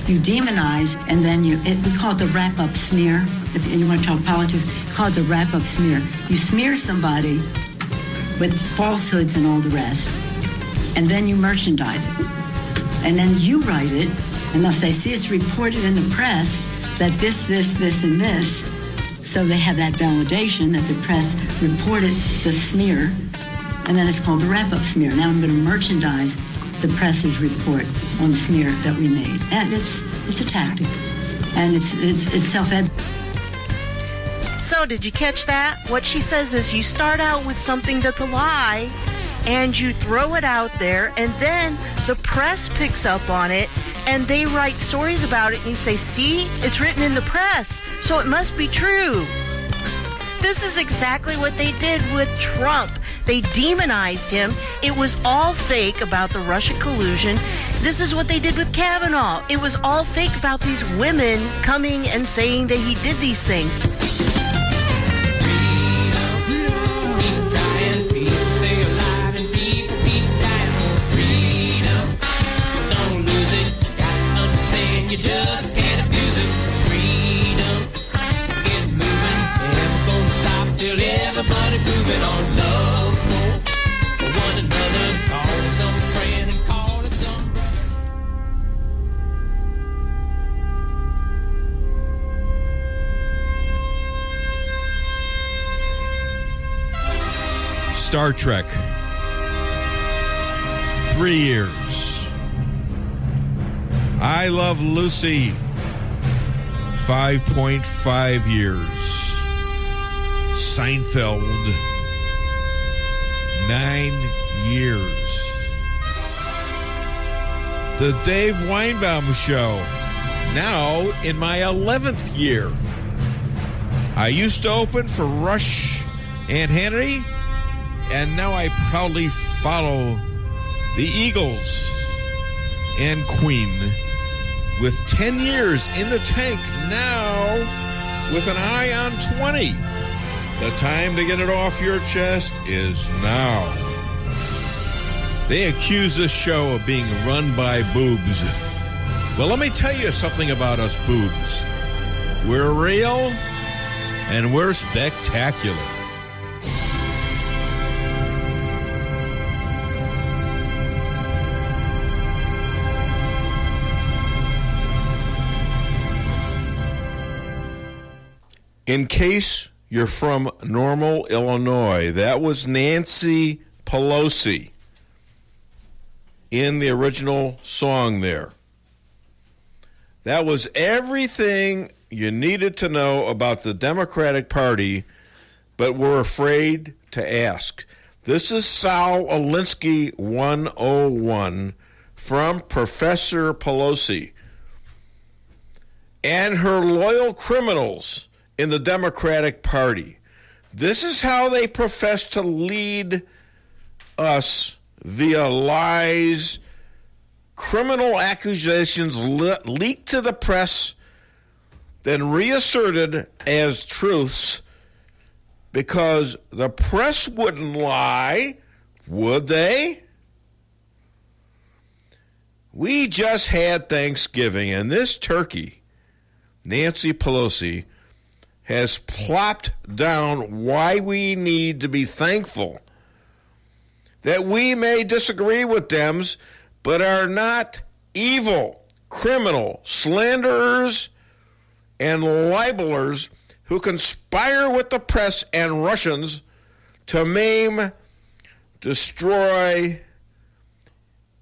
You demonize, and then we call it the wrap-up smear. If you want to talk politics, call it the wrap-up smear. You smear somebody with falsehoods and all the rest, and then you merchandise it. And then you write it, unless they see it's reported in the press that this, and this, so they have that validation that the press reported the smear, and then it's called the wrap-up smear. Now I'm going to merchandise the press's report on the smear that we made. And it's a tactic, and it's self-evident. So did you catch that? What she says is you start out with something that's a lie, and you throw it out there, and then the press picks up on it, and they write stories about it, and you say, see, it's written in the press, so it must be true. This is exactly what they did with Trump. They demonized him. It was all fake about the Russia collusion. This is what they did with Kavanaugh. It was all fake about these women coming and saying that he did these things. You just can't abuse it. Freedom, get moving. Never gonna stop till everybody moving on. Love for one another. Call it some friend and call it some brother. Star Trek. 3 years. I Love Lucy, 5.5 years. Seinfeld, 9 years. The Dave Weinbaum Show, now in my 11th year. I used to open for Rush and Hannity, and now I proudly follow the Eagles and Queen. With 10 years in the tank now, with an eye on 20. The time to get it off your chest is now. They accuse this show of being run by boobs. Well, let me tell you something about us boobs. We're real, and we're spectacular. In case you're from Normal, Illinois, that was Nancy Pelosi in the original song there. That was everything you needed to know about the Democratic Party, but were afraid to ask. This is Sal Alinsky 101 from Professor Pelosi and her loyal criminals in the Democratic Party. This is how they profess to lead us via lies, criminal accusations leaked to the press, then reasserted as truths, because the press wouldn't lie, would they? We just had Thanksgiving, and this turkey, Nancy Pelosi, has plopped down why we need to be thankful that we may disagree with Dems, but are not evil, criminal, slanderers, and libelers who conspire with the press and Russians to maim, destroy,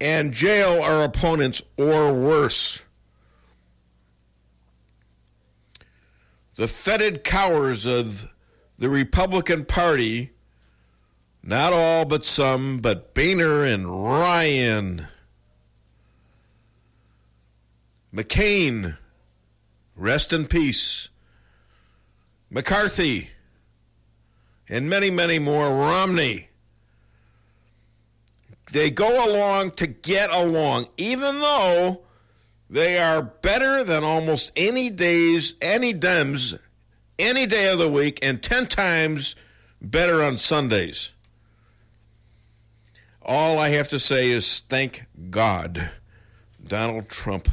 and jail our opponents, or worse. The fetid cowards of the Republican Party, not all but some, but Boehner and Ryan, McCain, rest in peace, McCarthy, and many, many more, Romney. They go along to get along, even though they are better than almost any Dems, any day of the week, and 10 times better on Sundays. All I have to say is thank God Donald Trump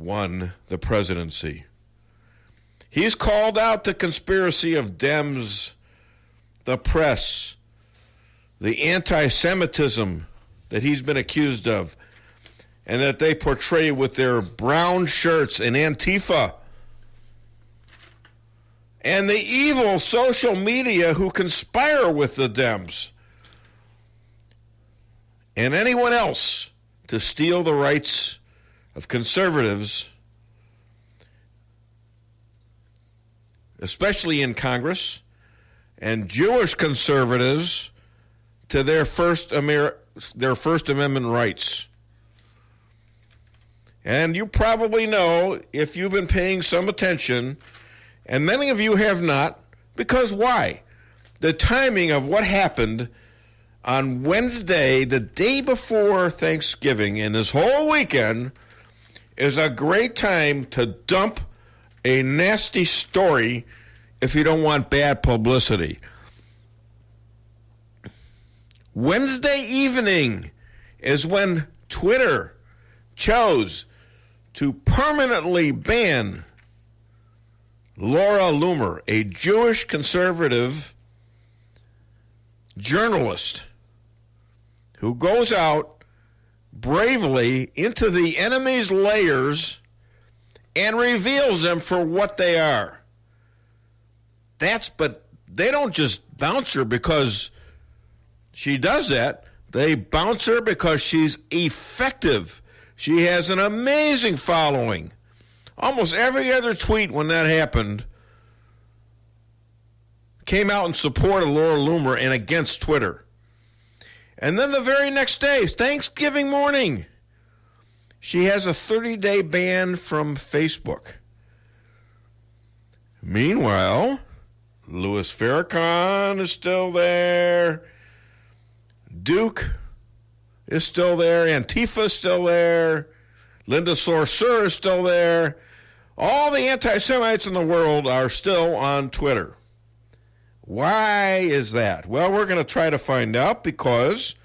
won the presidency. He's called out the conspiracy of Dems, the press, the anti-Semitism that he's been accused of, and that they portray with their brown shirts and Antifa, and the evil social media who conspire with the Dems and anyone else to steal the rights of conservatives, especially in Congress, and Jewish conservatives to their First Amendment rights. And you probably know, if you've been paying some attention, and many of you have not, because why? The timing of what happened on Wednesday, the day before Thanksgiving, and this whole weekend, is a great time to dump a nasty story if you don't want bad publicity. Wednesday evening is when Twitter chose to permanently ban Laura Loomer, a Jewish conservative journalist who goes out bravely into the enemy's layers and reveals them for what they are. But they don't just bounce her because she does that. They bounce her because she's effective. She has an amazing following. Almost every other tweet when that happened came out in support of Laura Loomer and against Twitter. And then the very next day, Thanksgiving morning, she has a 30-day ban from Facebook. Meanwhile, Louis Farrakhan is still there. Duke is still there. Antifa is still there. Linda Sarsour is still there. All the anti-Semites in the world are still on Twitter. Why is that? Well, we're going to try to find out because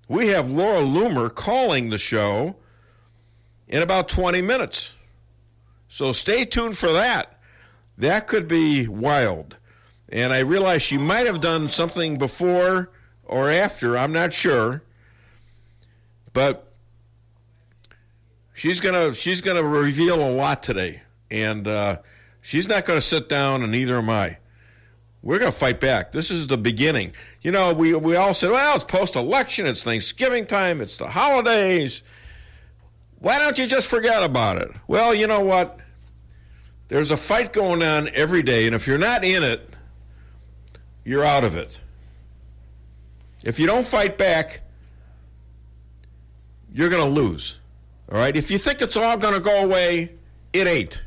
we have Laura Loomer calling the show in about 20 minutes. So stay tuned for that. That could be wild. And I realize she might have done something before or after. I'm not sure. But she's gonna reveal a lot today. And she's not going to sit down, and neither am I. We're going to fight back. This is the beginning. You know, we all said, well, it's post-election, it's Thanksgiving time, it's the holidays. Why don't you just forget about it? Well, you know what? There's a fight going on every day, and if you're not in it, you're out of it. If you don't fight back, you're going to lose. All right? If you think it's all going to go away, it ain't.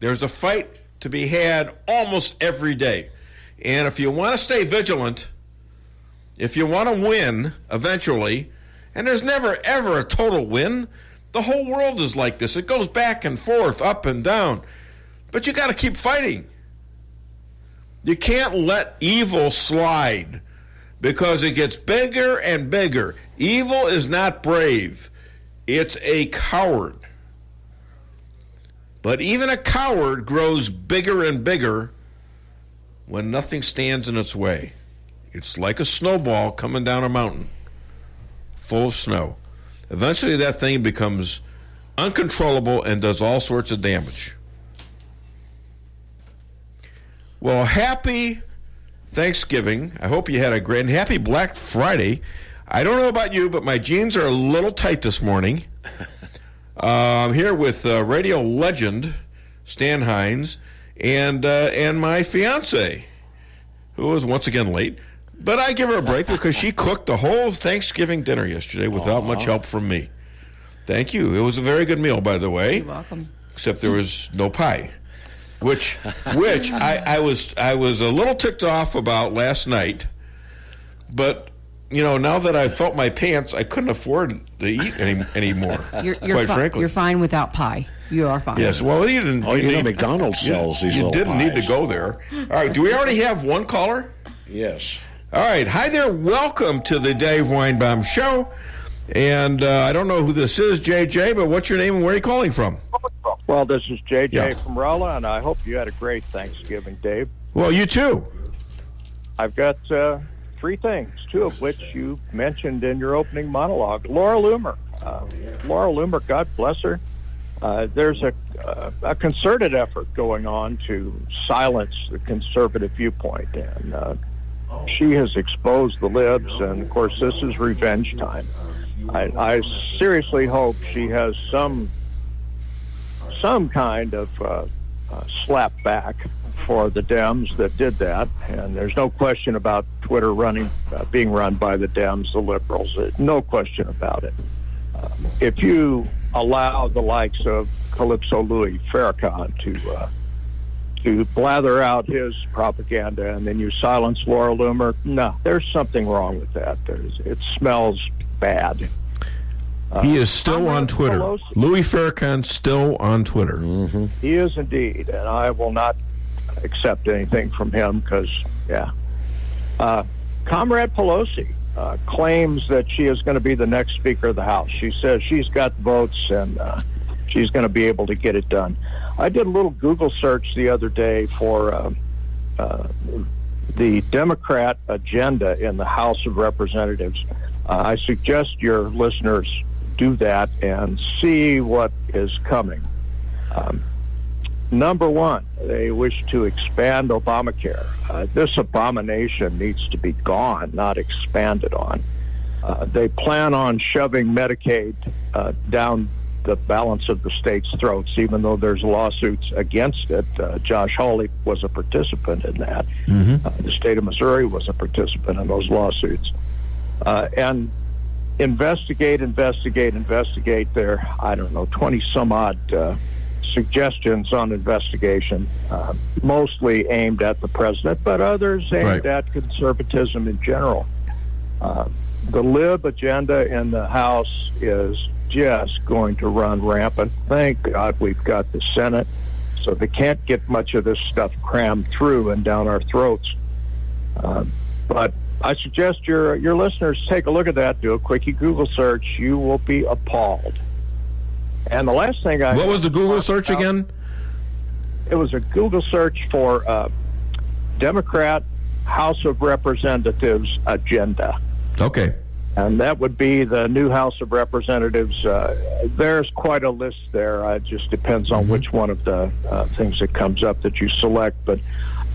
There's a fight to be had almost every day. And if you want to stay vigilant, if you want to win eventually, and there's never, ever a total win, the whole world is like this. It goes back and forth, up and down. But you got to keep fighting. You can't let evil slide because it gets bigger and bigger. Evil is not brave. It's a coward. But even a coward grows bigger and bigger when nothing stands in its way. It's like a snowball coming down a mountain full of snow. Eventually that thing becomes uncontrollable and does all sorts of damage. Well, happy Thanksgiving. I hope you had a great and happy Black Friday. I don't know about you, but my jeans are a little tight this morning. I'm here with radio legend Stan Hines and my fiance, who was once again late. But I give her a break because she cooked the whole Thanksgiving dinner yesterday without much help from me. Thank you. It was a very good meal, by the way. You're welcome. Except there was no pie, which I was a little ticked off about last night. But you know, now that I felt my pants, I couldn't afford to eat anymore. Quite frankly, you're fine without pie. You are fine. Yes. Well, you didn't. McDonald's sells these little pies. You didn't need to go there. All right. Do we already have one caller? Yes. All right. Hi there. Welcome to the Dave Weinbaum Show. And I don't know who this is, JJ, but what's your name and where are you calling from? Well, this is JJ Yeah. from Rolla, and I hope you had a great Thanksgiving, Dave. Well, you too. I've got three things, two of which you mentioned in your opening monologue. Laura Loomer. Laura Loomer, God bless her. There's a concerted effort going on to silence the conservative viewpoint, and she has exposed the libs, and, of course, this is revenge time. I seriously hope she has some kind of slap back for the Dems that did that, and there's no question about Twitter being run by the Dems, the liberals. No question about it. If you allow the likes of Calypso Louis Farrakhan to blather out his propaganda, and then you silence Laura Loomer, no, there's something wrong with that. It smells bad. He is still on Twitter. Pelosi. Louis Farrakhan still on Twitter. Mm-hmm. He is indeed, and I will not accept anything from him because, Comrade Pelosi claims that she is going to be the next Speaker of the House. She says she's got the votes and she's going to be able to get it done. I did a little Google search the other day for the Democrat agenda in the House of Representatives. I suggest your listeners do that and see what is coming. Number one, they wish to expand Obamacare. This abomination needs to be gone, not expanded on. They plan on shoving Medicaid down the balance of the state's throats, even though there's lawsuits against it. Josh Hawley was a participant in that. Mm-hmm. The state of Missouri was a participant in those lawsuits. And investigate their, 20-some-odd suggestions on investigation, mostly aimed at the president, but others aimed at conservatism in general. The lib agenda in the House is just going to run rampant. Thank God we've got the Senate, so they can't get much of this stuff crammed through and down our throats. But I suggest your listeners take a look at that, do a quickie Google search. You will be appalled. And the last thing What was the Google search again? It was a Google search for Democrat House of Representatives agenda. Okay. And that would be the new House of Representatives. There's quite a list there. It just depends on which one of the things that comes up that you select. But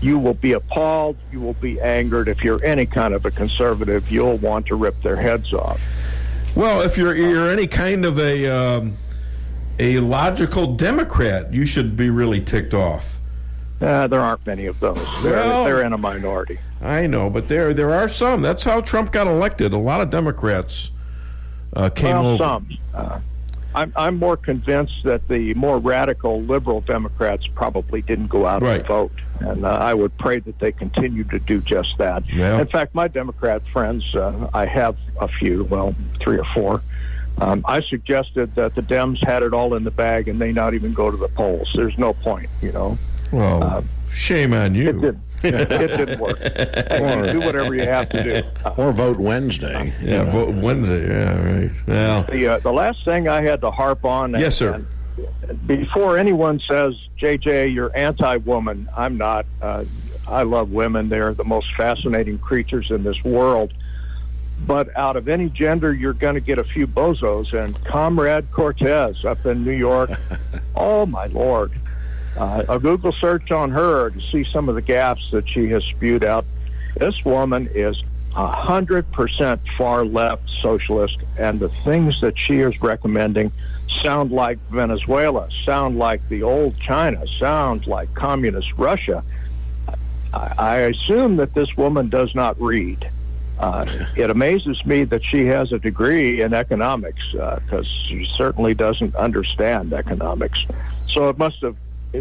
you will be appalled. You will be angered. If you're any kind of a conservative, you'll want to rip their heads off. Well, if you're any kind of a logical Democrat, you should be really ticked off. There aren't many of those. They're in a minority. I know, but there are some. That's how Trump got elected. A lot of Democrats came over. Some. I'm more convinced that the more radical liberal Democrats probably didn't go out and vote. And I would pray that they continue to do just that. Yeah. In fact, my Democrat friends, I have a few, 3 or 4. I suggested that the Dems had it all in the bag and they not even go to the polls. There's no point, Well, shame on you. It didn't work. Hey, do whatever you have to do. Or vote Wednesday. Vote Wednesday. Yeah, right. Well, the last thing I had to harp on. Yes, sir. Before anyone says, JJ, you're anti-woman, I'm not. I love women. They're the most fascinating creatures in this world. But out of any gender, you're going to get a few bozos. And Comrade Cortez up in New York, oh, my Lord. A Google search on her to see some of the gaffes that she has spewed out. This woman is 100% far left socialist, and the things that she is recommending sound like Venezuela, sound like the old China, sound like communist Russia. I assume that this woman does not read. It amazes me that she has a degree in economics, because she certainly doesn't understand economics. So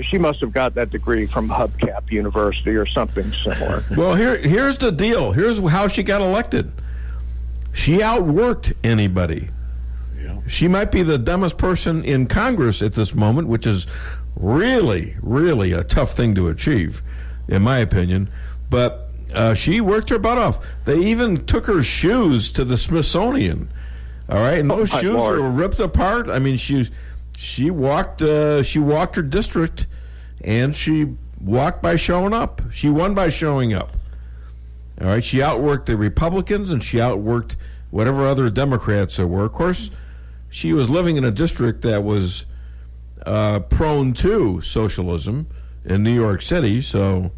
she must have got that degree from Hubcap University or something similar. Well, here's the deal. Here's how she got elected. She outworked anybody. Yeah. She might be the dumbest person in Congress at this moment, which is really, really a tough thing to achieve, in my opinion. But she worked her butt off. They even took her shoes to the Smithsonian. All right, and those My shoes Lord. are ripped apart. I mean, she walked her district, and she walked by showing up. She won by showing up. All right, she outworked the Republicans, and she outworked whatever other Democrats there were. Of course, she was living in a district that was prone to socialism in New York City, so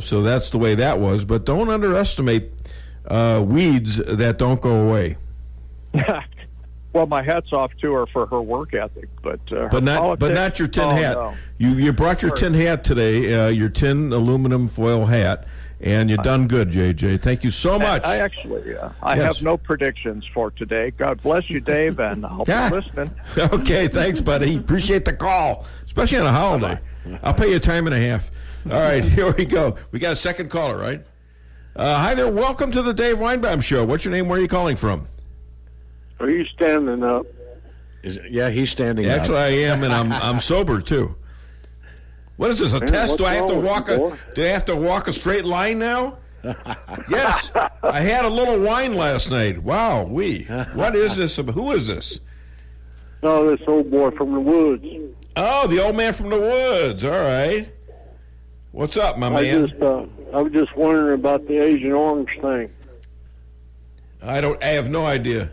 so that's the way that was. But don't underestimate weeds that don't go away. Well, my hat's off to her for her work ethic, but not your tin hat. No. You brought your tin hat today, your tin aluminum foil hat, and you done good, JJ. Thank you so much. I actually, I Yes. have no predictions for today. God bless you, Dave, and I'll be listening. Okay, thanks, buddy. Appreciate the call, especially on a holiday. I'll pay you a time and a half. All right, here we go. We got a second caller, right? Hi there. Welcome to the Dave Weinbaum Show. What's your name? Where are you calling from? Are you standing up? Yeah, he's standing up. Actually, I am, and I'm sober too. What is this? A test? Do I have to walk a straight line now? Yes. I had a little wine last night. Wow. What is this? Who is this? No, this old boy from the woods. Oh, the old man from the woods. All right. What's up, my man? I was just wondering about the Agent Orange thing. I have no idea.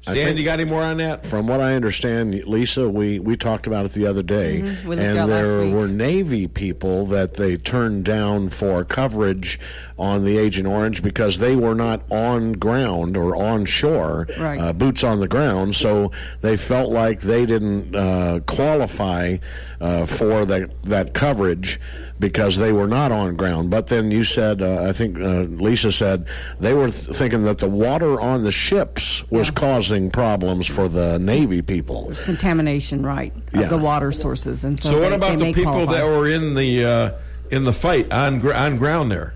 Stan, you got any more on that? From what I understand, Lisa, we talked about it the other day, We looked and at last there week. were Navy people that they turned down for coverage on the Agent Orange because they were not on ground or on shore, Right. boots on the ground, so they felt like they didn't qualify for that coverage because they were not on ground. But then you said, I think Lisa said, they were thinking that the water on the ships was causing problems for the Navy people. There's contamination, right, Yeah. of the water sources, and so So what they about the may people qualify. that were in the fight on ground there?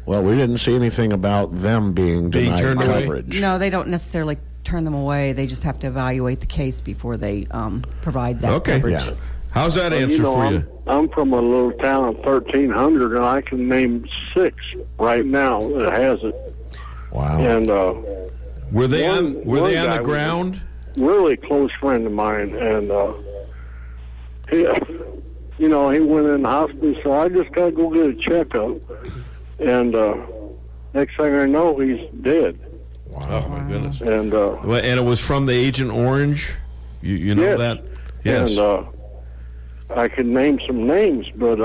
Well, we didn't see anything about them being denied turned away? coverage. No, they don't necessarily turn them away. They just have to evaluate the case before they provide that Okay. coverage. Yeah. How's that answer for you? I'm from a little town of 1,300, and I can name 6 right now that has it. Wow. And Were they One- on one the guy was- ground? really close friend of mine, and he went in the hospital, so I just got to go get a checkup. And next thing I know, he's dead. Oh my goodness! And Well, and it was from the Agent Orange. You know Yes. that? Yes. And I can name some names, but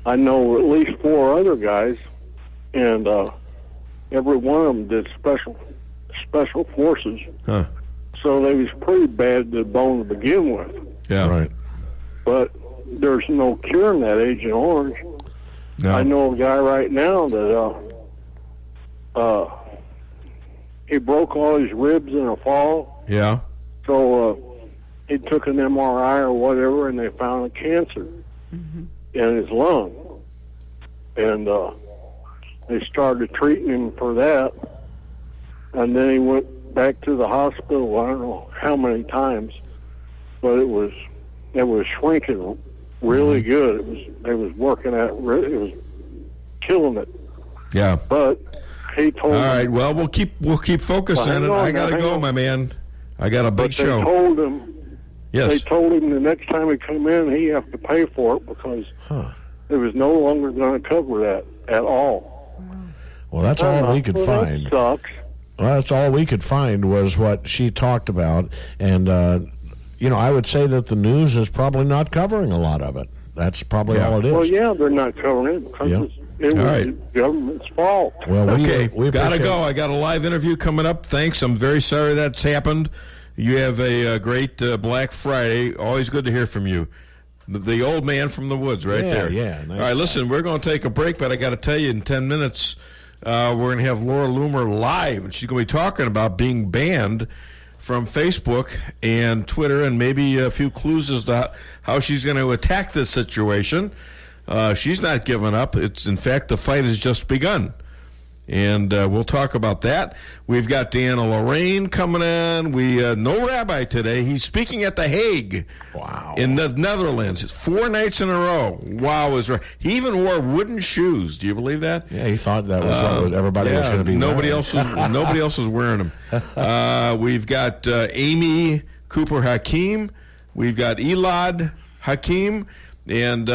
I know at least 4 other guys, and every one of them did special forces. Huh. So they was pretty bad to the bone to begin with. Yeah. Right. But there's no curing that Agent Orange. No. I know a guy right now that he broke all his ribs in a fall. Yeah. So he took an MRI or whatever, and they found a cancer in his lung. And they started treating him for that. And then he went back to the hospital, I don't know how many times, but it was shrinking really good. It was working at it was killing it. Yeah. But he told All me, right. Well, we'll keep focused Well, on it. hang on I gotta now, go, hang on. my man. I got a big but they show. told him they Yes. told him the next time he come in, he have to pay for it because it was no longer going to cover that at all. Well, that's all we could Well, find. That sucks. Well, that's all we could find was what she talked about. And, I would say that the news is probably not covering a lot of it. That's probably all it is. Well, yeah, they're not covering it because Yeah. it was All right. the government's fault. Well, Okay, we gotta appreciate go. I got a live interview coming up. Thanks. I'm very sorry that's happened. You have a great Black Friday. Always good to hear from you. The old man from the woods, right Yeah, there. yeah, nice All right, listen, we're going to take a break, but I got to tell you, in 10 minutes, we're going to have Laura Loomer live, and she's going to be talking about being banned from Facebook and Twitter, and maybe a few clues as to how she's going to attack this situation. She's not giving up. In fact, the fight has just begun. And we'll talk about that. We've got Deanna Lorraine coming in. No rabbi today. He's speaking at The Hague. Wow. In the Netherlands. It's 4 nights in a row. Wow. He even wore wooden shoes. Do you believe that? Yeah, he thought that was what everybody was going to be nobody wearing. Nobody else is wearing them. We've got Amy Cooper Hakim. We've got Elad Hakim. And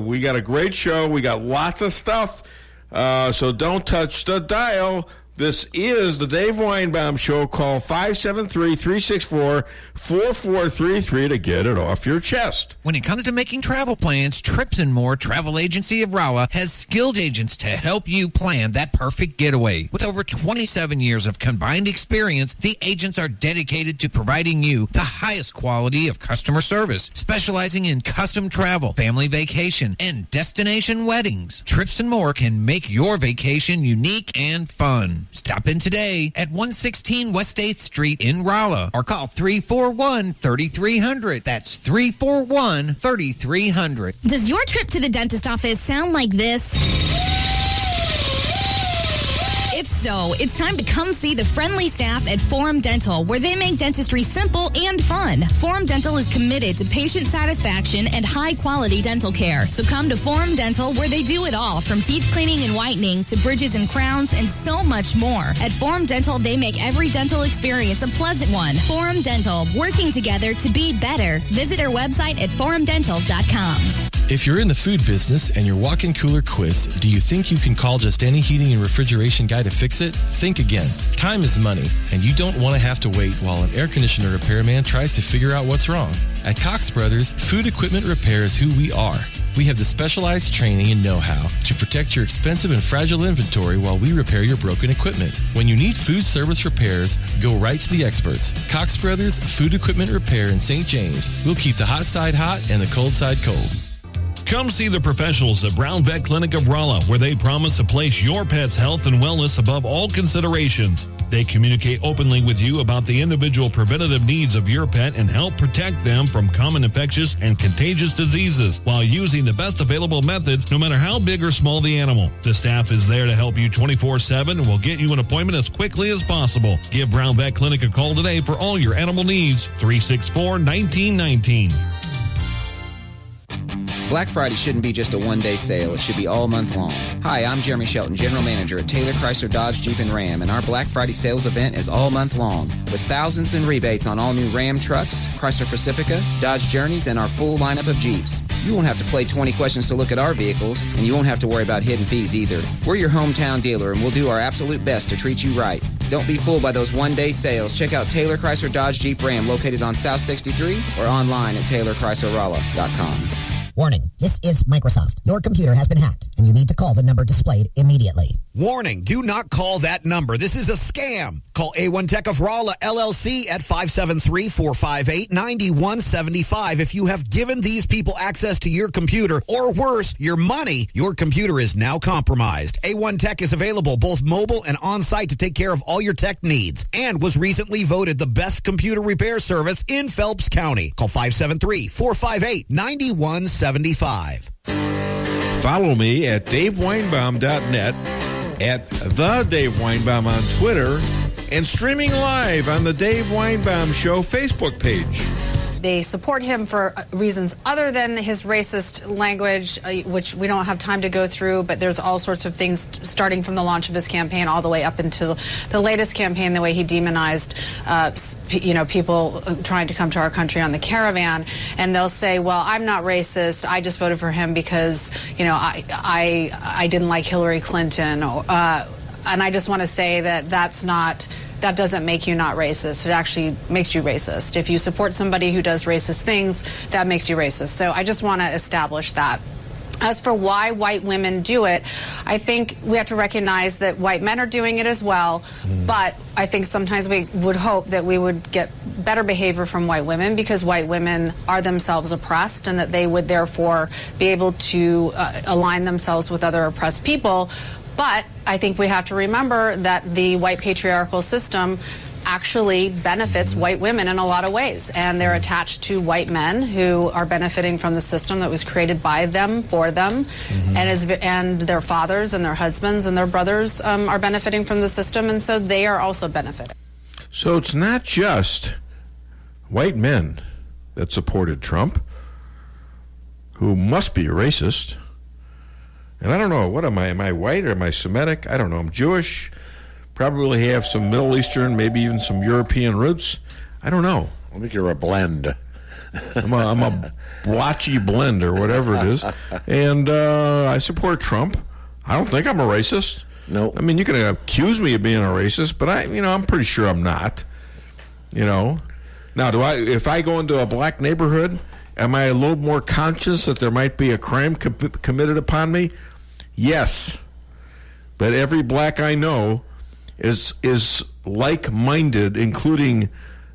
we got a great show. We got lots of stuff. So don't touch the dial. This is the Dave Weinbaum Show. Call 573-364-4433 to get it off your chest. When it comes to making travel plans, Trips and More Travel Agency of Rolla has skilled agents to help you plan that perfect getaway. With over 27 years of combined experience, the agents are dedicated to providing you the highest quality of customer service, specializing in custom travel, family vacation, and destination weddings. Trips and More can make your vacation unique and fun. Stop in today at 116 West 8th Street in Rolla or call 341-3300. That's 341-3300. Does your trip to the dentist office sound like this? If so, it's time to come see the friendly staff at Forum Dental, where they make dentistry simple and fun. Forum Dental is committed to patient satisfaction and high-quality dental care. So come to Forum Dental, where they do it all, from teeth cleaning and whitening to bridges and crowns and so much more. At Forum Dental, they make every dental experience a pleasant one. Forum Dental, working together to be better. Visit their website at forumdental.com. If you're in the food business and your walk-in cooler quits, do you think you can call just any heating and refrigeration guy to fix it? Think again. Time is money, and you don't want to have to wait while an air conditioner repairman tries to figure out what's wrong. At Cox Brothers, food equipment repair is who we are. We have the specialized training and know-how to protect your expensive and fragile inventory while we repair your broken equipment. When you need food service repairs, go right to the experts. Cox Brothers Food Equipment Repair in St. James. We'll keep the hot side hot and the cold side cold. Come see the professionals at Brown Vet Clinic of Rolla, where they promise to place your pet's health and wellness above all considerations. They communicate openly with you about the individual preventative needs of your pet and help protect them from common infectious and contagious diseases while using the best available methods, no matter how big or small the animal. The staff is there to help you 24/7 and will get you an appointment as quickly as possible. Give Brown Vet Clinic a call today for all your animal needs. 364-1919. Black Friday shouldn't be just a one-day sale. It should be all month long. Hi, I'm Jeremy Shelton, General Manager at Taylor Chrysler Dodge Jeep and Ram, and our Black Friday sales event is all month long, with thousands in rebates on all new Ram trucks, Chrysler Pacifica, Dodge Journeys, and our full lineup of Jeeps. You won't have to play 20 questions to look at our vehicles, and you won't have to worry about hidden fees either. We're your hometown dealer, and we'll do our absolute best to treat you right. Don't be fooled by those one-day sales. Check out Taylor Chrysler Dodge Jeep Ram, located on South 63, or online at TaylorChryslerRolla.com. Warning, this is Microsoft. Your computer has been hacked, and you need to call the number displayed immediately. Warning, do not call that number. This is a scam. Call A1 Tech of Rolla, LLC at 573-458-9175. If you have given these people access to your computer, or worse, your money, your computer is now compromised. A1 Tech is available both mobile and on-site to take care of all your tech needs, and was recently voted the best computer repair service in Phelps County. Call 573-458-9175. Follow me at DaveWeinbaum.net, at The Dave Weinbaum on Twitter, and streaming live on the Dave Weinbaum Show Facebook page. They support him for reasons other than his racist language, which we don't have time to go through, but there's all sorts of things starting from the launch of his campaign all the way up until the latest campaign, the way he demonized people trying to come to our country on the caravan. And they'll say, well, I'm not racist. I just voted for him because, I didn't like Hillary Clinton. And I just want to say that that doesn't make you not racist. It actually makes you racist. If you support somebody who does racist things, that makes you racist. So I just want to establish that. As for why white women do it, I think we have to recognize that white men are doing it as well, but I think sometimes we would hope that we would get better behavior from white women because white women are themselves oppressed and that they would therefore be able to align themselves with other oppressed people. But I think we have to remember that the white patriarchal system actually benefits white women in a lot of ways. And they're attached to white men who are benefiting from the system that was created by them, for them. And their fathers and their husbands and their brothers are benefiting from the system. And so they are also benefiting. So it's not just white men that supported Trump, who must be a racist. And I don't know, what am I? Am I white or am I Semitic? I don't know. I'm Jewish. Probably have some Middle Eastern, maybe even some European roots. I don't know. I think you're a blend. I'm a blotchy blend or whatever it is. And I support Trump. I don't think I'm a racist. No. I mean, you can accuse me of being a racist, but I'm pretty sure I'm not. Now, if I go into a black neighborhood, am I a little more conscious that there might be a crime committed upon me? Yes. But every black I know is like-minded, including,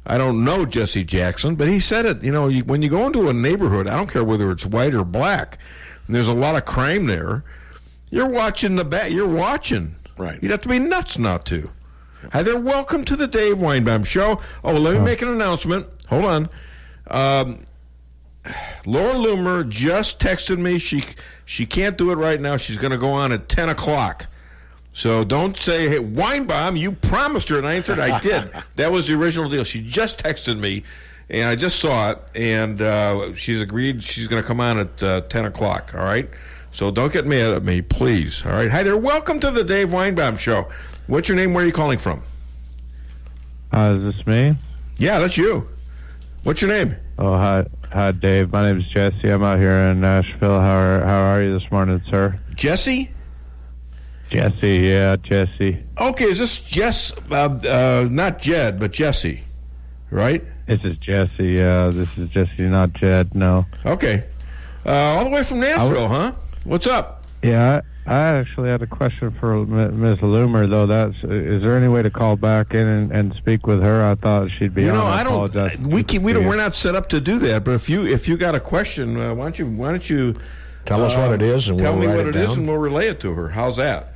I don't know Jesse Jackson, but he said it. When you go into a neighborhood, I don't care whether it's white or black, and there's a lot of crime there, you're watching the back. You're watching. Right. You'd have to be nuts not to. Hi there. Welcome to the Dave Weinbaum Show. Oh, let me make an announcement. Hold on. Laura Loomer just texted me. She can't do it right now. She's going to go on at 10 o'clock. So don't say, hey, Weinbaum, you promised her at 9:30. I did. That was the original deal. She just texted me, and I just saw it, and she's agreed she's going to come on at 10 o'clock, all right? So don't get mad at me, please, all right? Hi there. Welcome to the Dave Weinbaum Show. What's your name? Where are you calling from? Is this me? Yeah, that's you. What's your name? Oh, hi, Dave. My name is Jesse. I'm out here in Nashville. How are you this morning, sir? Jesse? Jesse, yeah, Jesse. Okay, is this Jess? Not Jed, but Jesse, right? This is Jesse. Yeah, this is Jesse, not Jed. No. Okay, all the way from Nashville, huh? What's up? Yeah, I actually had a question for Ms. Loomer, though. Is there any way to call back in and speak with her? I thought she'd be on. I don't. We're not set up to do that. But if you got a question, why don't you tell us what it is and tell we'll me write what it it is down. and we'll relay it to her. How's that?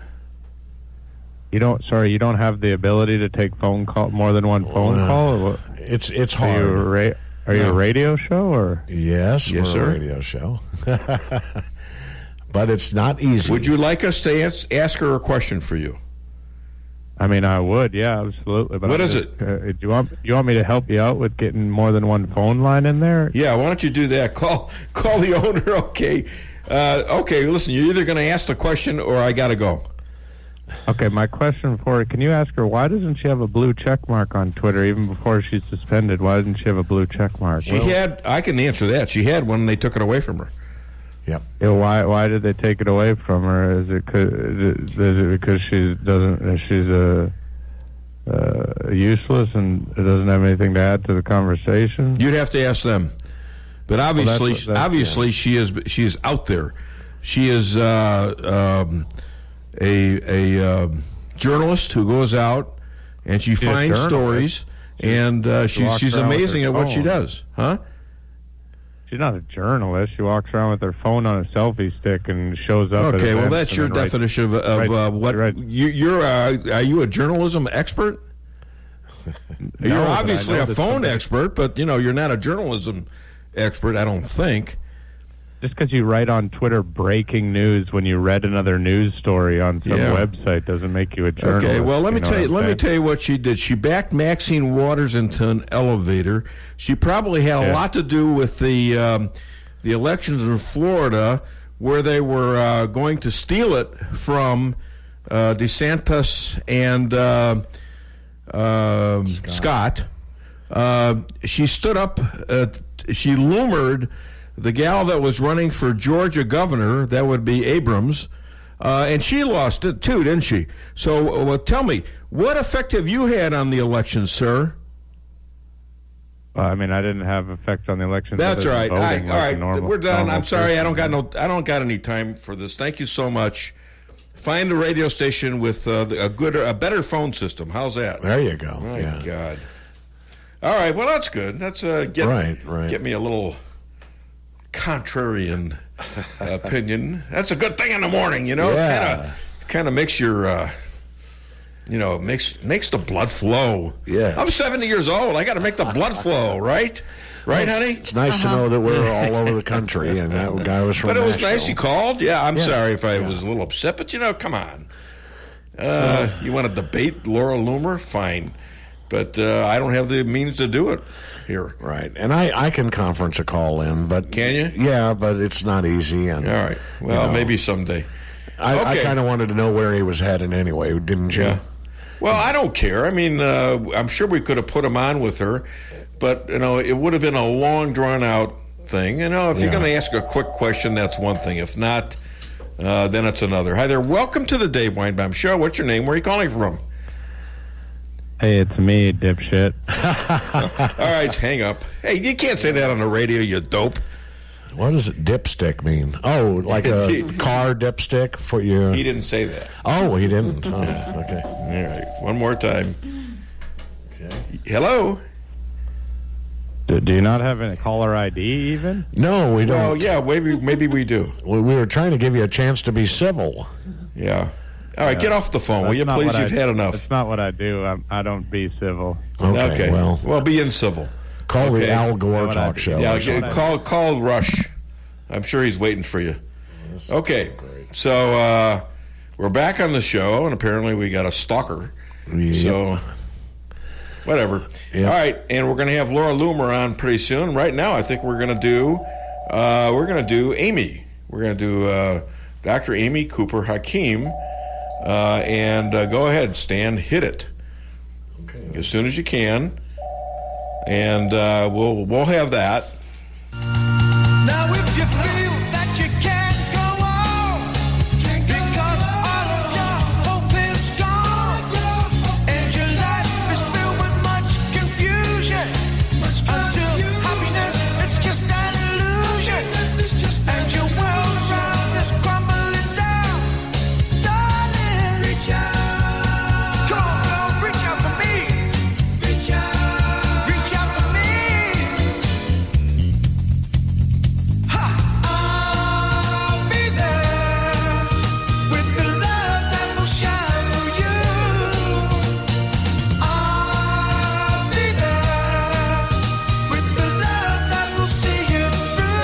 You don't have the ability to take more than one phone call? Or what? It's hard. Are you a radio show or? Yes, we're sir. a radio show. But it's not easy. Would you like us to ask her a question for you? I mean, I would, yeah, absolutely. But what is it? Do you want me to help you out with getting more than one phone line in there? Yeah, why don't you do that? Call the owner. Okay, listen, you're either going to ask the question or I got to go. Okay, my question for her, can you ask her, why doesn't she have a blue check mark on Twitter even before she's suspended? Why doesn't she have a blue check mark? I can answer that. She had one and they took it away from her. Yep. Yeah, why did they take it away from her? Is it because she's useless and it doesn't have anything to add to the conversation? You'd have to ask them. But obviously, she is out there. She is a journalist who goes out and she finds stories, and she's amazing at what she does, huh? She's not a journalist. She walks around with her phone on a selfie stick and shows up. Okay, well, that's your definition of what you're. Are you a journalism expert? You're obviously a phone expert, but you're not a journalism expert. I don't think. Just because you write on Twitter breaking news when you read another news story on some website doesn't make you a journalist. Okay, well, let me tell you what she did. She backed Maxine Waters into an elevator. She probably had a lot to do with the elections in Florida, where they were going to steal it from DeSantis and Scott. She stood up. She loomered the gal that was running for Georgia governor, that would be Abrams, and she lost it too, didn't she? So tell me, what effect have you had on the election, sir? I mean, I didn't have effect on the election. That's right. All right, we're done. I'm sorry, person. I don't got any time for this. Thank you so much. Find a radio station with a better phone system. How's that? There you go. My God. All right. Well, that's good. That's get me a little contrarian opinion. That's a good thing in the morning, Yeah. Kind of makes your makes the blood flow. Yeah. I'm 70 years old. I got to make the blood flow, right? Right, honey? It's nice to know that we're all over the country, and that guy was from But it was Nashville. nice he called. Yeah, I'm sorry if I was a little upset, but, come on. You want to debate Laura Loomer? Fine. But I don't have the means to do it here. Right. And I can conference a call in, but... Can you? Yeah, but it's not easy. And, all right. Well, maybe someday. I kind of wanted to know where he was heading anyway, didn't you? Yeah. Well, I don't care. I mean, I'm sure we could have put him on with her, but, it would have been a long, drawn-out thing. If you're going to ask a quick question, that's one thing. If not, then it's another. Hi there. Welcome to the Dave Weinbaum Show. What's your name? Where are you calling from? Hey, it's me, dipshit. All right, hang up. Hey, you can't say that on the radio, you dope. What does dipstick mean? Oh, like a car dipstick for your... He didn't say that. Oh, he didn't. Oh, okay. All right, one more time. Okay. Hello? Do you not have any caller ID even? No, we don't. Oh, yeah, maybe we do. We were trying to give you a chance to be civil. Yeah. All right, get off the phone, will you, please? You've had enough. That's not what I do. I don't be civil. Okay, well, be incivil. Call the Al Gore talk show. Yeah, call Rush. I'm sure he's waiting for you. Okay, so we're back on the show, and apparently we got a stalker. Yep. So, whatever. Yep. All right, and we're going to have Laura Loomer on pretty soon. Right now, I think we're going to do Amy. We're going to do Dr. Amy Cooper Hakim. And go ahead, Stan, hit it as soon as you can, and we'll have that. Now if you feel that you can't go on, because all of your hope is gone, and your life is filled with much confusion, until happiness is just an illusion, and your world around is crumbling down, darling, reach out. Come on, girl, reach out for me. Reach out for me. I'll be there with the love that will shine for you. I'll be there with the love that will see you through.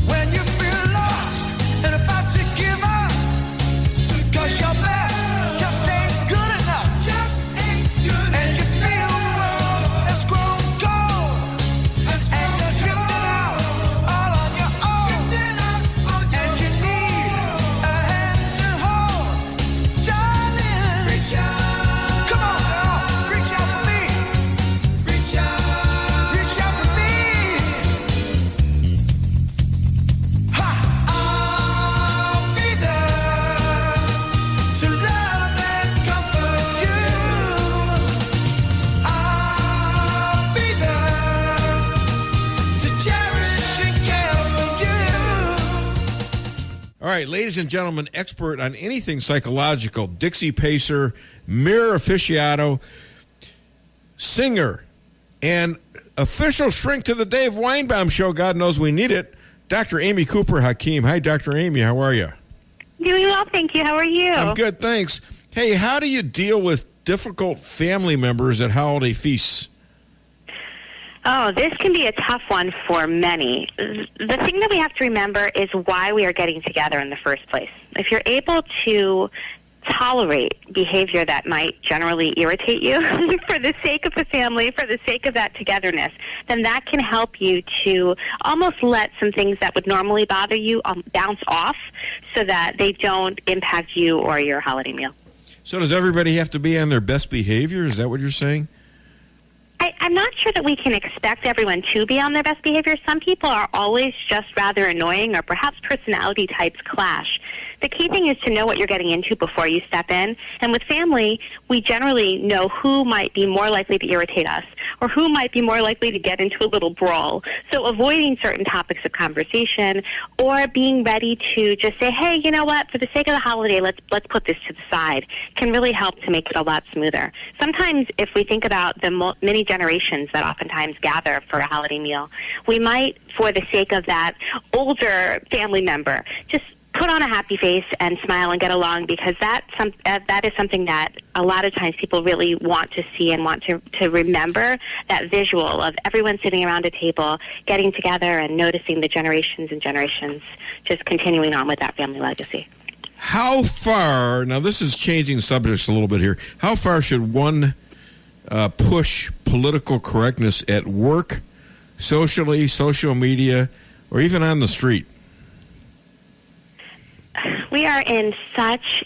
When you feel lost and about to give up, because your best just ain't good enough, and you feel the world has grown cold, and you're drifting out all on your own, and you need a hand to hold, darling, reach out. Come on, girl, reach out for me. Reach out for me. I'll be there to love and comfort you. I'll be there to cherish and care for you. All right, ladies and gentlemen, expert on anything psychological, Dixie Pacer, mirror aficionado, singer, and official shrink to the Dave Weinbaum Show. God knows we need it. Dr. Amy Cooper Hakim. Hi, Dr. Amy. How are you? Doing well, thank you. How are you? I'm good, thanks. Hey, how do you deal with difficult family members at holiday feasts? Oh, this can be a tough one for many. The thing that we have to remember is why we are getting together in the first place. If you're able to tolerate behavior that might generally irritate you for the sake of the family, for the sake of that togetherness, then that can help you to almost let some things that would normally bother you bounce off so that they don't impact you or your holiday meal. So does everybody have to be on their best behavior? Is that what you're saying? I'm not sure that we can expect everyone to be on their best behavior. Some people are always just rather annoying, or perhaps personality types clash. The key thing is to know what you're getting into before you step in. And with family, we generally know who might be more likely to irritate us or who might be more likely to get into a little brawl. So avoiding certain topics of conversation or being ready to just say, hey, you know what, for the sake of the holiday, let's put this to the side, can really help to make it a lot smoother. Sometimes if we think about the many generations that oftentimes gather for a holiday meal, we might, for the sake of that older family member, just put on a happy face and smile and get along, because that is something that a lot of times people really want to see and want to remember, that visual of everyone sitting around a table, getting together and noticing the generations and generations just continuing on with that family legacy. How far, now this is changing subjects a little bit here, how far should one push political correctness at work, socially, social media, or even on the street? We are in such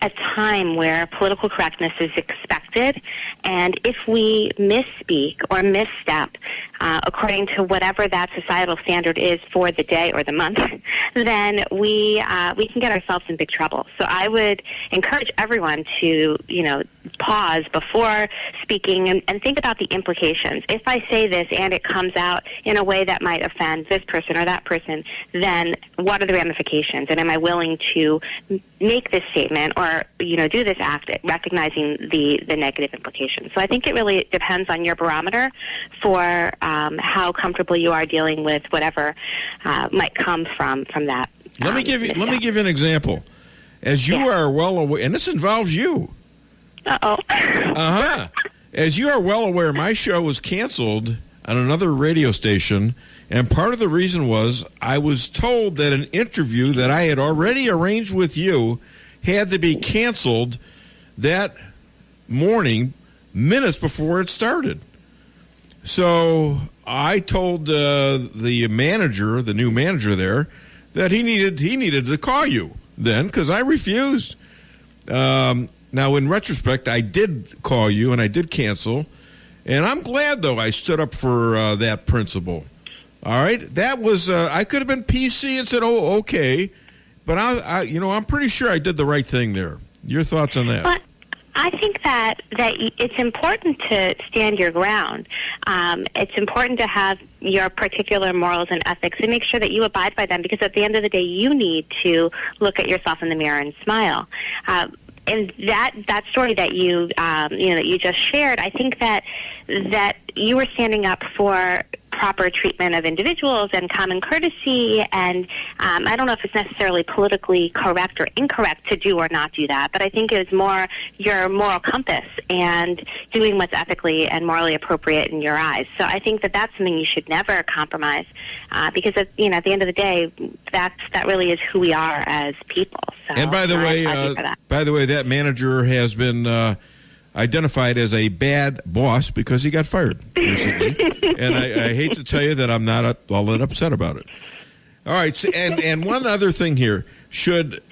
a time where political correctness is expected, and if we misspeak or misstep according to whatever that societal standard is for the day or the month, then we can get ourselves in big trouble. So I would encourage everyone to, pause before speaking and think about the implications. If I say this and it comes out in a way that might offend this person or that person, then what are the ramifications? And am I willing to make this statement or, do this act recognizing the negative implications? So I think it really depends on your barometer for how comfortable you are dealing with whatever might come from that. Let me give you an example. As you are well aware, and this involves you. Uh-oh. As you are well aware, my show was canceled on another radio station, and part of the reason was I was told that an interview that I had already arranged with you had to be canceled that morning, minutes before it started. So I told the manager, the new manager there, that he needed to call you then, because I refused. Now, in retrospect, I did call you and I did cancel, and I'm glad though I stood up for that principle. All right, that was I could have been PC and said, "Oh, okay," but I'm pretty sure I did the right thing there. Your thoughts on that? But I think that it's important to stand your ground. It's important to have your particular morals and ethics and make sure that you abide by them, because at the end of the day, you need to look at yourself in the mirror and smile. And that story that you that you just shared, I think that you were standing up for proper treatment of individuals and common courtesy, and I don't know if it's necessarily politically correct or incorrect to do or not do that, but I think it was more your moral compass and doing what's ethically and morally appropriate in your eyes. So I think that that's something you should never compromise, because at the end of the day, that really is who we are as people. So, and by the way, that manager has been identified as a bad boss because he got fired recently. And I hate to tell you that I'm not all that upset about it. All right, so, and one other thing here. Should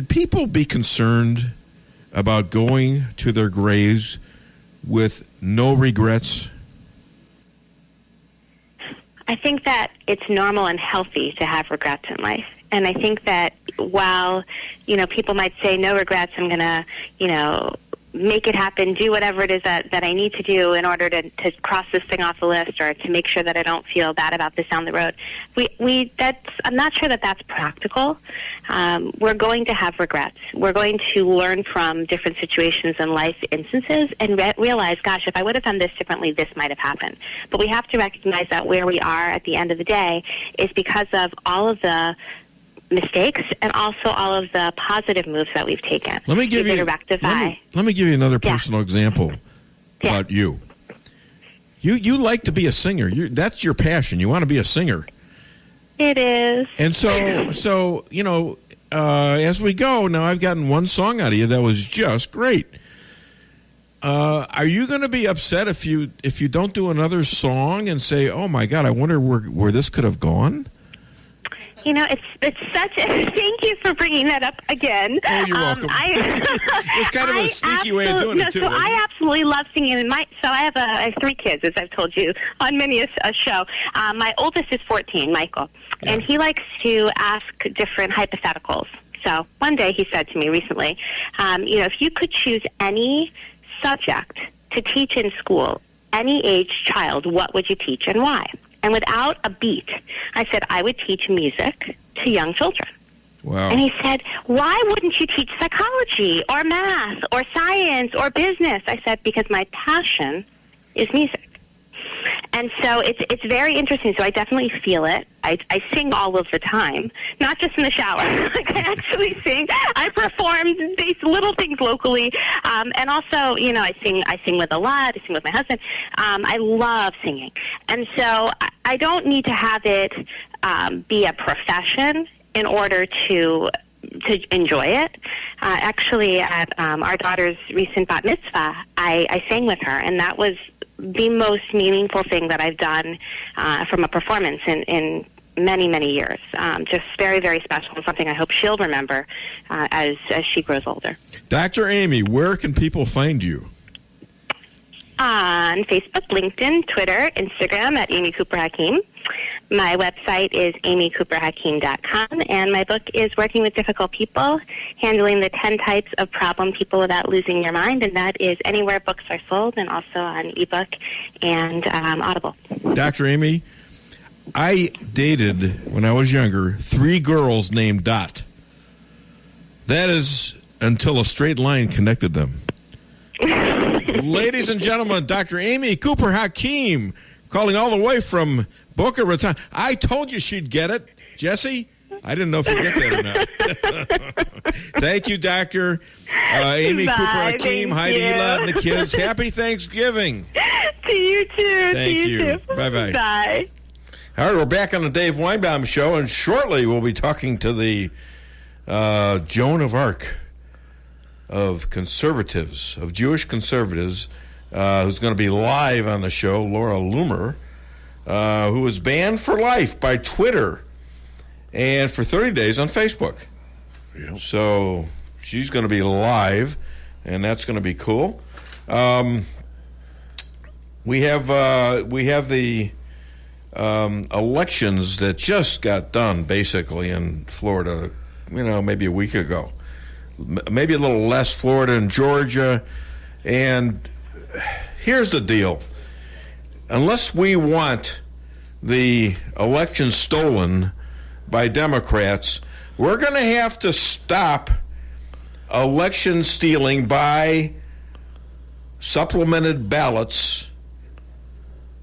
people be concerned about going to their graves with no regrets? I think that it's normal and healthy to have regrets in life. And I think that while, people might say no regrets, I'm going to, make it happen, do whatever it is that I need to do in order to cross this thing off the list or to make sure that I don't feel bad about this down the road. I'm not sure that that's practical. We're going to have regrets. We're going to learn from different situations and life instances and realize, gosh, if I would have done this differently, this might have happened. But we have to recognize that where we are at the end of the day is because of all of the mistakes and also all of the positive moves that we've taken. Let me give you to rectify. Let me give you another personal example about you. You like to be a singer. That's your passion. You want to be a singer. It is. And so as we go now, I've gotten one song out of you that was just great. Are you going to be upset if you don't do another song and say, "Oh my God, I wonder where this could have gone"? It's such a... Thank you for bringing that up again. Oh, you're welcome. It's kind of a sneaky way of doing it, too. So I absolutely love singing. So I have 3 kids, as I've told you, on many a show. My oldest is 14, Michael, and he likes to ask different hypotheticals. So one day he said to me recently, if you could choose any subject to teach in school, any age child, what would you teach and why? And without a beat, I said, I would teach music to young children. Wow. And he said, why wouldn't you teach psychology or math or science or business? I said, because my passion is music. And so it's very interesting. So I definitely feel it. I sing all of the time, not just in the shower. Like I actually sing. I perform these little things locally, and also, you know, I sing with a lot. I sing with my husband. I love singing, and so I don't need to have it be a profession in order to enjoy it. Actually, at our daughter's recent bat mitzvah, I sang with her, and that was the most meaningful thing that I've done from a performance in many, many years. Just very, very special, and something I hope she'll remember as she grows older. Dr. Amy, where can people find you? On Facebook, LinkedIn, Twitter, Instagram at Amy Cooper Hakeem. My website is amycooperhakeem.com, and my book is Working with Difficult People, Handling the 10 Types of Problem People Without Losing Your Mind, and that is anywhere books are sold and also on ebook and Audible. Dr. Amy, I dated, when I was younger, 3 girls named Dot. That is until a straight line connected them. Ladies and gentlemen, Dr. Amy Cooper Hakeem, calling all the way from Boca Raton. I told you she'd get it, Jesse. I didn't know if you'd get that or not. Thank you, Dr. Amy Cooper Hakeem. Hi to Ela and the kids. Happy Thanksgiving. To you too. Thank to you. Too. Bye-bye. Bye. All right, we're back on the Dave Weinbaum Show, and shortly we'll be talking to the Joan of Arc of conservatives, of Jewish conservatives, who's going to be live on the show, Laura Loomer, who was banned for life by Twitter and for 30 days on Facebook. Yep. So she's going to be live, and that's going to be cool. We have the elections that just got done, basically, in Florida, maybe a week ago. Maybe a little less Florida and Georgia. And here's the deal. Unless we want the election stolen by Democrats, we're going to have to stop election stealing by supplemented ballots.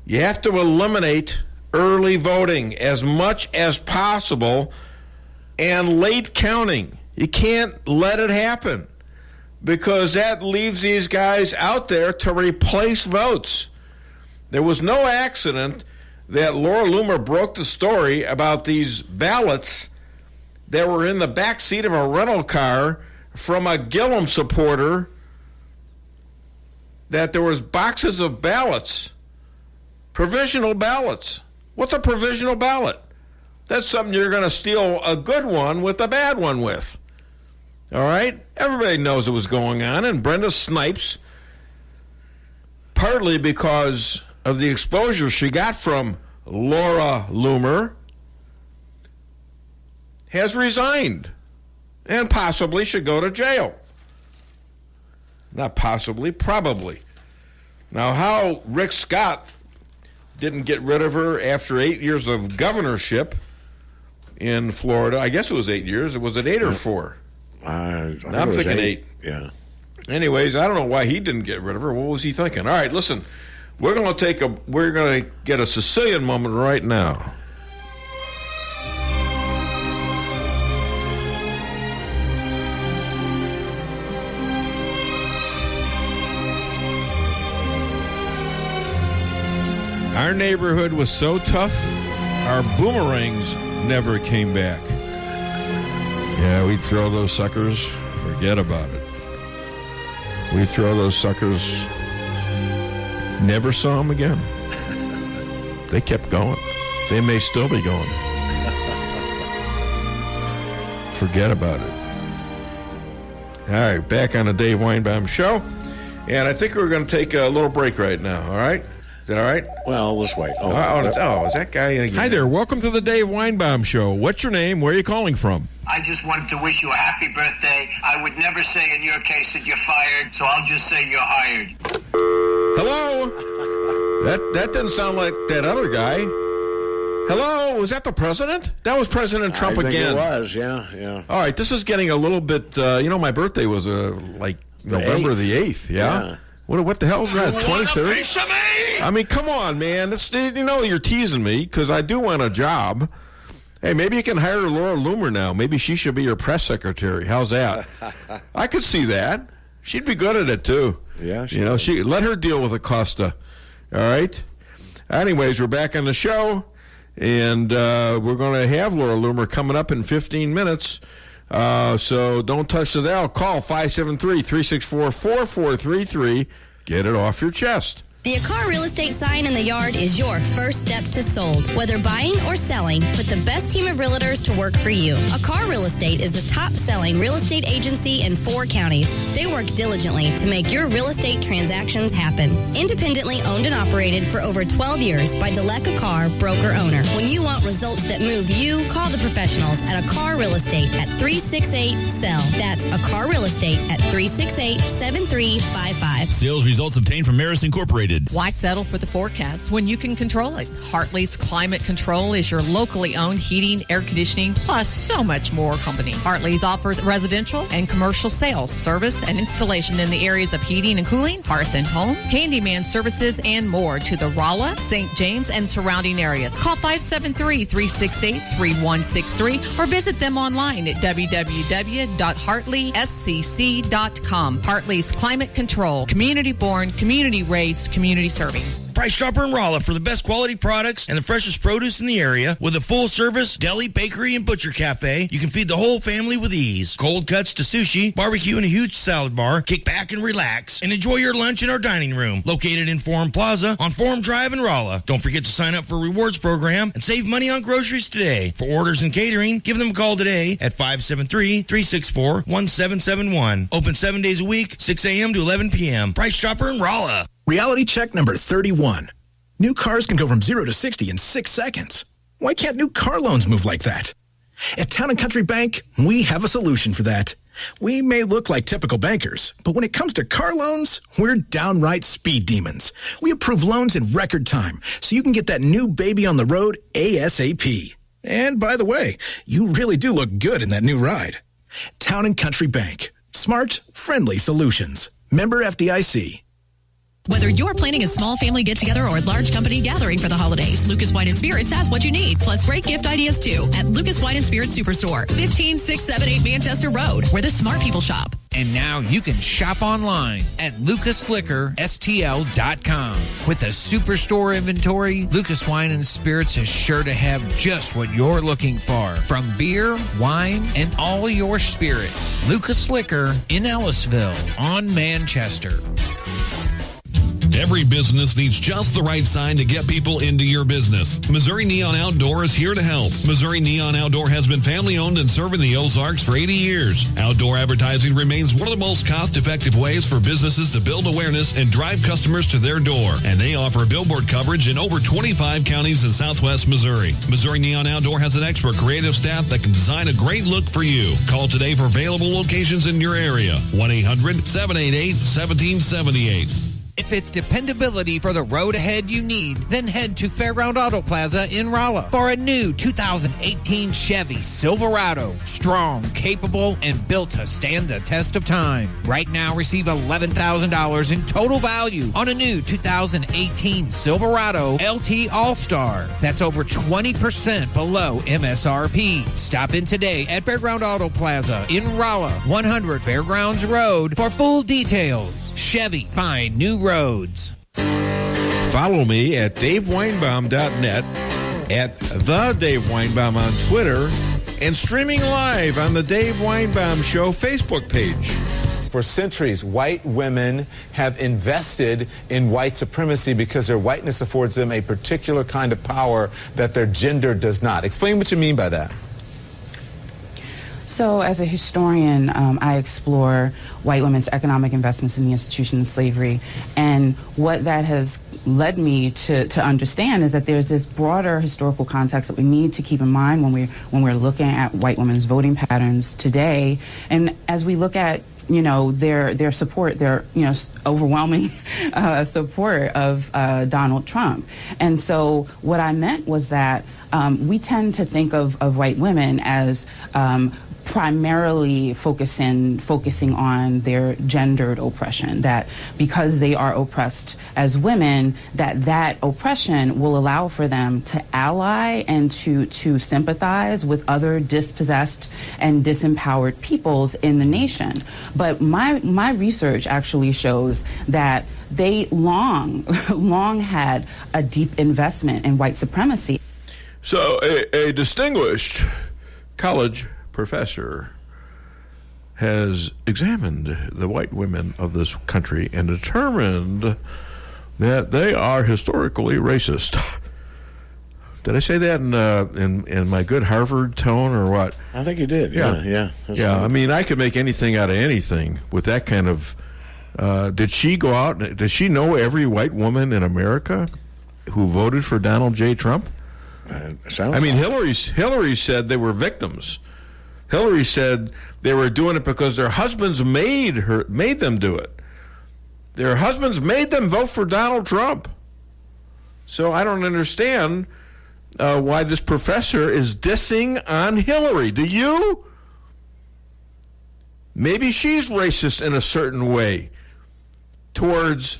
You have to eliminate early voting as much as possible and late counting. You can't let it happen because that leaves these guys out there to replace votes. There was no accident that Laura Loomer broke the story about these ballots that were in the back seat of a rental car from a Gillum supporter, that there was boxes of ballots, provisional ballots. What's a provisional ballot? That's something you're going to steal a good one with a bad one with. All right? Everybody knows it was going on, and Brenda Snipes, partly because of the exposure she got from Laura Loomer, has resigned and possibly should go to jail. Not possibly, probably. Now, how Rick Scott didn't get rid of her after 8 years of governorship in Florida, I guess it was 8 years. Was it 8 or 4? I'm thinking 8. Yeah. Anyways, I don't know why he didn't get rid of her. What was he thinking? All right, listen. We're going to get a Sicilian moment right now. Our neighborhood was so tough, our boomerangs never came back. Yeah, we'd throw those suckers, forget about it. We throw those suckers, never saw them again. They kept going. They may still be going. Forget about it. All right, back on the Dave Weinbaum Show. And I think we're going to take a little break right now, all right? Is that all right? Well, let's wait. Is that guy again? Hi there. Welcome to the Dave Weinbaum Show. What's your name? Where are you calling from? I just wanted to wish you a happy birthday. I would never say in your case that you're fired, so I'll just say you're hired. Hello? That didn't sound like that other guy. Hello? Was that the president? That was President Trump again. I think it was, yeah. All right, this is getting a little bit, my birthday was like November the 8th, yeah? What the hell's that? 23rd? I mean, come on, man. You're teasing me because I do want a job. Hey, maybe you can hire Laura Loomer now. Maybe she should be your press secretary. How's that? I could see that. She'd be good at it too. Yeah, she let her deal with Acosta. All right. Anyways, we're back on the show, and we're going to have Laura Loomer coming up in 15 minutes. So don't touch the dial. Call 573-364-4433. Get it off your chest. The Akar Real Estate sign in the yard is your first step to sold. Whether buying or selling, put the best team of realtors to work for you. Akar Real Estate is the top-selling real estate agency in 4 counties. They work diligently to make your real estate transactions happen. Independently owned and operated for over 12 years by Delek Akar, broker-owner. When you want results that move you, call the professionals at Akar Real Estate at 368-SELL. That's Akar Real Estate at 368-7355. Sales results obtained from Maris Incorporated. Why settle for the forecast when you can control it? Hartley's Climate Control is your locally owned heating, air conditioning, plus so much more company. Hartley's offers residential and commercial sales, service, and installation in the areas of heating and cooling, hearth and home, handyman services, and more to the Rolla, St. James, and surrounding areas. Call 573-368-3163 or visit them online at www.hartleyscc.com. Hartley's Climate Control, community-born, community-raised, community serving. Price Chopper in Rolla for the best quality products and the freshest produce in the area. With a full-service deli, bakery, and butcher cafe, you can feed the whole family with ease. Cold cuts to sushi, barbecue, and a huge salad bar. Kick back and relax and enjoy your lunch in our dining room, located in Forum Plaza on Forum Drive in Rolla. Don't forget to sign up for a rewards program and save money on groceries today. For orders and catering, give them a call today at 573-364-1771. Open 7 days a week, 6 a.m. to 11 p.m. Price Chopper in Rolla. Reality check number 31. New cars can go from 0 to 60 in 6 seconds. Why can't new car loans move like that? At Town & Country Bank, we have a solution for that. We may look like typical bankers, but when it comes to car loans, we're downright speed demons. We approve loans in record time, so you can get that new baby on the road ASAP. And by the way, you really do look good in that new ride. Town & Country Bank. Smart, friendly solutions. Member FDIC. Whether you're planning a small family get-together or a large company gathering for the holidays, Lucas Wine & Spirits has what you need, plus great gift ideas, too, at Lucas Wine & Spirits Superstore, 15678 Manchester Road, where the smart people shop. And now you can shop online at lucasliquorstl.com. With a superstore inventory, Lucas Wine & Spirits is sure to have just what you're looking for. From beer, wine, and all your spirits. Lucas Liquor in Ellisville on Manchester. Every business needs just the right sign to get people into your business. Missouri Neon Outdoor is here to help. Missouri Neon Outdoor has been family-owned and serving the Ozarks for 80 years. Outdoor advertising remains one of the most cost-effective ways for businesses to build awareness and drive customers to their door. And they offer billboard coverage in over 25 counties in southwest Missouri. Missouri Neon Outdoor has an expert creative staff that can design a great look for you. Call today for available locations in your area. 1-800-788-1778. If it's dependability for the road ahead you need, then head to Fairground Auto Plaza in Rolla for a new 2018 Chevy Silverado. Strong, capable, and built to stand the test of time. Right now, receive $11,000 in total value on a new 2018 Silverado LT All-Star. That's over 20% below MSRP. Stop in today at Fairground Auto Plaza in Rolla, 100 Fairgrounds Road for full details. Chevy, find new roads. Follow me at daveweinbaum.net, at the Dave Weinbaum on Twitter, and streaming live on the Dave Weinbaum Show Facebook page. For centuries, white women have invested in white supremacy because their whiteness affords them a particular kind of power that their gender does not. Explain what you mean by that. So as a historian, I explore white women's economic investments in the institution of slavery. And what that has led me to understand is that there's this broader historical context that we need to keep in mind when we're looking at white women's voting patterns today. And as we look at their support, their overwhelming support of Donald Trump. And so what I meant was that we tend to think of white women as primarily focusing on their gendered oppression, that because they are oppressed as women, that oppression will allow for them to ally and to sympathize with other dispossessed and disempowered peoples in the nation. But my research actually shows that they long had a deep investment in white supremacy. So a distinguished college professor has examined the white women of this country and determined that they are historically racist. Did I say that in my good Harvard tone or what? I think you did. Yeah. I mean, I could make anything out of anything with that kind of. Did she go out? Does she know every white woman in America who voted for Donald J. Trump? Hillary said they were victims. Hillary said they were doing it because their husbands made them do it. Their husbands made them vote for Donald Trump. So I don't understand why this professor is dissing on Hillary. Do you? Maybe she's racist in a certain way towards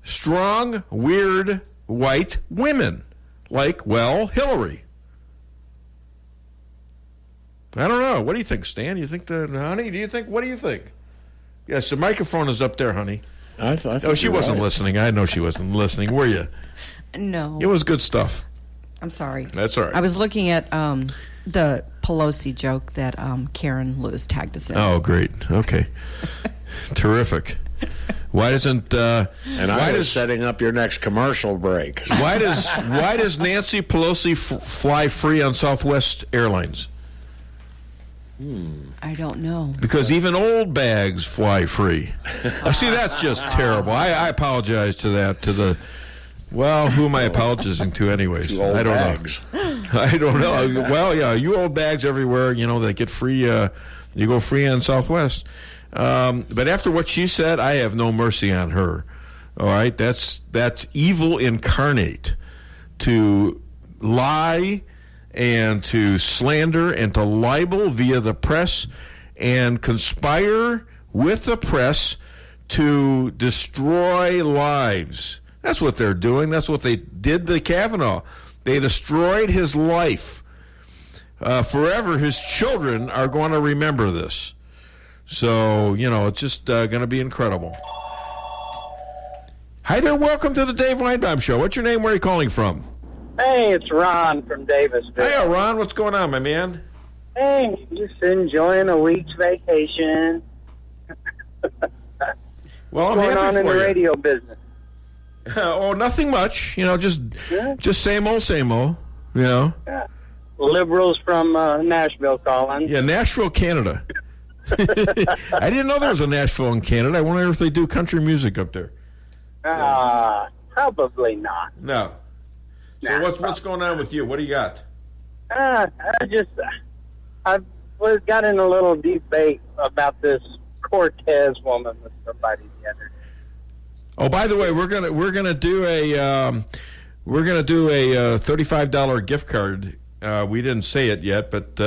strong, weird, white women like, well, Hillary. I don't know. What do you think, Stan? You think honey? What do you think? Yes, the microphone is up there, honey. I thought she wasn't listening. I know she wasn't listening. Were you? No. It was good stuff. I'm sorry. That's all right. I was looking at the Pelosi joke that Karen Lewis tagged us in. Oh, great. Okay. Terrific. Why doesn't I was setting up your next commercial break. Why does Nancy Pelosi fly free on Southwest Airlines? I don't know. Because even old bags fly free. See, that's just terrible. I apologize to that. Well, who am I apologizing to anyways? I don't know. I don't know. Well, yeah, you old bags everywhere, that get free. You go free on Southwest. But after what she said, I have no mercy on her. All right? That's evil incarnate. To lie and to slander and to libel via the press and conspire with the press to destroy lives. That's what they're doing. That's what they did to Kavanaugh. They destroyed his life. Forever, his children are going to remember this. So, it's just going to be incredible. Hi there. Welcome to the Dave Weinbaum Show. What's your name? Where are you calling from? Hey, it's Ron from Davisville. Hey, Ron. What's going on, my man? Hey, just enjoying a week's vacation. Well, I'm What's going happy on in for the you. radio business? Nothing much. Just same old, same old. Yeah. Liberals from Nashville calling. Yeah, Nashville, Canada. I didn't know there was a Nashville in Canada. I wonder if they do country music up there. Probably not. No. So what's going on with you? What do you got? I got in a little debate about this Cortez woman with somebody the other day. Oh, by the way, we're gonna do a $35 gift card. We didn't say it yet, but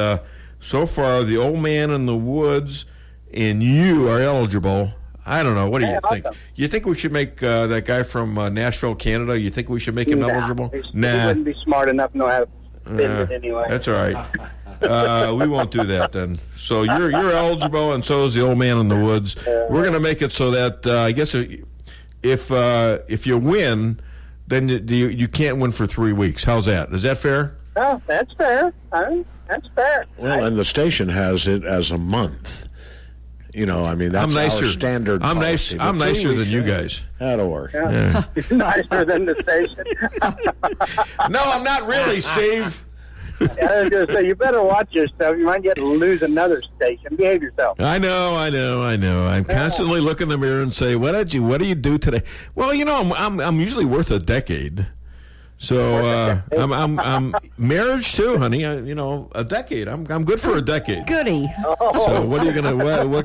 so far the old man in the woods and you are eligible. I don't know. What do you think? Awesome. You think we should make that guy from Nashville, Canada? You think we should make him eligible? He wouldn't be smart enough to know how to spend it anyway. That's all right. We won't do that then. So you're eligible, and so is the old man in the woods. We're going to make it so that I guess if you win, then you can't win for 3 weeks. How's that? Is that fair? Oh, that's fair. That's fair. Well, and the station has it as a month. That's our standard policy. I'm nicer than you guys. That'll work. Yeah. You're nicer than the station. No, I'm not really, Steve. I was going to say, you better watch yourself. You might get to lose another station. Behave yourself. I know. I'm constantly looking in the mirror and say, what do you do today? Well, I'm usually worth a decade. So I'm marriage too, honey. A decade. I'm good for a decade. Goody. So what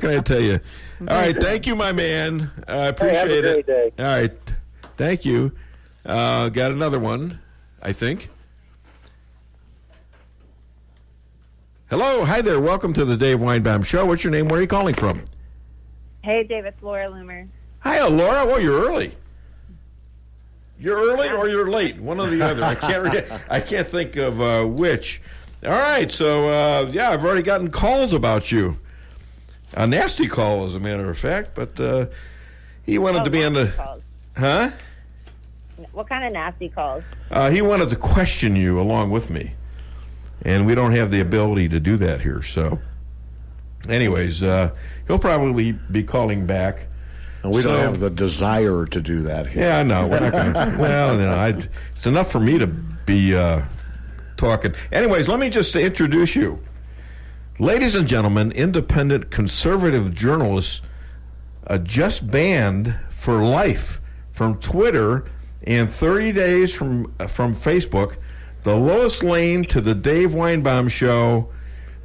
can I tell you? All right, thank you, my man. I appreciate it. Day. All right, thank you. Got another one, I think. Hello, hi there. Welcome to the Dave Weinbaum Show. What's your name? Where are you calling from? Hey, Dave, it's Laura Loomer. Hi, Laura. Well, you're early. You're early or you're late. One or the other. I can't think of which. All right. So I've already gotten calls about you. A nasty call, as a matter of fact. But he wanted to be on the. Calls. Huh? What kind of nasty calls? He wanted to question you along with me, and we don't have the ability to do that here. So, anyways, he'll probably be calling back. And we don't have the desire to do that here. Yeah, I know. We're not going to. Well, it's enough for me to be talking. Anyways, let me just introduce you. Ladies and gentlemen, independent conservative journalists just banned for life from Twitter and 30 days from Facebook, the Lois Lane to the Dave Weinbaum Show,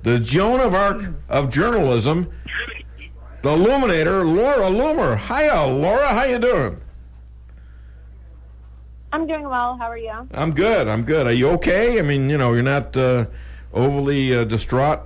the Joan of Arc of journalism, the Illuminator, Laura Loomer. Hiya, Laura. How you doing? I'm doing well. How are you? I'm good. Are you okay? I mean, you're not overly distraught?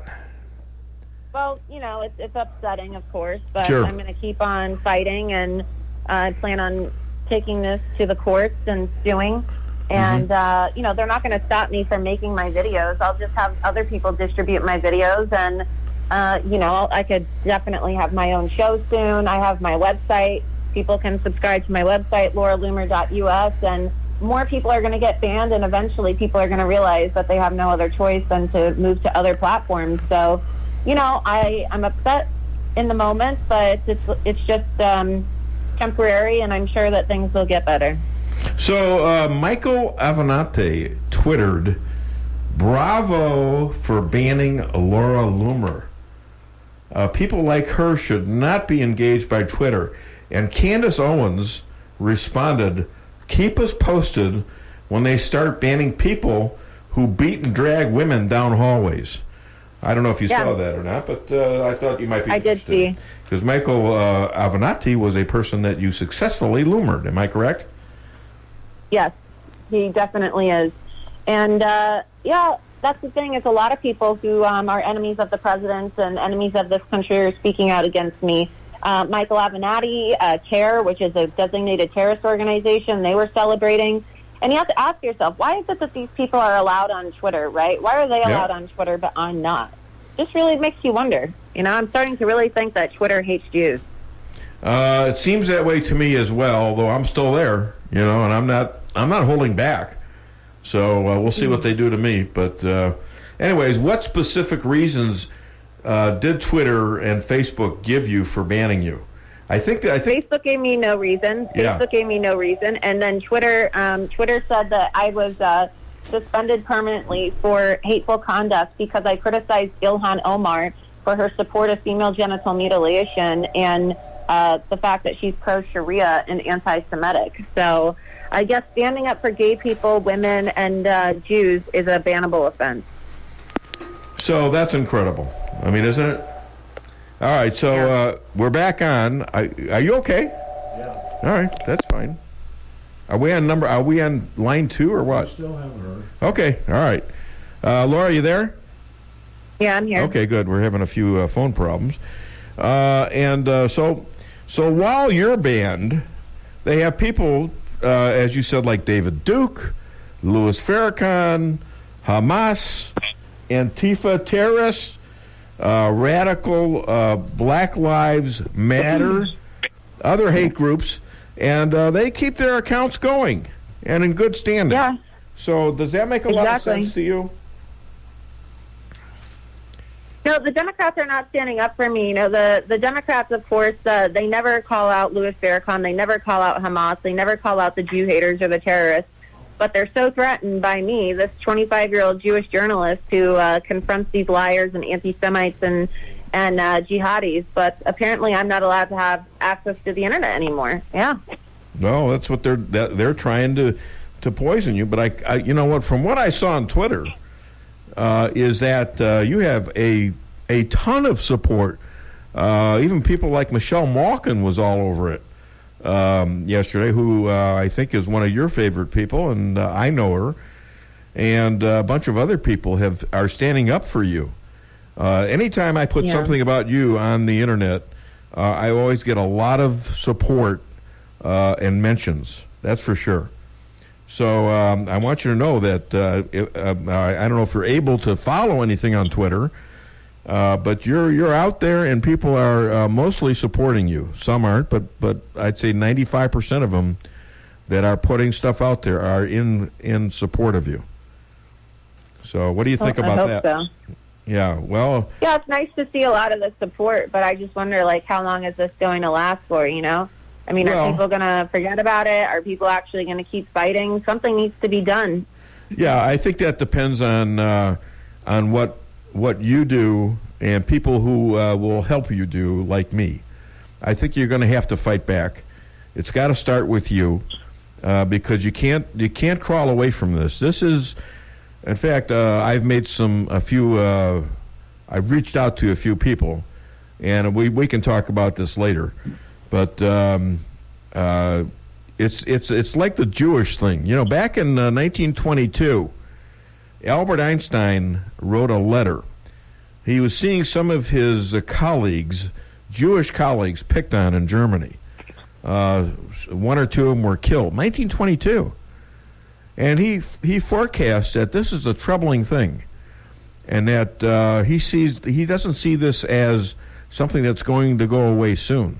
Well, it's upsetting, of course, but Sure. I'm going to keep on fighting, and I plan on taking this to the courts and suing. And, they're not going to stop me from making my videos. I'll just have other people distribute my videos, and, I could definitely have my own show soon. I have my website. People can subscribe to my website, lauraloomer.us, and more people are going to get banned, and eventually people are going to realize that they have no other choice than to move to other platforms. So, I'm upset in the moment, but it's just temporary, and I'm sure that things will get better. So Michael Avenatti twittered, "Bravo for banning Laura Loomer. People like her should not be engaged by Twitter." And Candace Owens responded, "Keep us posted when they start banning people who beat and drag women down hallways." I don't know if you saw that or not, but I thought you might be interested. I did see. Because Michael Avenatti was a person that you successfully loomered. Am I correct? Yes, he definitely is. And, that's the thing, is a lot of people who are enemies of the president and enemies of this country are speaking out against me. Michael Avenatti, CARE, which is a designated terrorist organization, they were celebrating. And you have to ask yourself, why is it that these people are allowed on Twitter, right? Why are they allowed on Twitter, but I'm not? Just really makes you wonder. I'm starting to really think that Twitter hates Jews. It seems that way to me as well, although I'm still there, and I'm not holding back. So we'll see what they do to me. But anyways, what specific reasons did Twitter and Facebook give you for banning you? I think Facebook gave me no reason. Facebook gave me no reason, and then Twitter said that I was suspended permanently for hateful conduct because I criticized Ilhan Omar for her support of female genital mutilation and the fact that she's pro-Sharia and anti-Semitic. So I guess standing up for gay people, women, and Jews is a bannable offense. So that's incredible. I mean, isn't it? All right, so we're back on. Are you okay? Yeah. All right, that's fine. Are we on line 2 or what? Still haven't heard. Okay, all right. Laura, are you there? Yeah, I'm here. Okay, good. We're having a few phone problems. So while you're banned, they have people, as you said, like David Duke, Louis Farrakhan, Hamas, Antifa terrorists, radical Black Lives Matter, other hate groups, and they keep their accounts going and in good standing. Yeah. So does that make a lot of sense to you? No, the Democrats are not standing up for me. The Democrats, of course, they never call out Louis Farrakhan. They never call out Hamas. They never call out the Jew haters or the terrorists. But they're so threatened by me, this 25-year-old Jewish journalist who confronts these liars and anti-Semites and jihadis. But apparently I'm not allowed to have access to the Internet anymore. Yeah. No, that's what they're trying to poison you. But I you know what? From what I saw on Twitter, is that you have a ton of support. Even people like Michelle Malkin was all over it yesterday, who I think is one of your favorite people, and I know her. And a bunch of other people are standing up for you. Anytime I put something about you on the internet, I always get a lot of support and mentions. That's for sure. So I want you to know that I don't know if you're able to follow anything on Twitter, but you're out there and people are mostly supporting you. Some aren't, but I'd say 95% of them that are putting stuff out there are in support of you. So what do you think about that? So. Yeah, well... Yeah, it's nice to see a lot of the support, but I just wonder, like, how long is this going to last for, you know? I mean, are people going to forget about it? Are people actually going to keep fighting? Something needs to be done. Yeah, I think that depends on what you do and people who will help you do, like me. I think you're going to have to fight back. It's got to start with you because you can't crawl away from this. This is... In fact, I've reached out to a few people, and we can talk about this later. But it's like the Jewish thing. You know, back in 1922, Albert Einstein wrote a letter. He was seeing some of his colleagues, Jewish colleagues, picked on in Germany. One or two of them were killed. 1922. And he forecasts that this is a troubling thing, and that he doesn't see this as something that's going to go away soon.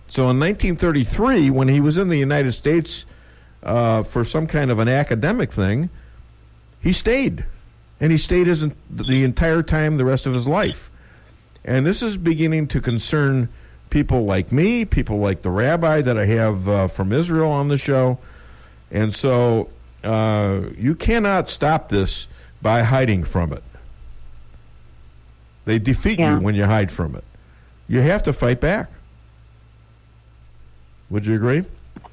So in 1933, when he was in the United States for some kind of an academic thing, he stayed, and he stayed the entire time, the rest of his life. And this is beginning to concern people like me, people like the rabbi that I have from Israel on the show, and so. You cannot stop this by hiding from it. They defeat you when you hide from it. You have to fight back. Would you agree?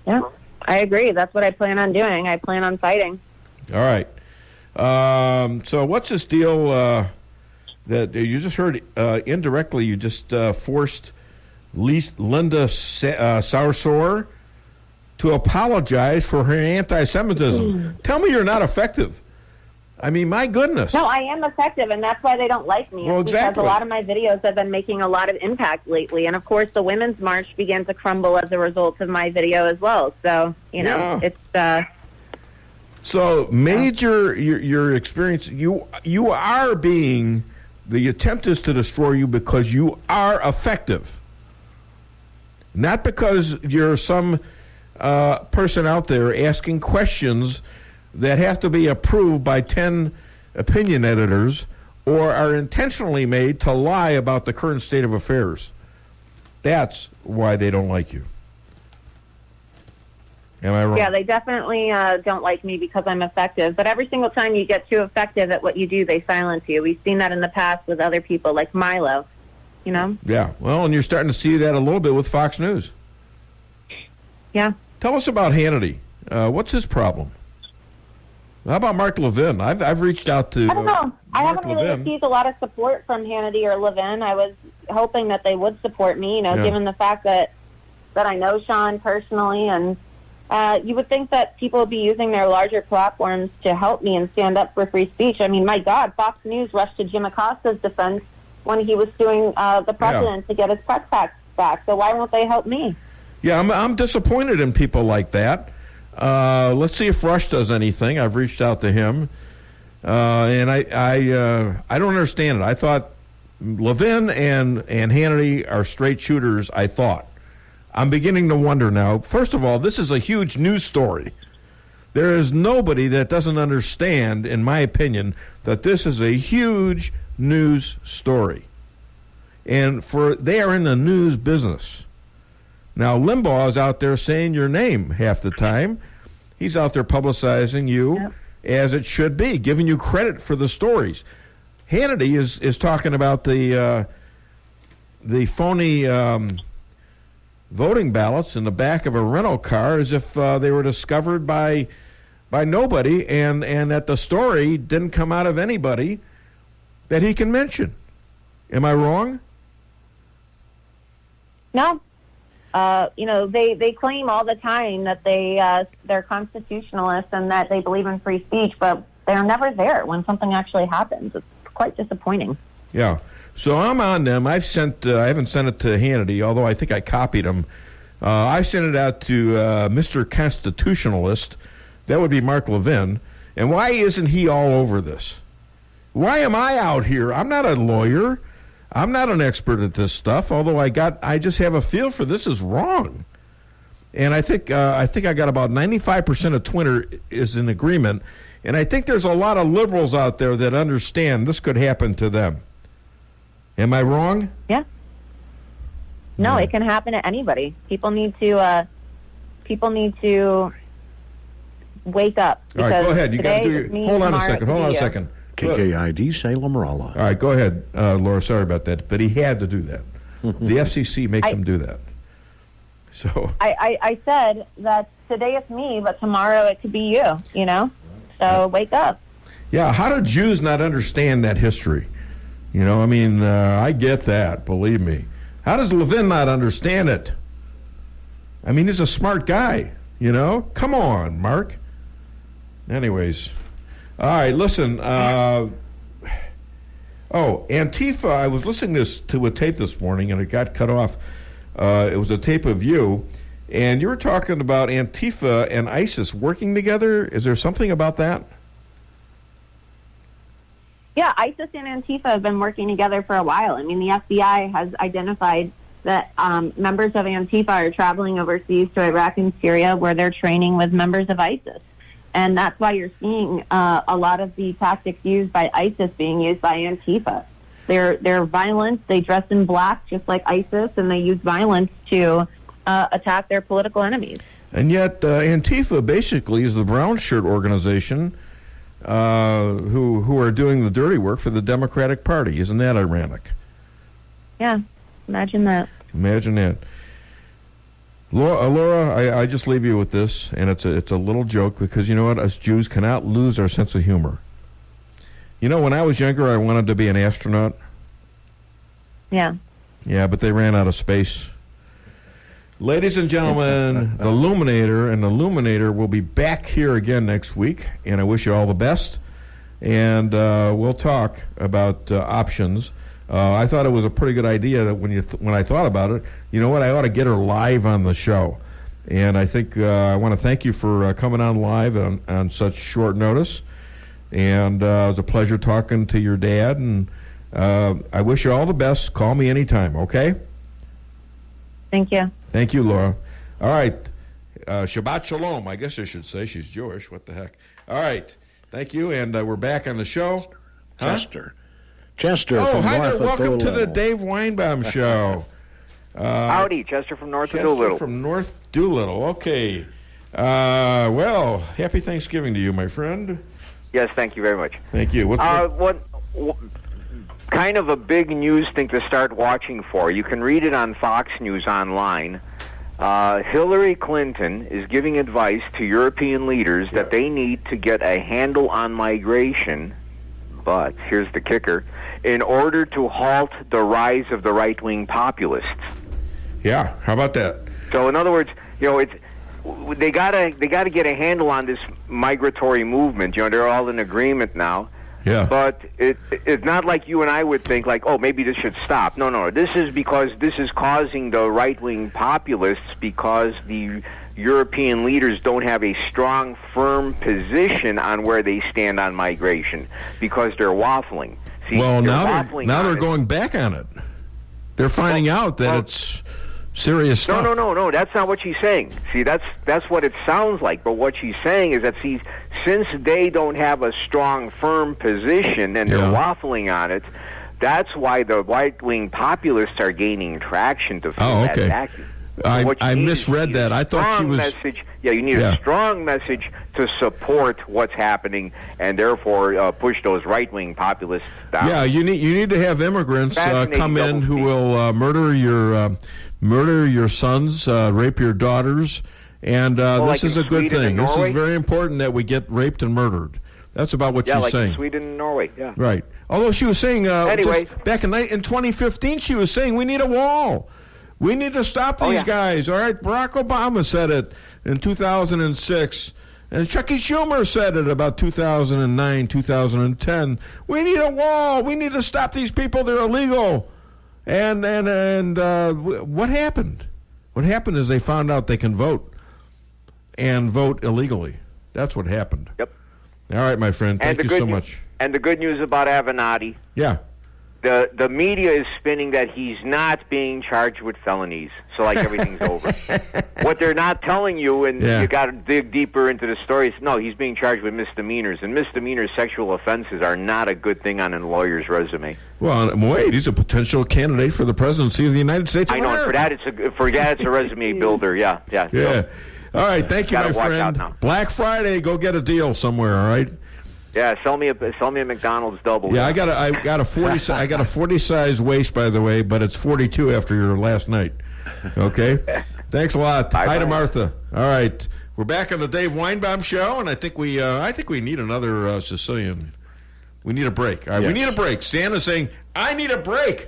Yeah, I agree. That's what I plan on doing. I plan on fighting. All right. So what's this deal that you just heard indirectly? You just forced Linda Sarsour to apologize for her anti-Semitism. Tell me you're not effective. I mean, my goodness. No, I am effective, and that's why they don't like me. Well, exactly. Because a lot of my videos have been making a lot of impact lately. And, of course, the Women's March began to crumble as a result of my video as well. So, you know, it's... So, major, your experience, you are being... The attempt is to destroy you because you are effective. Not because you're some... person out there asking questions that have to be approved by 10 opinion editors or are intentionally made to lie about the current state of affairs. That's why they don't like you. Am I wrong? Yeah, they definitely don't like me because I'm effective. But every single time you get too effective at what you do, they silence you. We've seen that in the past with other people like Milo, you know? Yeah, well, and you're starting to see that a little bit with Fox News. Yeah. Tell us about Hannity. What's his problem? How about Mark Levin? I've reached out to. I don't know. I haven't really Levin. received a lot of support from Hannity or Levin. I was hoping that they would support me. You know, given the fact that I know Sean personally, and you would think that people would be using their larger platforms to help me and stand up for free speech. I mean, my God, Fox News rushed to Jim Acosta's defense when he was suing the president to get his press packs back. So why won't they help me? Yeah, I'm disappointed in people like that. Let's see if Rush does anything. I've reached out to him, and I don't understand it. I thought Levin and Hannity are straight shooters. I thought. I'm beginning to wonder now. First of all, this is a huge news story. There is nobody that doesn't understand, in my opinion, that this is a huge news story, and they are in the news business. Now, Limbaugh is out there saying your name half the time. He's out there publicizing you as it should be, giving you credit for the stories. Hannity is talking about the phony voting ballots in the back of a rental car as if they were discovered by nobody, and that the story didn't come out of anybody that he can mention. Am I wrong? No. You know, they claim all the time that they're constitutionalists and that they believe in free speech, but they're never there when something actually happens. It's quite disappointing. Yeah. So I'm on them. I haven't sent it to Hannity, although I think I copied him. I sent it out to Mr. Constitutionalist. That would be Mark Levin. And why isn't he all over this? Why am I out here? I'm not a lawyer. I'm not an expert at this stuff, although I just have a feel for this is wrong. And I think I got about 95% of Twitter is in agreement. And I think there's a lot of liberals out there that understand this could happen to them. Am I wrong? Yeah. No, it can happen to anybody. People need to wake up. All right, go ahead. You got to do it's me, hold on a tomorrow second. Hold on a it's you. second. KKID Salem Rolla. All right, go ahead, Laura. Sorry about that, but he had to do that. The FCC makes him do that. So I said that today it's me, but tomorrow it could be you. You know, so wake up. Yeah, how do Jews not understand that history? You know, I mean, I get that. Believe me. How does Levin not understand it? I mean, he's a smart guy. You know, come on, Mark. Anyways. All right, listen. Antifa, I was listening to a tape this morning, and it got cut off. It was a tape of you, and you were talking about Antifa and ISIS working together. Is there something about that? Yeah, ISIS and Antifa have been working together for a while. I mean, the FBI has identified that members of Antifa are traveling overseas to Iraq and Syria, where they're training with members of ISIS. And that's why you're seeing a lot of the tactics used by ISIS being used by Antifa. They're violent. They dress in black just like ISIS, and they use violence to attack their political enemies. And yet Antifa basically is the brown shirt organization who are doing the dirty work for the Democratic Party. Isn't that ironic? Yeah, imagine that. Imagine that. Laura, I just leave you with this, and it's a little joke, because you know what? Us Jews cannot lose our sense of humor. You know, when I was younger, I wanted to be an astronaut. Yeah. Yeah, but they ran out of space. Ladies and gentlemen, the Illuminator and the Illuminator will be back here again next week, and I wish you all the best. And we'll talk about options. I thought it was a pretty good idea that when I thought about it, you know what, I ought to get her live on the show. And I think I want to thank you for coming on live on such short notice. And it was a pleasure talking to your dad. And I wish you all the best. Call me anytime, okay? Thank you. Thank you, Laura. All right. Shabbat Shalom, I guess I should say. She's Jewish. What the heck? All right. Thank you. And we're back on the show. Chester from North hi there. Welcome Doolittle. to the Dave Weinbaum Show. Howdy, Chester from North Chester Doolittle. from North Doolittle. Okay. Well, happy Thanksgiving to you, my friend. Yes, thank you very much. Thank you. What kind of a big news thing to start watching for? You can read it on Fox News online. Hillary Clinton is giving advice to European leaders that they need to get a handle on migration, but here's the kicker, in order to halt the rise of the right-wing populists. Yeah, how about that? So in other words, you know, they gotta get a handle on this migratory movement. You know, they're all in agreement now. Yeah. But it's not like you and I would think, like, oh, maybe this should stop. No. This is because this is causing the right-wing populists, because the European leaders don't have a strong, firm position on where they stand on migration, because they're waffling. See, well, they're now they're going back on it. They're finding out that it's serious stuff. No. That's not what she's saying. See, that's what it sounds like. But what she's saying is that, see, since they don't have a strong, firm position and they're waffling on it, that's why the right-wing populists are gaining traction to fill that vacuum. I misread that. I thought she was... you need a strong message to support what's happening, and therefore push those right-wing populists down. Yeah, you need to have immigrants come in who will murder your sons, rape your daughters, and this is a good thing. This is very important that we get raped and murdered. That's about what she's saying. In Sweden and Norway, yeah. Right. Although she was saying, anyway, back in 2015, she was saying we need a wall. We need to stop these guys. All right, Barack Obama said it in 2006, And Chucky Schumer said it about 2009, 2010. We need a wall. We need to stop these people. They're illegal. And what happened? What happened is they found out they can vote and vote illegally. That's what happened. Yep. All right, my friend. Thank you so much. And the good news about Avenatti. Yeah. The media is spinning that he's not being charged with felonies, so like everything's over. What they're not telling you, and you got to dig deeper into the story, is no, he's being charged with misdemeanors, and misdemeanor sexual offenses are not a good thing on a lawyer's resume. Well, wait, he's a potential candidate for the presidency of the United States of America. I know, for that it's a resume builder, yeah. All right, thank you, my friend. Black Friday, go get a deal somewhere, all right? Yeah, sell me a McDonald's double. Yeah, I got a 40 size waist, by the way, but it's 42 after your last night. Okay, thanks a lot. Hi to Martha. All right, we're back on the Dave Weinbaum Show, and I think we need another Sicilian. We need a break. All right, We need a break. Stan is saying, I need a break.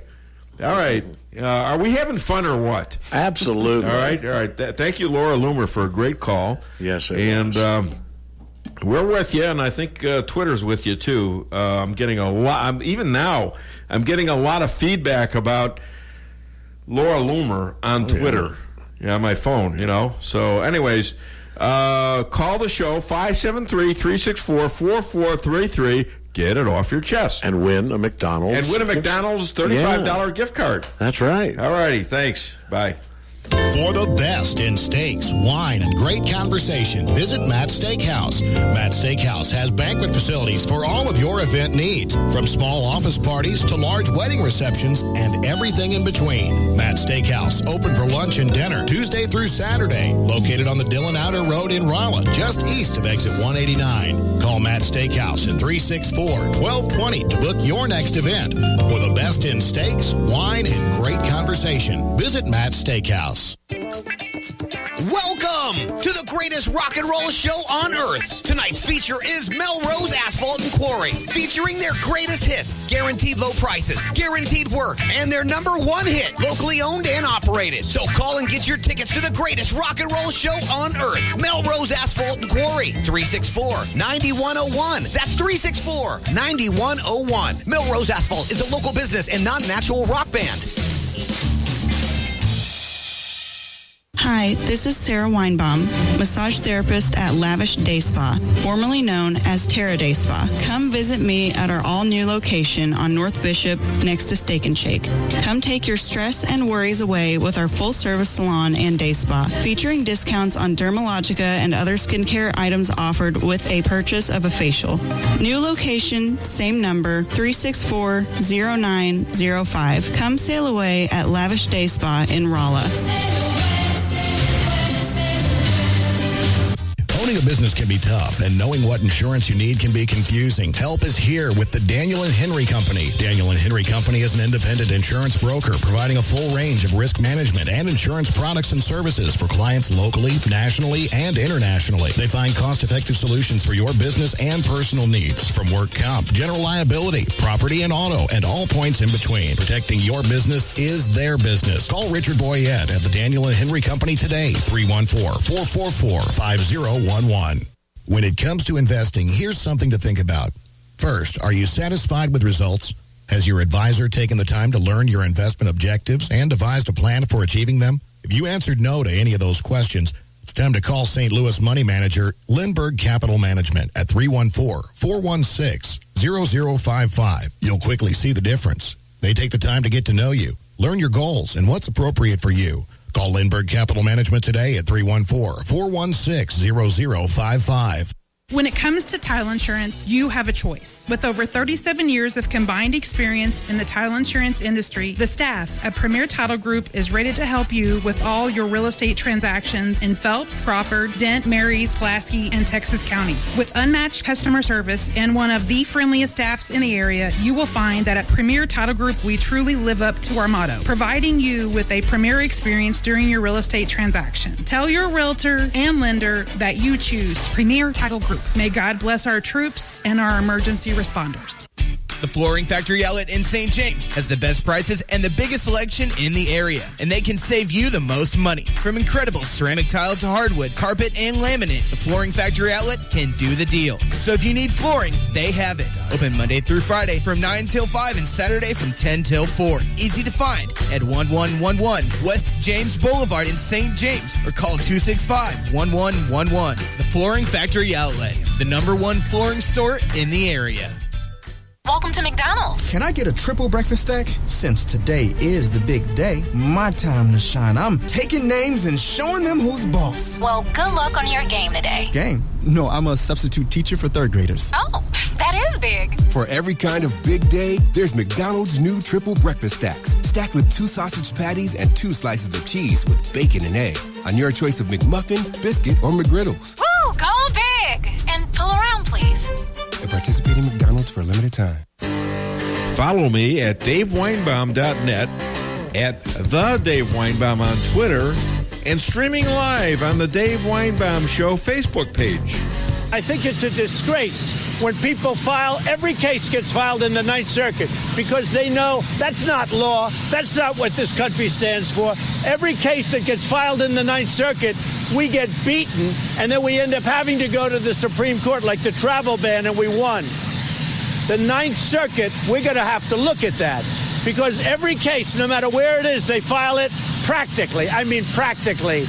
All right, are we having fun or what? Absolutely. All right. Thank you, Laura Loomer, for a great call. Yes, it was. We're with you, and I think Twitter's with you too. I'm getting a lot. Even now, I'm getting a lot of feedback about Laura Loomer on Twitter. Yeah, my phone. So, anyways, call the show 573-364-4433. Get it off your chest and win a McDonald's. $35 gift card. That's right. All righty. Thanks. Bye. For the best in steaks, wine, and great conversation, visit Matt's Steakhouse. Matt's Steakhouse has banquet facilities for all of your event needs, from small office parties to large wedding receptions and everything in between. Matt's Steakhouse, open for lunch and dinner Tuesday through Saturday, located on the Dillon Outer Road in Rolla, just east of exit 189. Call Matt's Steakhouse at 364-1220 to book your next event. For the best in steaks, wine, and great conversation, visit Matt's Steakhouse. Welcome to the greatest rock and roll show on earth. Tonight's feature is Melrose Asphalt and Quarry, featuring their greatest hits, guaranteed low prices, guaranteed work, and their #1 hit, locally owned and operated. So call and get your tickets to the greatest rock and roll show on earth. Melrose Asphalt and Quarry, 364-9101. That's 364-9101. Melrose Asphalt is a local business and not an actual rock band. Hi, this is Sarah Weinbaum, massage therapist at Lavish Day Spa, formerly known as Terra Day Spa. Come visit me at our all-new location on North Bishop next to Steak and Shake. Come take your stress and worries away with our full-service salon and day spa, featuring discounts on Dermalogica and other skincare items offered with a purchase of a facial. New location, same number, 364-0905. Come sail away at Lavish Day Spa in Rolla. Owning a business can be tough, and knowing what insurance you need can be confusing. Help is here with the Daniel & Henry Company. Daniel & Henry Company is an independent insurance broker providing a full range of risk management and insurance products and services for clients locally, nationally, and internationally. They find cost-effective solutions for your business and personal needs, from work comp, general liability, property and auto, and all points in between. Protecting your business is their business. Call Richard Boyette at the Daniel & Henry Company today, 314-444-5011. When it comes to investing, here's something to think about. First, are you satisfied with results? Has your advisor taken the time to learn your investment objectives and devised a plan for achieving them? If you answered no to any of those questions, it's time to call St. Louis money manager Lindbergh Capital Management at 314-416-0055. You'll quickly see the difference. They take the time to get to know you, learn your goals, and what's appropriate for you. Call Lindbergh Capital Management today at 314-416-0055. When it comes to title insurance, you have a choice. With over 37 years of combined experience in the title insurance industry, the staff at Premier Title Group is ready to help you with all your real estate transactions in Phelps, Crawford, Dent, Marys, Pulaski, and Texas counties. With unmatched customer service and one of the friendliest staffs in the area, you will find that at Premier Title Group, we truly live up to our motto, providing you with a premier experience during your real estate transaction. Tell your realtor and lender that you choose Premier Title Group. May God bless our troops and our emergency responders. The Flooring Factory Outlet in St. James has the best prices and the biggest selection in the area, and they can save you the most money. From incredible ceramic tile to hardwood, carpet, and laminate, the Flooring Factory Outlet can do the deal. So if you need flooring, they have it. Open Monday through Friday from 9 till 5 and Saturday from 10 till 4. Easy to find at 1111 West James Boulevard in St. James or call 265-1111. The Flooring Factory Outlet, the #1 flooring store in the area. Welcome to McDonald's. Can I get a triple breakfast stack? Since today is the big day, my time to shine. I'm taking names and showing them who's boss. Well, good luck on your game today. Game? No, I'm a substitute teacher for third graders. Oh, that is big. For every kind of big day, there's McDonald's new triple breakfast stacks. Stacked with 2 sausage patties and 2 slices of cheese with bacon and egg. On your choice of McMuffin, biscuit, or McGriddles. Woo, go big. And pull around, please. And participate in McDonald's for a limited time. Follow me at DaveWeinbaum.net, at The Dave Weinbaum on Twitter, and streaming live on the Dave Weinbaum Show Facebook page. I think it's a disgrace when people file, every case gets filed in the Ninth Circuit because they know that's not law. That's not what this country stands for. Every case that gets filed in the Ninth Circuit, we get beaten, and then we end up having to go to the Supreme Court, like the travel ban, and we won. The Ninth Circuit, we're going to have to look at that because every case, no matter where it is, they file it practically. I mean practically,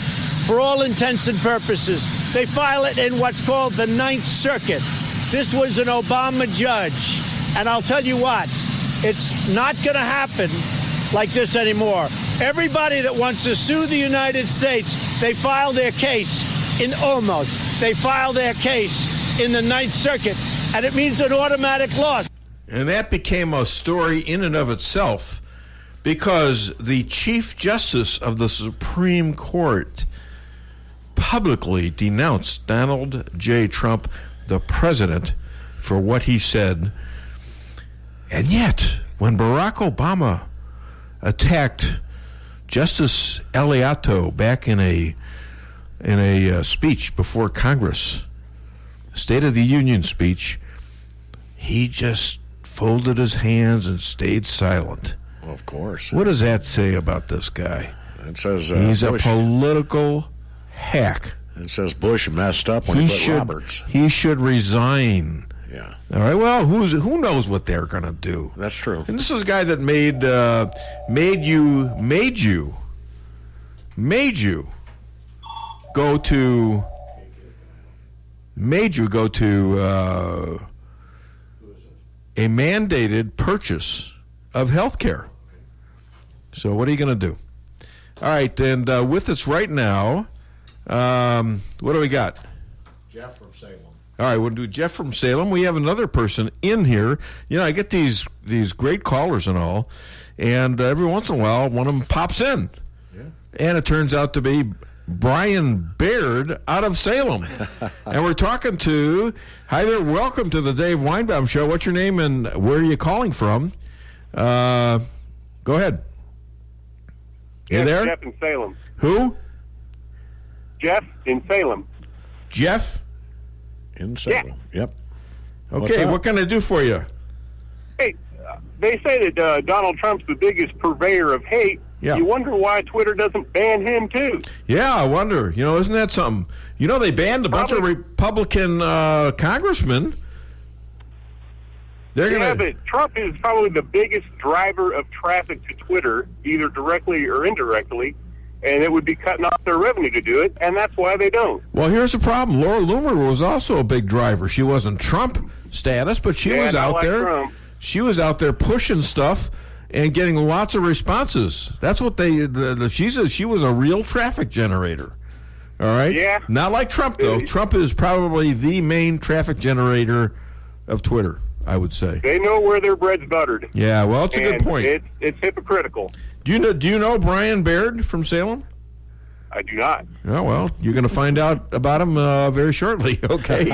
for all intents and purposes. They file it in what's called the Ninth Circuit. This was an Obama judge. And I'll tell you what, it's not going to happen like this anymore. Everybody that wants to sue the United States, they file their case in they file their case in the Ninth Circuit. And it means an automatic loss. And that became a story in and of itself because the Chief Justice of the Supreme Court publicly denounced Donald J. Trump, the president, for what he said. And yet, when Barack Obama attacked Justice Alito back in a speech before Congress, State of the Union speech, he just folded his hands and stayed silent. Well, of course. What does that say about this guy? It says he's Bush, a political hack. It says Bush messed up when he put Roberts. He should resign. Yeah. All right. Well, who knows what they're going to do? That's true. And this is a guy that made you go to a mandated purchase of health care. So what are you going to do? All right, and with us right now, what do we got? Jeff from Salem. All right, we'll do Jeff from Salem. We have another person in here. You know, I get these great callers and all, and every once in a while, one of them pops in. Yeah. And it turns out to be Brian Baird out of Salem. And we're talking to, hi there, welcome to the Dave Weinbaum Show. What's your name and where are you calling from? Go ahead. You there? Jeff in Salem. Who? Jeff in Salem. Jeff? In Salem. Yeah. Yep. Okay, what can I do for you? Hey, they say that Donald Trump's the biggest purveyor of hate. Yeah. You wonder why Twitter doesn't ban him, too. Yeah, I wonder. You know, isn't that something? You know, they banned a bunch of Republican congressmen. But Trump is probably the biggest driver of traffic to Twitter, either directly or indirectly, and it would be cutting off their revenue to do it, and that's why they don't. Well, here's the problem. Laura Loomer was also a big driver. She wasn't Trump status, but she was out there. Trump. She was out there pushing stuff and getting lots of responses. That's what she was a real traffic generator. All right? Yeah. Not like Trump, though. Trump is probably the main traffic generator of Twitter, I would say. They know where their bread's buttered. Yeah, well, it's a good point. It's hypocritical. Do you know Brian Baird from Salem? I do not. Oh, well, you're going to find out about him very shortly, okay?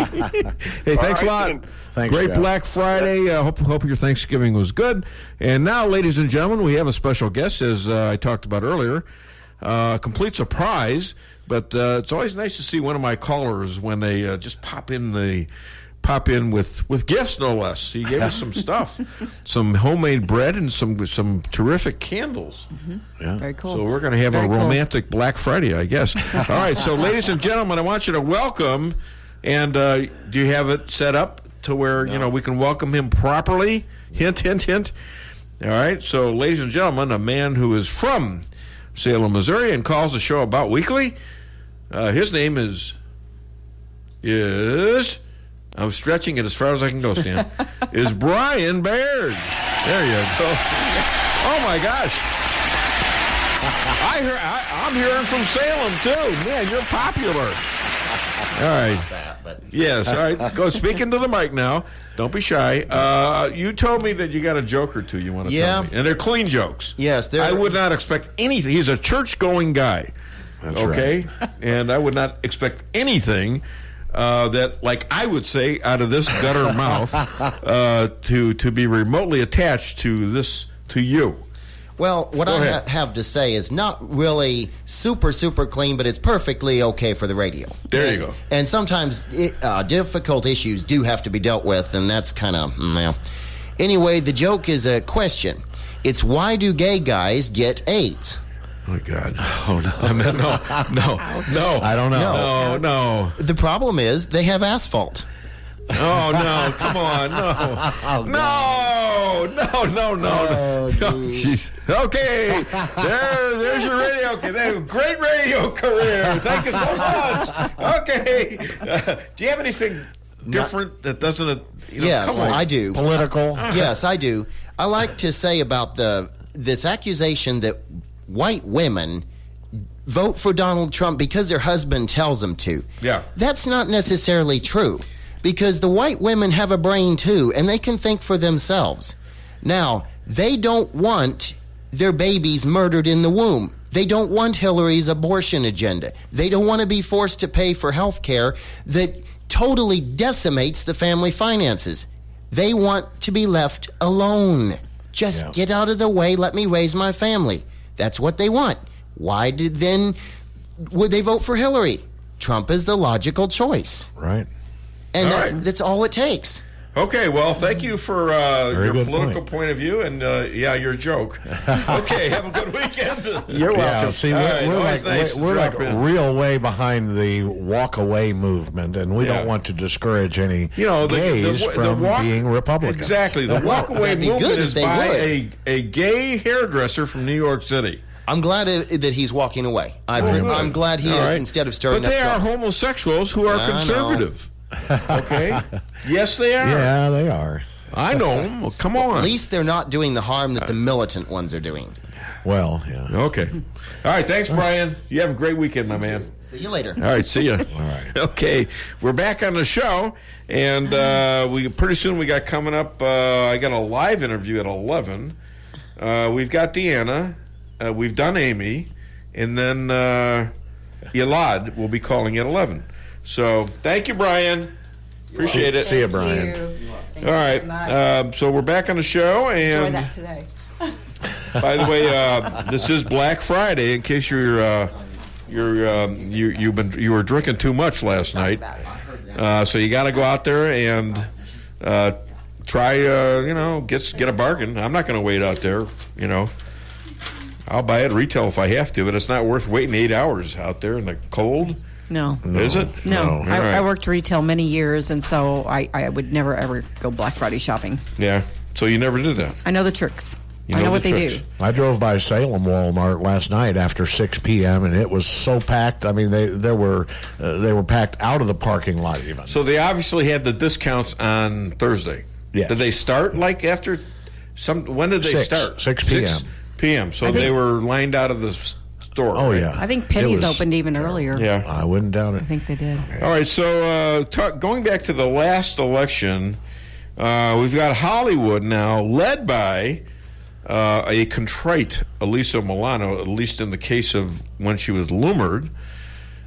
Hey, thanks a lot. Thanks, Great Jeff. Black Friday. Hope your Thanksgiving was good. And now, ladies and gentlemen, we have a special guest, as I talked about earlier. Complete surprise, but it's always nice to see one of my callers when they just pop in the pop in with gifts, no less. He gave us some stuff, some homemade bread and some terrific candles. Yeah. Very cool. So we're going to have a romantic Black Friday, I guess. All right, so ladies and gentlemen, I want you to welcome, and do you have it set up to where we can welcome him properly? Hint, hint, hint. All right, so ladies and gentlemen, a man who is from Salem, Missouri, and calls the show about weekly. His name is I'm stretching it as far as I can go, Stan. Is Brian Baird. There you go. Oh my gosh. I'm hearing from Salem too. Man, you're popular. All right. Yes, all right. Go speak into the mic now. Don't be shy. You told me that you got a joke or two you want to tell me. And they're clean jokes. Yes, I would not expect anything. He's a church-going guy. That's okay? Right. And I would not expect anything that, like I would say, out of this gutter mouth to be remotely attached to you. Well, what I have to say is not really super, super clean, but it's perfectly okay for the radio. There you go. And sometimes difficult issues do have to be dealt with, and that's kind of, Anyway, the joke is a question. It's, why do gay guys get AIDS? Oh, my God. Oh, no. No. I don't know. No. The problem is they have asphalt. Oh, no. Come on. No. Jeez. Okay. There's your radio. Okay. They have a great radio career. Thank you so much. Okay. Do you have anything different that doesn't... Yes, I do. Political? Yes, I do. I like to say about this accusation that white women vote for Donald Trump because their husband tells them to. Yeah. That's not necessarily true, because the white women have a brain too, and they can think for themselves. Now, they don't want their babies murdered in the womb. They don't want Hillary's abortion agenda. They don't want to be forced to pay for health care that totally decimates the family finances. They want to be left alone. Just get out of the way, let me raise my family. That's what they want. Why would they vote for Hillary? Trump is the logical choice. Right. And that's all it takes. Okay, well, thank you for your political point of view and, your joke. Okay, have a good weekend. You're welcome. Yeah, see, we're like real way behind the walk-away movement, and we don't want to discourage any gays from being Republicans. Exactly. The walk-away movement is by a gay hairdresser from New York City. I'm glad that he's walking away. I'm glad he is instead of starting But they up are homosexuals who are conservative. Okay? Yes, they are. Yeah, they are. I know them. Well, come on. At least they're not doing the harm that the militant ones are doing. Well, yeah. Okay. All right. Thanks, Brian. You have a great weekend, my man. See you later. All right. See you. All right. Okay. We're back on the show, and pretty soon we got coming up. I got a live interview at 11. We've got Deanna. We've done Amy, and then Elad will be calling at 11. So thank you, Brian. Appreciate it. See you, Brian. All right. So we're back on the show, and enjoy that today. by the way, this is Black Friday. In case you were drinking too much last night, so you got to go out there and try. Get a bargain. I'm not going to wait out there. I'll buy it retail if I have to, but it's not worth waiting 8 hours out there in the cold. No. Is it? No. All I worked retail many years, and so I would never, ever go Black Friday shopping. Yeah. So you never did that? I know the tricks. You I know what the they tricks. do. I drove by Salem Walmart last night after 6 p.m. and it was so packed. I mean, they were packed out of the parking lot even. So they obviously had the discounts on Thursday. Yes. Did they start like after when did they start? 6 p.m. 6 p.m. So they were lined out of the store. Oh, right? yeah. I think Penny's opened even earlier. Yeah. I wouldn't doubt it. I think they did. All right, so going back to the last election, we've got Hollywood now led by a contrite Elisa Milano, at least in the case of when she was lured,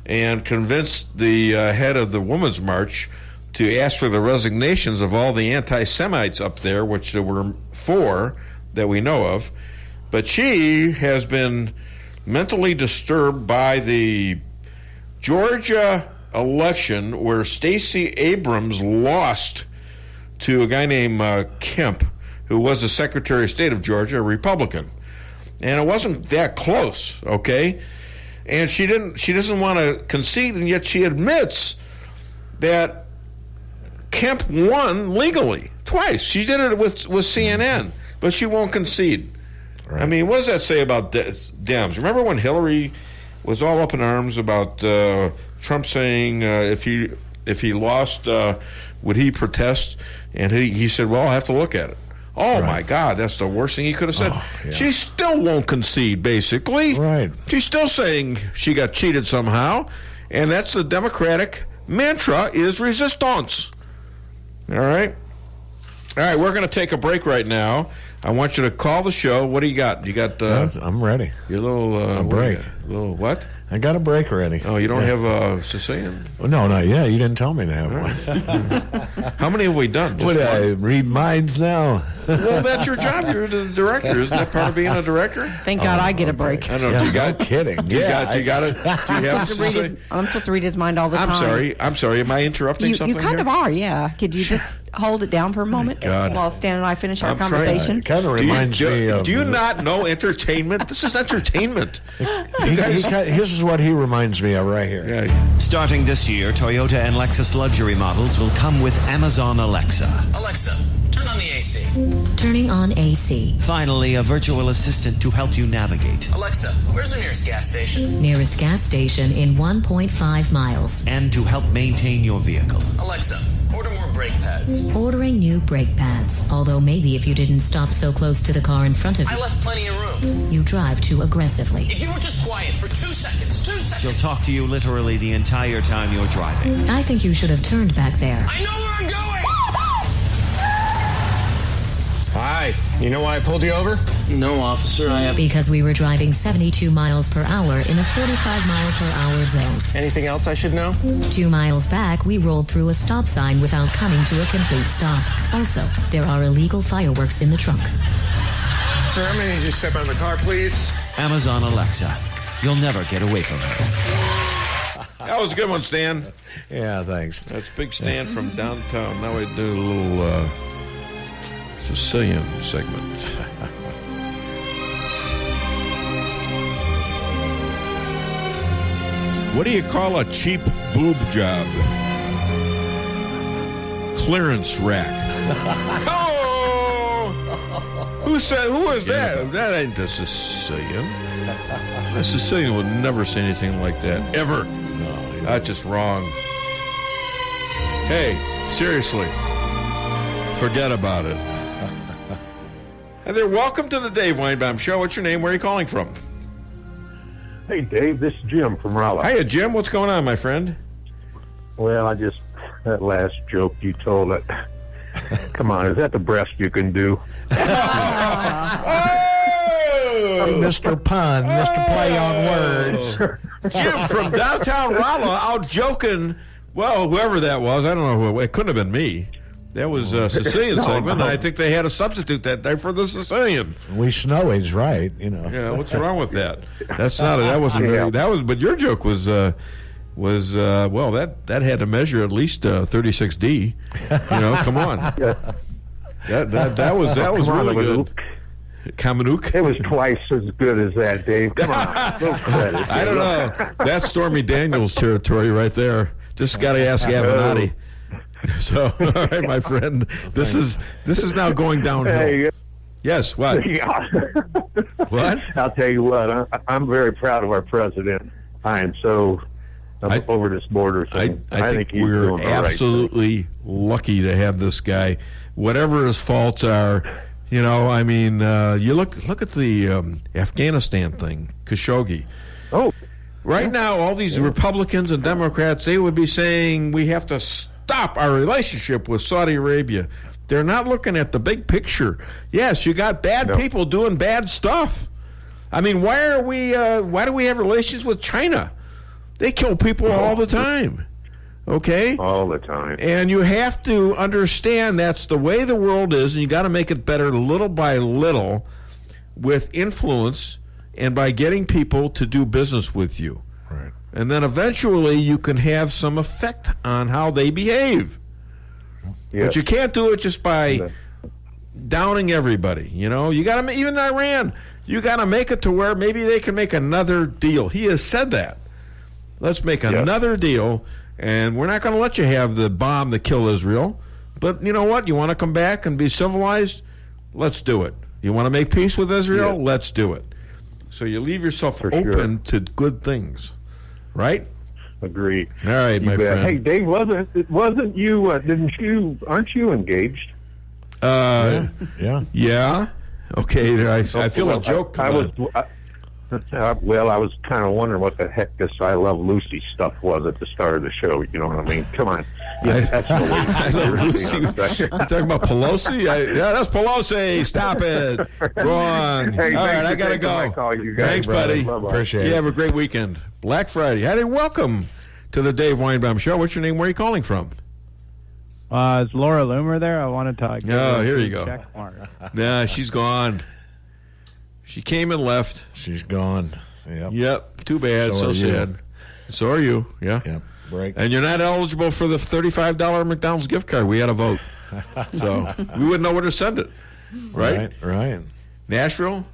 and convinced the head of the Women's March to ask for the resignations of all the anti-Semites up there, which there were 4 that we know of. But she has been mentally disturbed by the Georgia election where Stacey Abrams lost to a guy named Kemp, who was the Secretary of State of Georgia, a Republican. And it wasn't that close, okay? And she doesn't want to concede, and yet she admits that Kemp won legally twice. She did it with CNN, but she won't concede. Right. I mean, what does that say about Dems? Remember when Hillary was all up in arms about Trump saying if he lost, would he protest? And he said, well, I'll have to look at it. Oh, right. My God, that's the worst thing he could have said. Oh, yeah. She still won't concede, basically. Right. She's still saying she got cheated somehow, and that's the Democratic mantra is resistance. All right? All right, we're going to take a break right now. I want you to call the show. What do you got? You got... I'm ready. Your little... break. Little what? I got a break ready. Oh, you don't have a Sicilian? Oh, no, not yet. You didn't tell me to have one. How many have we done? Would I read minds now? Well, that's your job. You're the director. Isn't that part of being a director? Thank God I get a break. I don't know. Yeah, Do you got? No kidding. Do you got it? I'm supposed to read his mind all the time. I'm sorry. Am I interrupting something? You kind here? of are, yeah. Could you just hold it down for a moment while Stan and I finish our conversation? It kind of reminds me of... Do you not know entertainment? This is entertainment. This is what he reminds me of right here. Yeah. Starting this year, Toyota and Lexus luxury models will come with Amazon Alexa. Alexa, turn on the AC. Turning on AC. Finally, a virtual assistant to help you navigate. Alexa, where's the nearest gas station? Nearest gas station in 1.5 miles. And to help maintain your vehicle. Alexa, order more brake pads. Ordering new brake pads. Although maybe if you didn't stop so close to the car in front of you. I left plenty of room. You drive too aggressively. If you were just quiet for 2 seconds. She'll talk to you literally the entire time you're driving. I think you should have turned back there. I know where I'm going! Hi. You know why I pulled you over? No, officer, I have... Because we were driving 72 miles per hour in a 45 mile per hour zone. Anything else I should know? 2 miles back, we rolled through a stop sign without coming to a complete stop. Also, there are illegal fireworks in the trunk. Sir, I'm going to need you to step out of the car, please. Amazon Alexa. You'll never get away from her. That was a good one, Stan. Yeah, thanks. That's Big Stan from downtown. Now we do a little Sicilian segment. What do you call a cheap boob job? Clearance rack. Oh! Who was that? That ain't the Sicilian. A Sicilian would never say anything like that, ever. No, that's just wrong. Hey, seriously, forget about it. Hey there, welcome to the Dave Weinbaum Show. What's your name? Where are you calling from? Hey, Dave, this is Jim from Raleigh. Hiya, Jim. What's going on, my friend? Well, that last joke you told it. Come on, is that the best you can do? Mr. Pun, Mr. Play on Words. Jim from downtown Raleigh out joking. Well, whoever that was, I don't know who. It couldn't have been me. That was a Sicilian segment. I think they had a substitute that day for the Sicilian. We know he's right, you know. Yeah, what's wrong with that? That's not. That wasn't. Very, that was. But your joke was well. That had to measure at least 36D. You know, come on. That was really good. Kamenuk? It was twice as good as that, Dave. Come on. I don't know. That's Stormy Daniels territory right there. Just got to ask Avenatti. So, all right, my friend. This is now going downhill. Hey, yes, what? Yeah. What? I'll tell you what. I'm very proud of our president. I am so over this border thing. I think he's we're doing absolutely lucky to have this guy. Whatever his faults are, you know, I mean, you look at the Afghanistan thing, Khashoggi. Oh. Right now, all these Republicans and Democrats, they would be saying we have to stop our relationship with Saudi Arabia. They're not looking at the big picture. Yes, you got bad people doing bad stuff. I mean, why do we have relations with China? They kill people all the time. Okay? All the time. And you have to understand that's the way the world is, and you got to make it better little by little with influence and by getting people to do business with you. Right. And then eventually you can have some effect on how they behave. Yes. But you can't do it just by downing everybody. You know, you got to, even Iran, you got to make it to where maybe they can make another deal. He has said that. Let's make another deal, and we're not going to let you have the bomb that killed Israel. But you know what? You want to come back and be civilized? Let's do it. You want to make peace with Israel? Yeah. Let's do it. So you leave yourself open to good things, right? Agreed. All right, my friend. Hey, Dave, wasn't you? Aren't you engaged? Yeah. Okay, I feel a joke. I was kind of wondering what the heck this "I Love Lucy" stuff was at the start of the show. You know what I mean? Come on. Yeah, that's the way. I love Lucy. You talking about Pelosi? That's Pelosi. Stop it. Wrong. Hey, all right, I got to go. Thanks, buddy. Bye-bye. Appreciate it. You have a great weekend. Black Friday. Hey, welcome to the Dave Weinbaum Show. What's your name? Where are you calling from? Is Laura Loomer there? I wanted to. Oh, here you go. Nah, she's gone. She came and left. She's gone. Yep. Too bad. So sad. So are you. Yeah. Yep. Break. And you're not eligible for the $35 McDonald's gift card. We had a vote. So we wouldn't know where to send it. Right? Right. Nashville?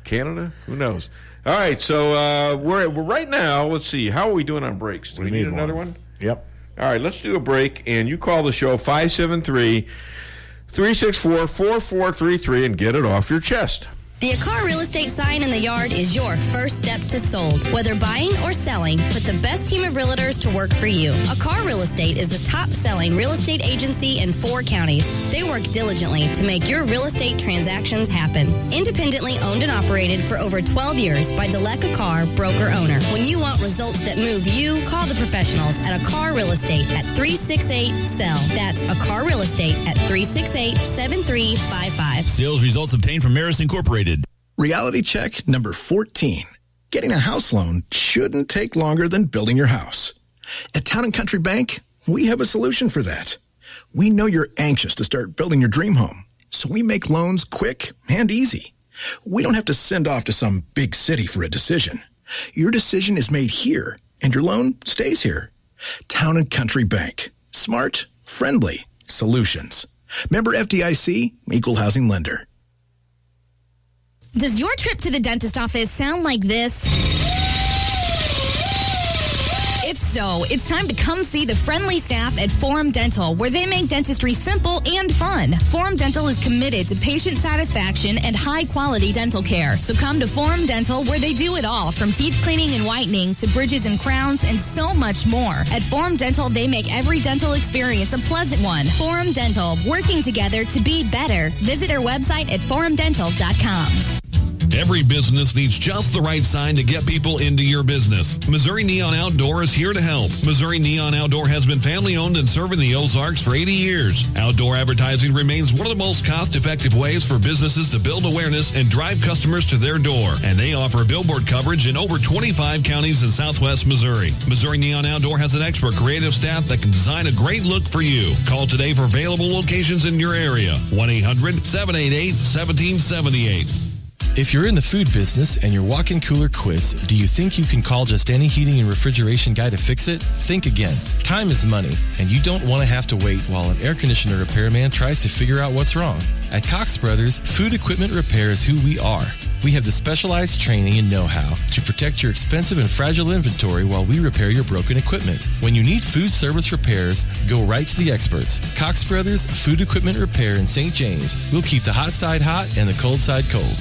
Canada? Who knows? All right. So we're right now, let's see. How are we doing on breaks? Do we need another one? Yep. All right. Let's do a break. And you call the show 573-364-4433 and get it off your chest. The Akar Real Estate sign in the yard is your first step to sold. Whether buying or selling, put the best team of realtors to work for you. Akar Real Estate is the top-selling real estate agency in 4 counties. They work diligently to make your real estate transactions happen. Independently owned and operated for over 12 years by Delek Akar, broker-owner. When you want results that move you, call the professionals at Akar Real Estate at 368-SELL. That's Akar Real Estate at 368-7355. Sales results obtained from Maris Incorporated. Reality check number 14. Getting a house loan shouldn't take longer than building your house. At Town & Country Bank, we have a solution for that. We know you're anxious to start building your dream home, so we make loans quick and easy. We don't have to send off to some big city for a decision. Your decision is made here, and your loan stays here. Town & Country Bank. Smart, friendly solutions. Member FDIC, Equal Housing Lender. Does your trip to the dentist office sound like this? If so, it's time to come see the friendly staff at Forum Dental, where they make dentistry simple and fun. Forum Dental is committed to patient satisfaction and high-quality dental care. So come to Forum Dental, where they do it all, from teeth cleaning and whitening to bridges and crowns and so much more. At Forum Dental, they make every dental experience a pleasant one. Forum Dental, working together to be better. Visit their website at forumdental.com. Every business needs just the right sign to get people into your business. Missouri Neon Outdoor is here to help. Missouri Neon Outdoor has been family-owned and serving the Ozarks for 80 years. Outdoor advertising remains one of the most cost-effective ways for businesses to build awareness and drive customers to their door. And they offer billboard coverage in over 25 counties in southwest Missouri. Missouri Neon Outdoor has an expert creative staff that can design a great look for you. Call today for available locations in your area. 1-800-788-1778. If you're in the food business and your walk-in cooler quits, do you think you can call just any heating and refrigeration guy to fix it? Think again. Time is money, and you don't want to have to wait while an air conditioner repairman tries to figure out what's wrong. At Cox Brothers, food equipment repair is who we are. We have the specialized training and know-how to protect your expensive and fragile inventory while we repair your broken equipment. When you need food service repairs, go right to the experts. Cox Brothers Food Equipment Repair in St. James. We'll keep the hot side hot and the cold side cold.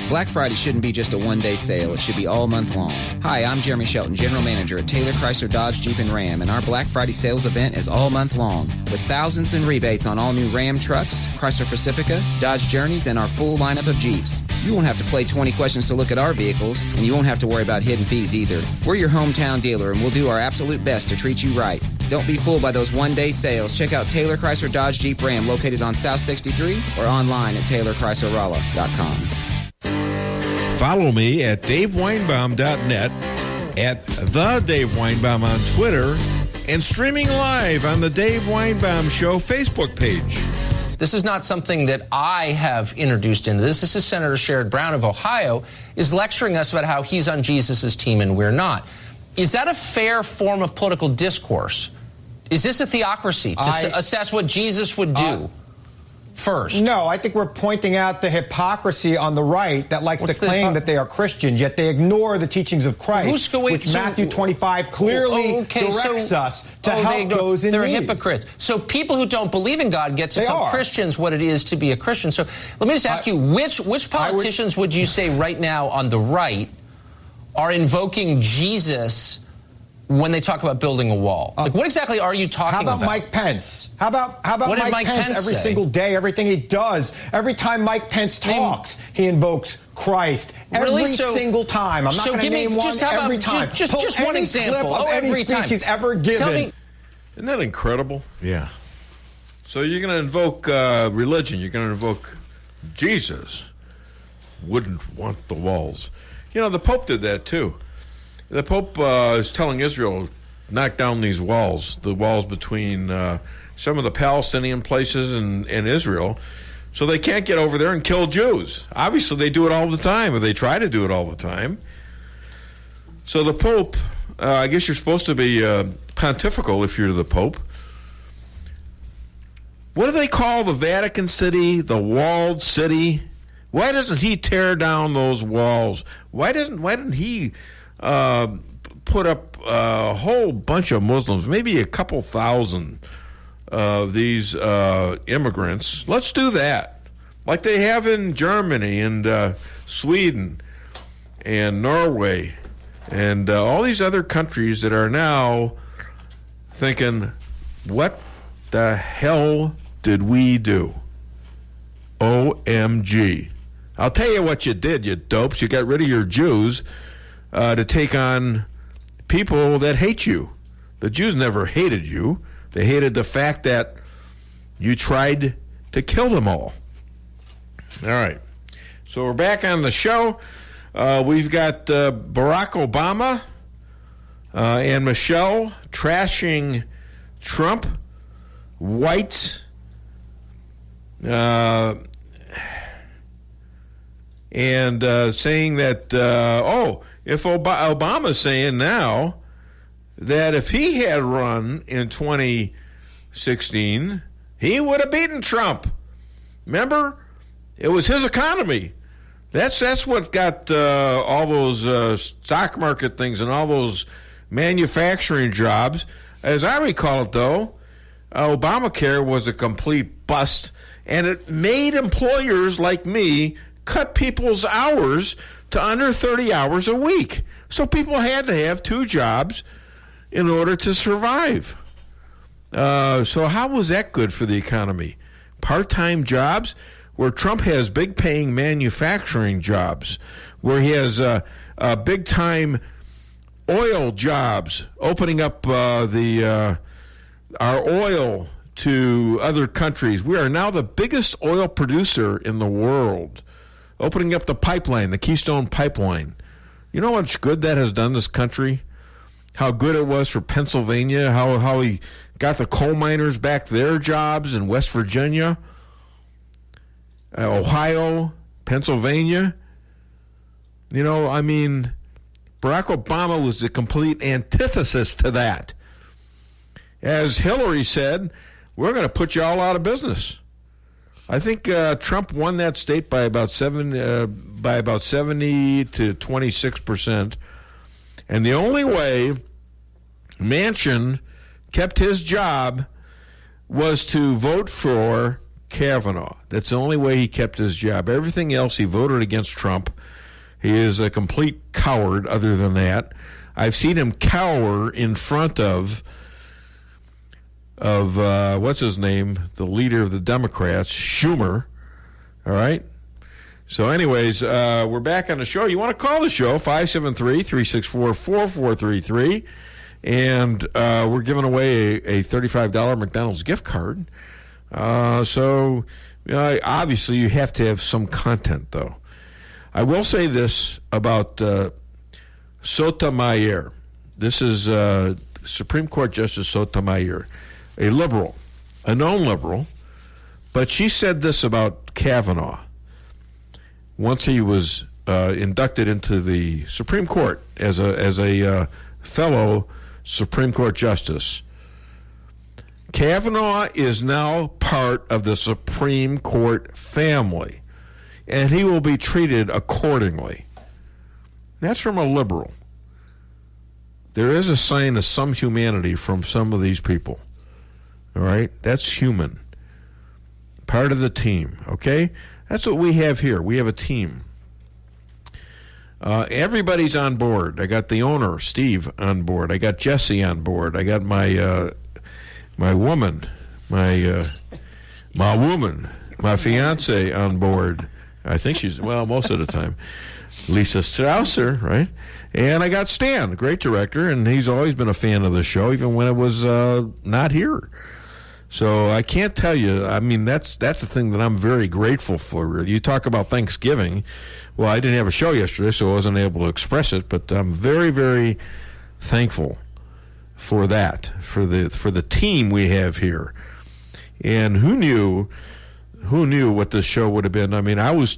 Black Friday shouldn't be just a one-day sale. It should be all month long. Hi, I'm Jeremy Shelton, General Manager at Taylor Chrysler Dodge Jeep and Ram, and our Black Friday sales event is all month long, with thousands in rebates on all new Ram trucks, Chrysler Pacifica, Dodge Journeys, and our full lineup of Jeeps. You won't have to play 20 questions to look at our vehicles, and you won't have to worry about hidden fees either. We're your hometown dealer, and we'll do our absolute best to treat you right. Don't be fooled by those one-day sales. Check out Taylor Chrysler Dodge Jeep Ram, located on South 63, or online at TaylorChryslerRolla.com. Follow me at DaveWeinbaum.net, at The Dave Weinbaum on Twitter, and streaming live on the Dave Weinbaum Show Facebook page. This is not something that I have introduced into this. This is Senator Sherrod Brown of Ohio is lecturing us about how he's on Jesus' team and we're not. Is that a fair form of political discourse? Is this a theocracy to assess what Jesus would do first? No, I think we're pointing out the hypocrisy on the right that likes to claim that they are Christians, yet they ignore the teachings of Christ, which Matthew 25 clearly directs us to help those in need. They're hypocrites. So people who don't believe in God get to tell Christians what it is to be a Christian. So let me just ask you, which politicians would you say right now on the right are invoking Jesus when they talk about building a wall? Like, what exactly are you talking about? How about Mike Pence? How about Mike Pence every single day, everything he does? Every time Mike Pence talks, he invokes Christ. Every single time. I'm not going to name one every time. Just one example. Every speech he's ever given. Isn't that incredible? Yeah. So you're going to invoke religion. You're going to invoke Jesus. Wouldn't want the walls. You know, the Pope did that too. The Pope is telling Israel, knock down these walls, the walls between some of the Palestinian places and Israel, so they can't get over there and kill Jews. Obviously, they do it all the time, or they try to do it all the time. So the Pope, I guess you're supposed to be pontifical if you're the Pope. What do they call the Vatican City, the walled city? Why doesn't he tear down those walls? Why didn't he put up a whole bunch of Muslims, maybe a couple thousand of these immigrants? Let's do that, like they have in Germany and Sweden and Norway and all these other countries that are now thinking, what the hell did we do? OMG. I'll tell you what you did, you dopes. You got rid of your Jews to take on people that hate you. The Jews never hated you. They hated the fact that you tried to kill them all. All right. So we're back on the show. We've got Barack Obama and Michelle trashing Trump, whites, and saying that, if Obama's saying now that if he had run in 2016, he would have beaten Trump. Remember? It was his economy. That's what got all those stock market things and all those manufacturing jobs. As I recall it, though, Obamacare was a complete bust, and it made employers like me cut people's hours to under 30 hours a week. So people had to have two jobs in order to survive. So how was that good for the economy? Part-time jobs, where Trump has big-paying manufacturing jobs, where he has big-time oil jobs, opening up our oil to other countries. We are now the biggest oil producer in the world, opening up the pipeline, the Keystone Pipeline. You know how much good that has done this country? How good it was for Pennsylvania, how he got the coal miners back their jobs in West Virginia, Ohio, Pennsylvania. You know, I mean, Barack Obama was the complete antithesis to that. As Hillary said, we're going to put you all out of business. I think Trump won that state by about 70 to 26%, and the only way Manchin kept his job was to vote for Kavanaugh. That's the only way he kept his job. Everything else, he voted against Trump. He is a complete coward. Other than that, I've seen him cower in front of what's his name, the leader of the Democrats, Schumer. All right. So anyways, we're back on the show. You want to call the show, 573-364-4433. And we're giving away a $35 McDonald's gift card. So obviously you have to have some content, though. I will say this about Sotomayor. This is Supreme Court Justice Sotomayor, a liberal, a known liberal, but she said this about Kavanaugh once he was inducted into the Supreme Court as a fellow Supreme Court Justice. Kavanaugh is now part of the Supreme Court family, and he will be treated accordingly. That's from a liberal. There is a sign of some humanity from some of these people. All right? That's human. Part of the team, okay? That's what we have here. We have a team. Everybody's on board. I got the owner, Steve, on board. I got Jesse on board. I got my woman, my fiance on board. I think she's, most of the time. Lisa Strausser, right? And I got Stan, a great director, and he's always been a fan of the show, even when it was not here. So I can't tell you. I mean, that's the thing that I'm very grateful for. You talk about Thanksgiving. Well, I didn't have a show yesterday, so I wasn't able to express it, but I'm very, very thankful for that, for the team we have here. And who knew what this show would have been? I mean, I was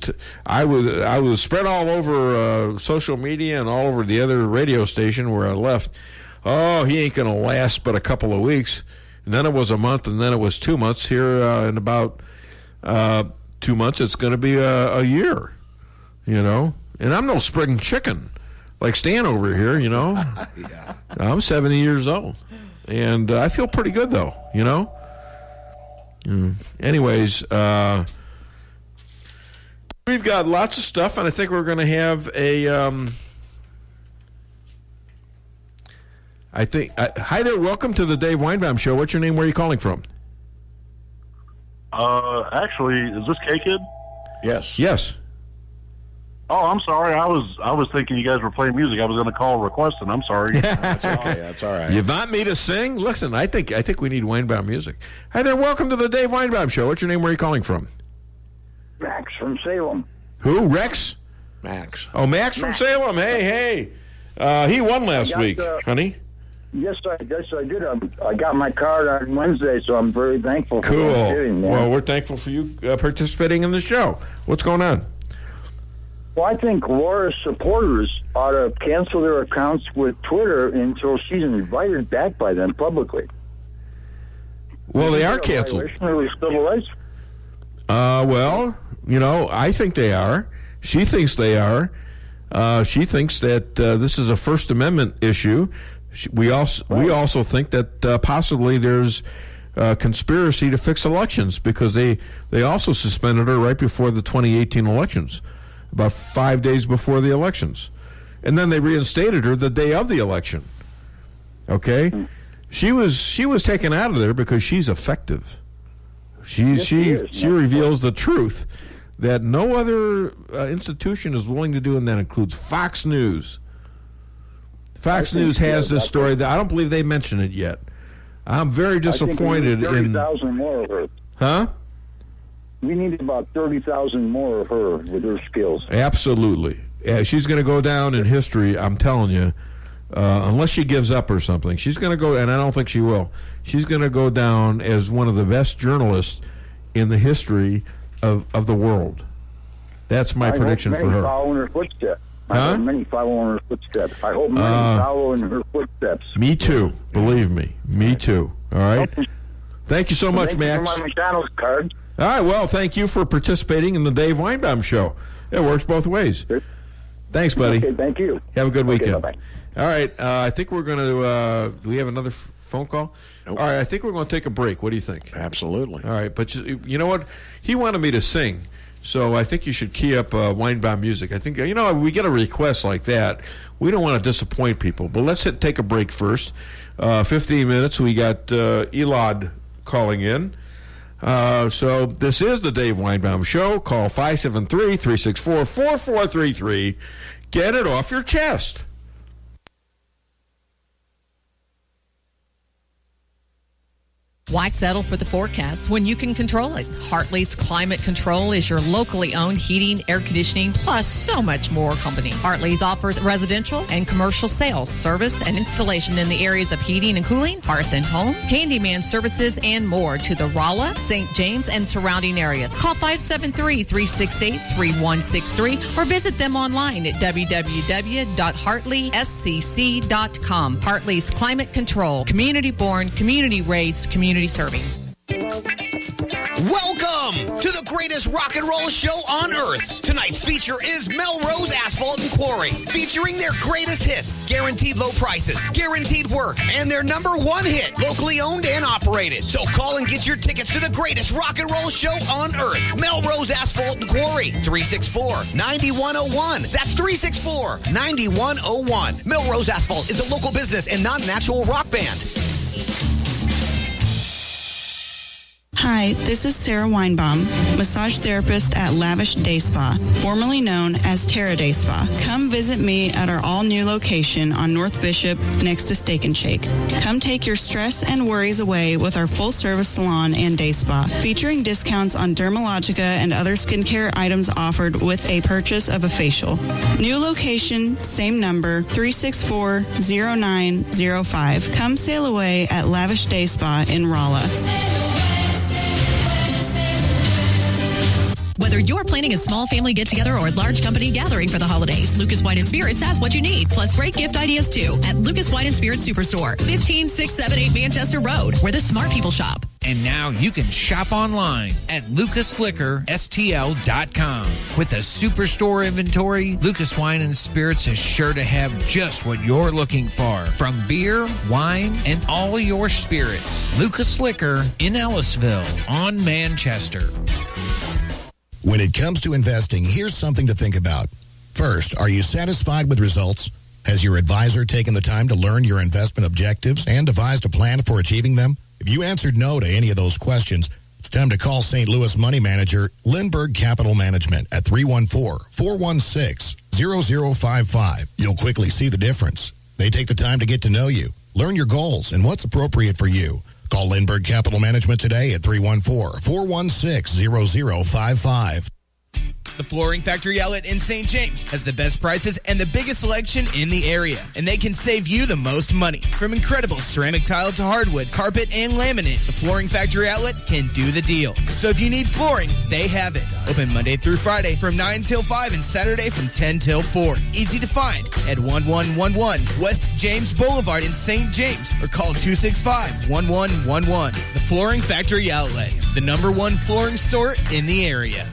spread all over social media and all over the other radio station where I left. Oh, he ain't going to last but a couple of weeks. And then it was a month, and then it was 2 months. Here in about 2 months, it's going to be a year, you know. And I'm no spring chicken like Stan over here, you know. Yeah. I'm 70 years old, and I feel pretty good, though, you know. Anyways, we've got lots of stuff, and I think we're going to have a... hi there, welcome to the Dave Weinbaum Show. What's your name? Where are you calling from? Actually, is this KKID? Yes. Yes. Oh, I'm sorry. I was thinking you guys were playing music. I was going to call requesting. I'm sorry. That's okay. That's all right. You want me to sing? Listen, I think we need Weinbaum music. Hi there, welcome to the Dave Weinbaum Show. What's your name? Where are you calling from? Max from Salem. Who? Rex? Max. Oh, Max from Salem. Hey. He won last week, honey. Yes, I did. I got my card on Wednesday, so I'm very thankful for Cool. Well, we're thankful for you participating in the show. What's going on? Well, I think Laura's supporters ought to cancel their accounts with Twitter until she's invited back by them publicly. Well, they are canceled. Civil rights? Well, you know, I think they are. She thinks they are. She thinks that this is a First Amendment issue. We also think that possibly there's conspiracy to fix elections, because they also suspended her right before the 2018 elections, about 5 days before the elections, and then they reinstated her the day of the election. Okay, she was taken out of there because she's effective. She reveals the truth that no other institution is willing to do, and that includes Fox News. Fox News has this story that I don't believe they mention it yet. I'm very disappointed in 30,000 more of her. Huh? We need about 30,000 more of her with her skills. Absolutely. Yeah, she's going to go down in history, I'm telling you, unless she gives up or something. She's going to go, and I don't think she will, she's going to go down as one of the best journalists in the history of the world. That's my prediction for her. Follow in her footsteps. I hope many follow in her footsteps. I hope many follow in her footsteps. Me too. Believe me. Me too. All right. Thank you so much, Max. Thank you for my McDonald's card. All right. Well, thank you for participating in the Dave Weinbaum Show. It works both ways. Thanks, buddy. Okay, thank you. Have a good weekend. Bye-bye. All right. I think we're going to do we have another phone call? Nope. All right. I think we're going to take a break. What do you think? Absolutely. All right. But you know what? He wanted me to sing. So I think you should key up Weinbaum music. I think, we get a request like that. We don't want to disappoint people. But let's take a break first. 15 minutes. We got Elad calling in. So this is the Dave Weinbaum Show. Call 573-364-4433. Get it off your chest. Why settle for the forecast when you can control it? Hartley's Climate Control is your locally owned heating, air conditioning, plus so much more company. Hartley's offers residential and commercial sales, service, and installation in the areas of heating and cooling, hearth and home, handyman services, and more to the Rolla, St. James, and surrounding areas. Call 573-368-3163 or visit them online at www.hartleyscc.com. Hartley's Climate Control, community born, community raised, community serving. Welcome to the greatest rock and roll show on earth. Tonight's feature is Melrose Asphalt and Quarry, featuring their greatest hits, guaranteed low prices, guaranteed work, and their #1 hit, locally owned and operated. So call and get your tickets to the greatest rock and roll show on earth. Melrose Asphalt and Quarry, 364-9101. That's 364-9101. Melrose Asphalt is a local business and not an actual rock band. Hi, this is Sarah Weinbaum, massage therapist at Lavish Day Spa, formerly known as Terra Day Spa. Come visit me at our all-new location on North Bishop next to Steak and Shake. Come take your stress and worries away with our full-service salon and day spa, featuring discounts on Dermalogica and other skincare items offered with a purchase of a facial. New location, same number, 364-0905. Come sail away at Lavish Day Spa in Rolla. Whether you're planning a small family get-together or a large company gathering for the holidays, Lucas Wine & Spirits has what you need, plus great gift ideas, too, at Lucas Wine & Spirits Superstore, 15678 Manchester Road, where the smart people shop. And now you can shop online at lucasliquorstl.com. With a superstore inventory, Lucas Wine & Spirits is sure to have just what you're looking for, from beer, wine, and all your spirits. Lucas Liquor in Ellisville on Manchester. When it comes to investing, here's something to think about. First, are you satisfied with results? Has your advisor taken the time to learn your investment objectives and devised a plan for achieving them? If you answered no to any of those questions, it's time to call St. Louis money manager Lindbergh Capital Management at 314-416-0055. You'll quickly see the difference. They take the time to get to know you, learn your goals, and what's appropriate for you. Call Lindbergh Capital Management today at 314-416-0055. The Flooring Factory Outlet in St. James has the best prices and the biggest selection in the area, and they can save you the most money. From incredible ceramic tile to hardwood, carpet, and laminate, the Flooring Factory Outlet can do the deal. So if you need flooring, they have it. Open Monday through Friday from 9 till 5 and Saturday from 10 till 4. Easy to find at 1111 West James Boulevard in St. James or call 265-1111. The Flooring Factory Outlet, the #1 flooring store in the area.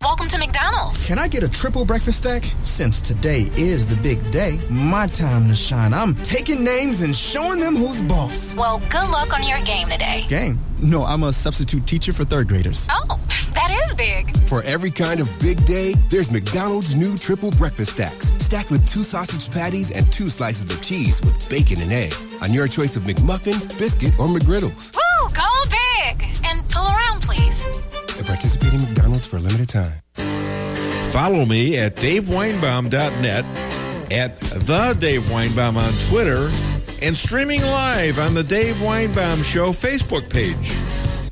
Welcome to McDonald's. Can I get a triple breakfast stack? Since today is the big day, my time to shine. I'm taking names and showing them who's boss. Well, good luck on your game today. Game? No, I'm a substitute teacher for third graders. Oh, that is big. For every kind of big day, there's McDonald's new triple breakfast stacks, stacked with 2 sausage patties and 2 slices of cheese with bacon and egg, on your choice of McMuffin, biscuit, or McGriddles. Woo, go big. And pull around, please. At participating McDonald's for a limited time. Follow me at DaveWeinbaum.net, at The Dave Weinbaum on Twitter, and streaming live on the Dave Weinbaum Show Facebook page.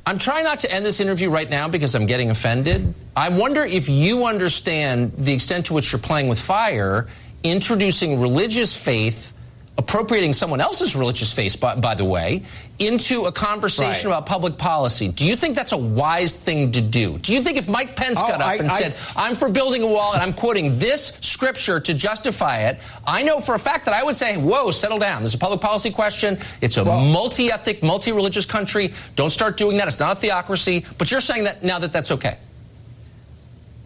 I'm trying not to end this interview right now because I'm getting offended. I wonder if you understand the extent to which you're playing with fire, introducing religious faith, appropriating someone else's religious faith, by the way, into a conversation about public policy. Do you think that's a wise thing to do? Do you think if Mike Pence got up and said, I'm for building a wall and I'm quoting this scripture to justify it, I know for a fact that I would say, whoa, settle down. There's a public policy question. It's a multi-ethnic, multi-religious country. Don't start doing that. It's not a theocracy. But you're saying that now that that's okay.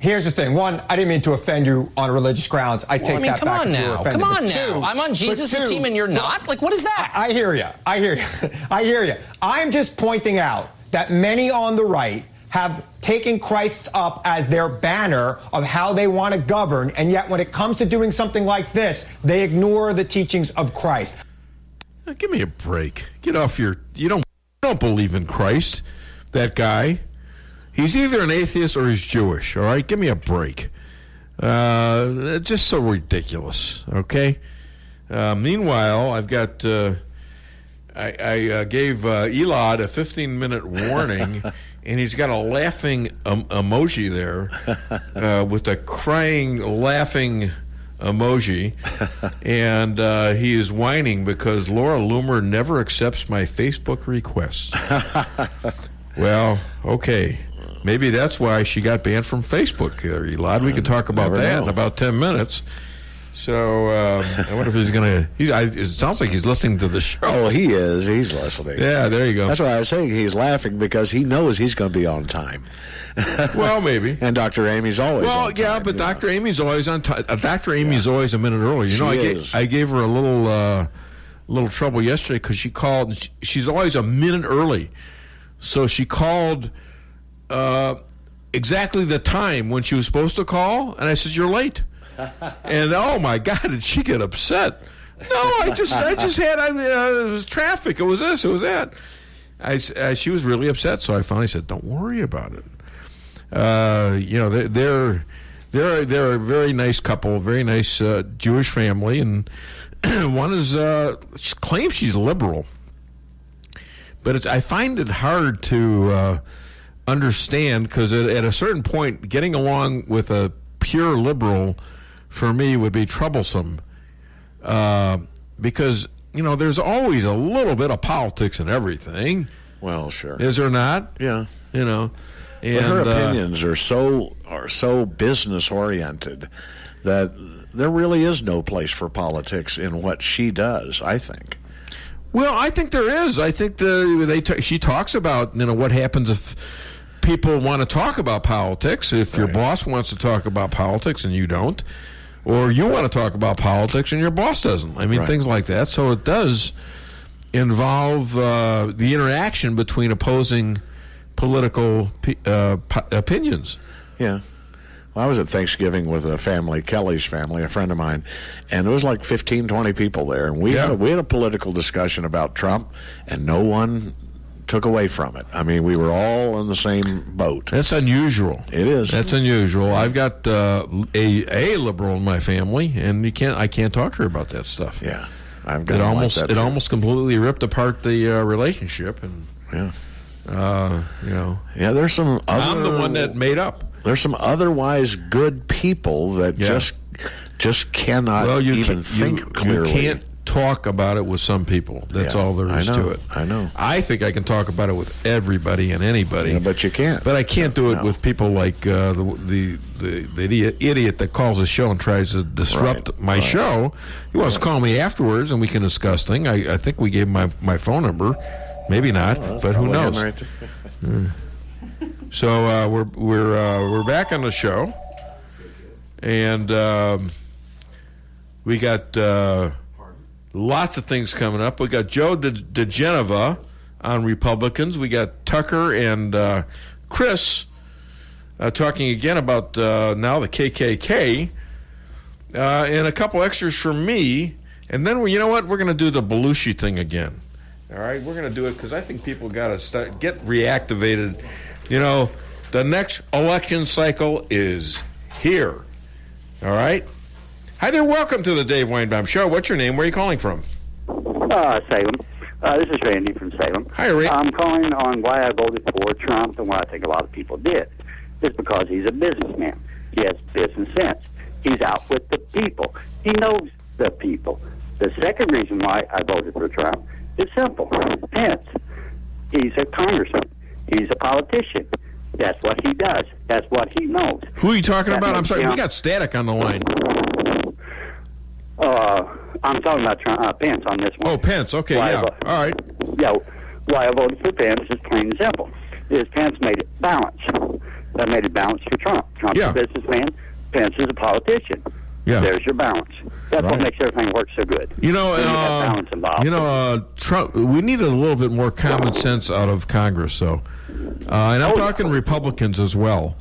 Here's the thing. One, I didn't mean to offend you on religious grounds. I take that back. Come on now. I'm on Jesus' team and you're not? Like, what is that? I hear you. I hear you. I'm just pointing out that many on the right have taken Christ up as their banner of how they want to govern, and yet when it comes to doing something like this, they ignore the teachings of Christ. Give me a break. Get off your... You don't believe in Christ, that guy. He's either an atheist or he's Jewish, all right? Give me a break. Just so ridiculous, okay? Meanwhile, I've got I gave Elad a 15-minute warning, and he's got a laughing emoji there with a crying, laughing emoji, and he is whining because Laura Loomer never accepts my Facebook requests. Well, okay. Maybe that's why she got banned from Facebook, Elad. We can talk about that in about 10 minutes. So I wonder if he's going to... It sounds like he's listening to the show. Oh, he is. He's listening. Yeah, there you go. That's why I was saying he's laughing because he knows he's going to be on time. Well, maybe. And Dr. Amy's always on time. Well, yeah, but Dr. Amy's always on time. Dr. Amy's always a minute early. I gave her a little trouble yesterday because she called. She's always a minute early. So she called exactly the time when she was supposed to call, and I said, "You're late." And oh my God, did she get upset? No, I just had it was traffic. It was this. It was that. She was really upset. So I finally said, "Don't worry about it." They're a very nice couple, very nice Jewish family, and one is she claims she's liberal, but I find it hard to understand because at a certain point, getting along with a pure liberal for me would be troublesome because there's always a little bit of politics in everything. Well, sure. Is there not? Yeah. And but her opinions are so business oriented that there really is no place for politics in what she does, I think. Well, I think there is. I think she talks about what happens if people want to talk about politics. If your boss wants to talk about politics and you don't, or you want to talk about politics and your boss doesn't. I mean, things like that. So it does involve the interaction between opposing political opinions. Yeah. Well, I was at Thanksgiving with a family, Kelly's family, a friend of mine, and it was like 15, 20 people there. And we had a political discussion about Trump, and no one took away from it. I mean, we were all in the same boat. That's unusual. It is. That's unusual. I've got a liberal in my family, and I can't talk to her about that stuff. Yeah. I've got it almost completely ripped apart the relationship, and there's some other... I'm the one that made up. There's some otherwise good people that just cannot even think clearly. You can't talk about it with some people. That's all there is to it. I know. I think I can talk about it with everybody and anybody. Yeah, but you can't. But I can't do it with people like the idiot that calls the show and tries to disrupt my show. He wants to call me afterwards and we can discuss things. I think we gave him my phone number. Maybe not, but who knows? So we're back on the show, and we got lots of things coming up. We got Joe DeGeneva on Republicans. We got Tucker and Chris talking again about now the KKK, and a couple extras from me. And then you know what? We're going to do the Belushi thing again. All right, we're going to do it because I think people got to get reactivated. The next election cycle is here. All right? Hi there. Welcome to the Dave Weinbaum Show. What's your name? Where are you calling from? Salem. This is Randy from Salem. Hi, Randy. I'm calling on why I voted for Trump and why I think a lot of people did. It's because he's a businessman. He has business sense. He's out with the people. He knows the people. The second reason why I voted for Trump is simple. Pence. He's a congressman. He's a politician. That's what he does. That's what he knows. Who are you talking about? I'm sorry, we got static on the line. I'm talking about Pence on this one. Oh, Pence. Okay, all right. Yeah, why I voted for Pence is plain and simple. Pence made it balanced. That made it balanced for Trump. Trump's a businessman. Pence is a politician. Yeah. There's your balance. That's what makes everything work so good. Balance involved. Trump. We need a little bit more common sense out of Congress, so. And I'm talking Republicans as well.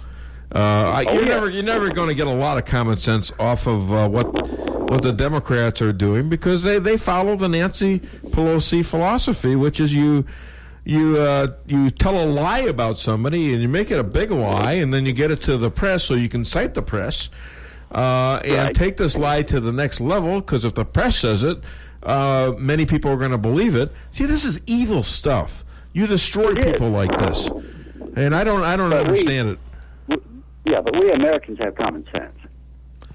You're never going to get a lot of common sense off of what the Democrats are doing because they follow the Nancy Pelosi philosophy, which is you tell a lie about somebody and you make it a big lie, and then you get it to the press so you can cite the press. And take this lie to the next level, because if the press says it, many people are going to believe it. See, this is evil stuff. You destroy people like this, and I don't understand it. Yeah, but we Americans have common sense.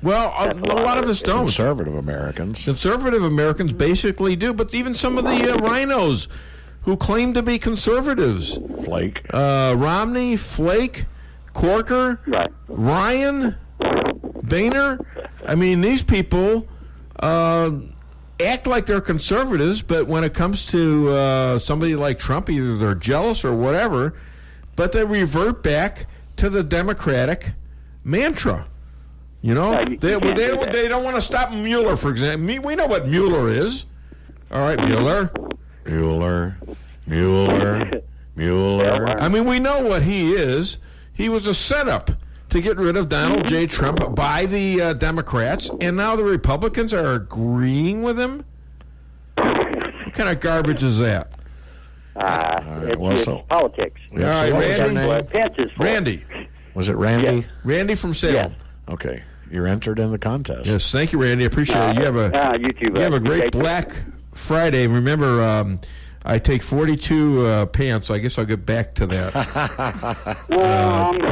Well, a lot of us don't. Conservative Americans. Conservative Americans basically do, but even some of the rhinos who claim to be conservatives. Flake. Romney, Flake, Corker, Ryan, Boehner. I mean, these people act like they're conservatives, but when it comes to somebody like Trump, either they're jealous or whatever, but they revert back to the Democratic mantra. You know, they don't want to stop Mueller, for example. We know what Mueller is. All right, Mueller. I mean, we know what he is. He was a setup to get rid of Donald J. Trump by the Democrats, and now the Republicans are agreeing with him? What kind of garbage is that? It's politics. All right, Randy. Was it Randy? Yes. Randy from Salem. Yes. Okay. You're entered in the contest. Yes, thank you, Randy. I appreciate it. You have you too, you have a great Black Friday. Remember, I take 42 pants. I guess I'll get back to that.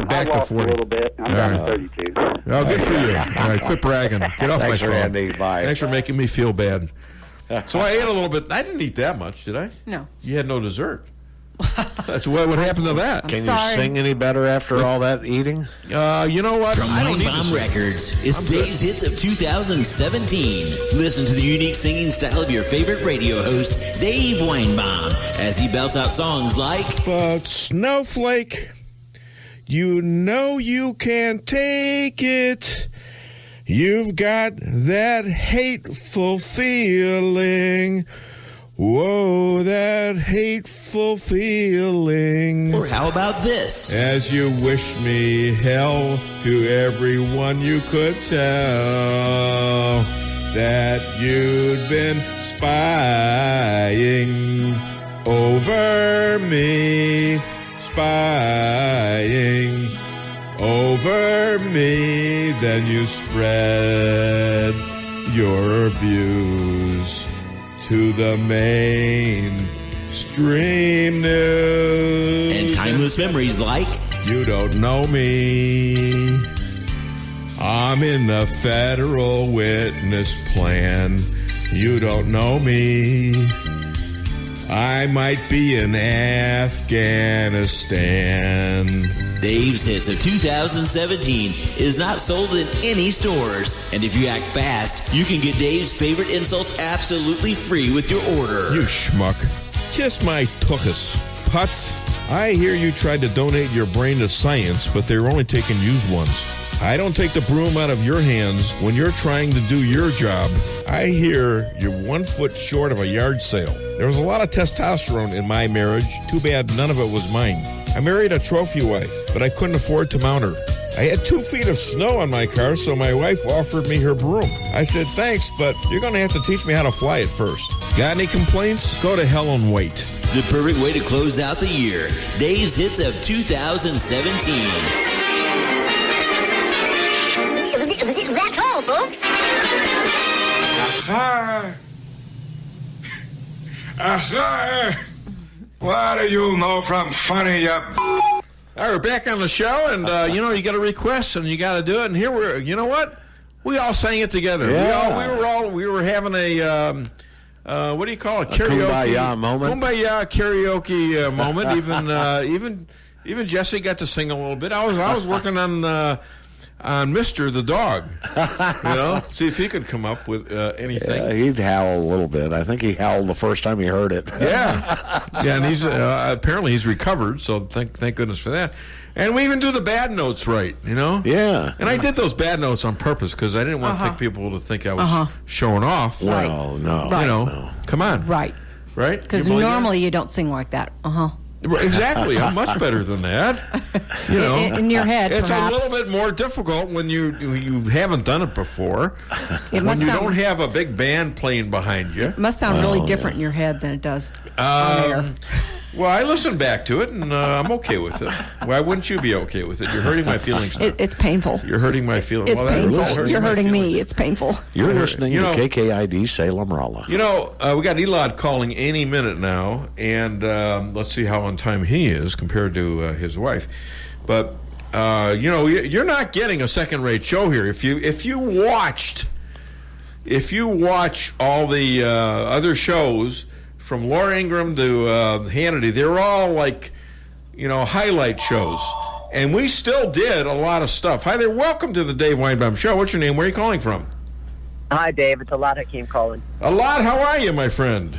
Back to 40. A little bit. I'm down to 32. Oh, good for you. All right, quit bragging. Get off Thanks, my phone. Randy. Bye. Thanks for making me feel bad. So I ate a little bit. I didn't eat that much, did I? No. You had no dessert. That's what happened to that. Can you sing any better after all that eating? You know what? From Weinbaum Records, it's Dave's Hits of 2017. Listen to the unique singing style of your favorite radio host, Dave Weinbaum, as he belts out songs like... But Snowflake, you know you can't take it. You've got that hateful feeling. Whoa, that hateful feeling. Or how about this? As you wish me hell, to everyone you could tell that you'd been spying over me, spying over me. Then you spread your views to the mainstream news. And timeless memories like... You don't know me. I'm in the federal witness plan. You don't know me. I might be in Afghanistan. Dave's Hits of 2017 is not sold in any stores. And if you act fast, you can get Dave's favorite insults absolutely free with your order. You schmuck. Kiss my tuchus. Putz. I hear you tried to donate your brain to science, but they were only taking used ones. I don't take the broom out of your hands when you're trying to do your job. I hear you're 1 foot short of a yard sale. There was a lot of testosterone in my marriage. Too bad none of it was mine. I married a trophy wife, but I couldn't afford to mount her. I had 2 feet of snow on my car, so my wife offered me her broom. I said, thanks, but you're going to have to teach me how to fly it first. Got any complaints? Go to hell and wait. The perfect way to close out the year. Dave's Hits of 2017. That's all, folks. Aha! Aha! What do you know from funny, All right, we're back on the show, and you got a request, and you got to do it. And here we're, you know what? We all sang it together. Yeah. We were having a what do you call it? Karaoke kumbaya moment. Kumbaya karaoke moment. Even Jesse got to sing a little bit. I was working on Mr. the dog, see if he could come up with anything. Yeah, he'd howl a little bit. I think he howled the first time he heard it. Yeah, and he's apparently he's recovered, so thank goodness for that. And we even do the bad notes right, Yeah. And I did those bad notes on purpose because I didn't want people to think I was showing off. Well, no. Right. Come on. Right. Because normally you don't sing like that. Exactly. I'm much better than that. In your head, it's perhaps. a little bit more difficult when you haven't done it before. When you don't have a big band playing behind you. It must sound really different in your head than it does on air. Well, I listened back to it, and I'm okay with it. Why wouldn't you be okay with it? You're hurting my feelings now. It's painful. You're hurting my feelings. It's painful. You're hurting me. It's painful. You're listening to KKID Salem Rolla. We got Elad calling any minute now, and let's see how on time he is compared to his wife. But you're not getting a second-rate show here. If you watch all the other shows, from Laura Ingraham to Hannity, they're all like, highlight shows. And we still did a lot of stuff. Hi there. Welcome to the Dave Weinbaum Show. What's your name? Where are you calling from? Hi, Dave. It's Elad Hakeem calling. Elad, how are you, my friend?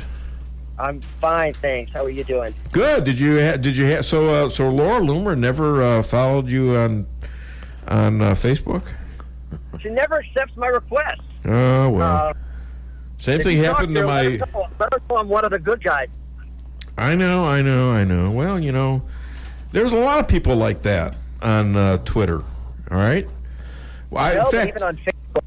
I'm fine, thanks. How are you doing? Good. Did you have so Laura Loomer never followed you on Facebook? She never accepts my request. Oh, well. Same thing happened to my... Let her know I'm one of the good guys. I know. Well, there's a lot of people like that on Twitter, all right? Well, even on Facebook.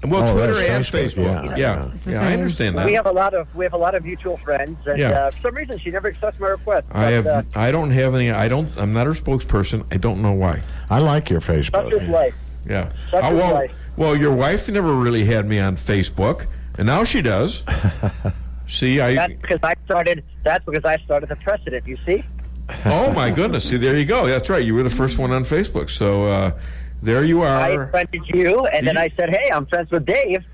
Well, Twitter and Facebook. Yeah, I understand that. We have a lot of mutual friends, and for some reason she never accepts my request. But, I don't have any. I'm not her spokesperson. I don't know why. I like your Facebook. Such is life. Yeah. Such is life. Well, your wife never really had me on Facebook, and now she does. See, That's because I started the precedent. You see. Oh my goodness! See, there you go. That's right. You were the first one on Facebook. So. There you are. I friended you, and then I said, hey, I'm friends with Dave.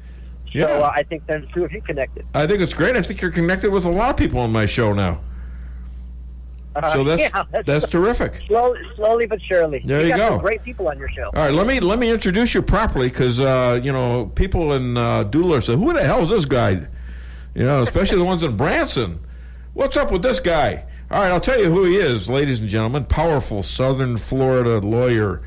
Yeah. So I think then the two of you connected. I think it's great. I think you're connected with a lot of people on my show now. So that's terrific. Slowly but surely. There you go. Some great people on your show. All right, let me introduce you properly, because people in Doodler say, who the hell is this guy? Especially the ones in Branson. What's up with this guy? All right, I'll tell you who he is, ladies and gentlemen. Powerful Southern Florida lawyer.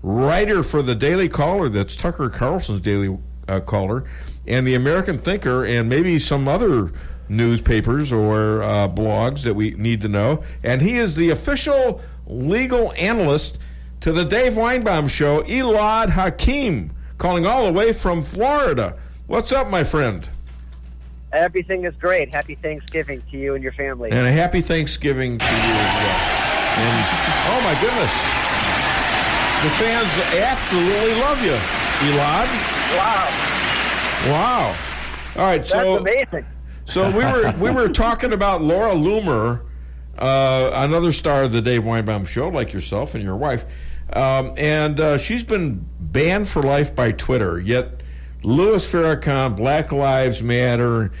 Writer for the Daily Caller, that's Tucker Carlson's Daily Caller, and the American Thinker, and maybe some other newspapers or blogs that we need to know. And he is the official legal analyst to the Dave Weinbaum Show, Elad Hakeem, calling all the way from Florida. What's up, my friend? Everything is great. Happy Thanksgiving to you and your family. And a happy Thanksgiving to you as well. And, oh, my goodness. The fans absolutely love you, Elad. Wow. All right, that's amazing. So we were talking about Laura Loomer, another star of the Dave Weinbaum Show, like yourself and your wife, and she's been banned for life by Twitter. Yet Louis Farrakhan, Black Lives Matter,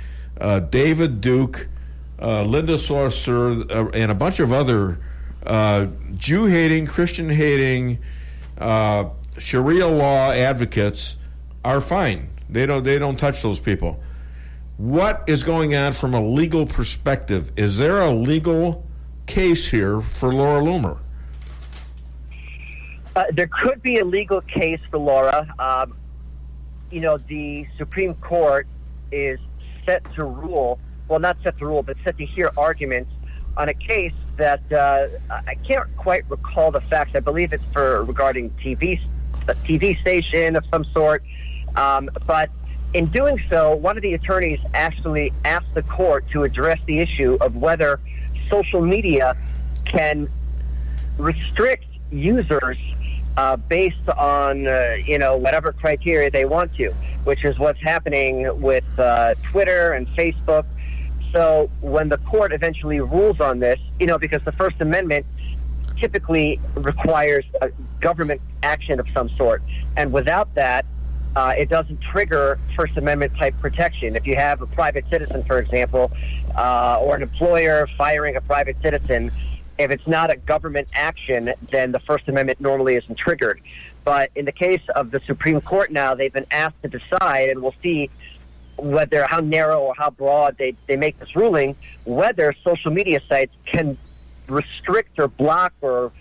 David Duke, Linda Sarsour, and a bunch of other Jew-hating, Christian-hating, Sharia law advocates are fine. They don't touch those people. What is going on from a legal perspective? Is there a legal case here for Laura Loomer? There could be a legal case for Laura. The Supreme Court is set to rule. Well, not set to rule, but set to hear arguments on a case that I can't quite recall the facts. I believe it's regarding a TV station of some sort. But in doing so, one of the attorneys actually asked the court to address the issue of whether social media can restrict users based on whatever criteria they want to, which is what's happening with Twitter and Facebook. So when the court eventually rules on this, because the First Amendment typically requires a government action of some sort, and without that, it doesn't trigger First Amendment type protection. If you have a private citizen, for example, or an employer firing a private citizen, if it's not a government action, then the First Amendment normally isn't triggered. But in the case of the Supreme Court now, they've been asked to decide, and we'll see how narrow or how broad they make this ruling, whether social media sites can restrict or block or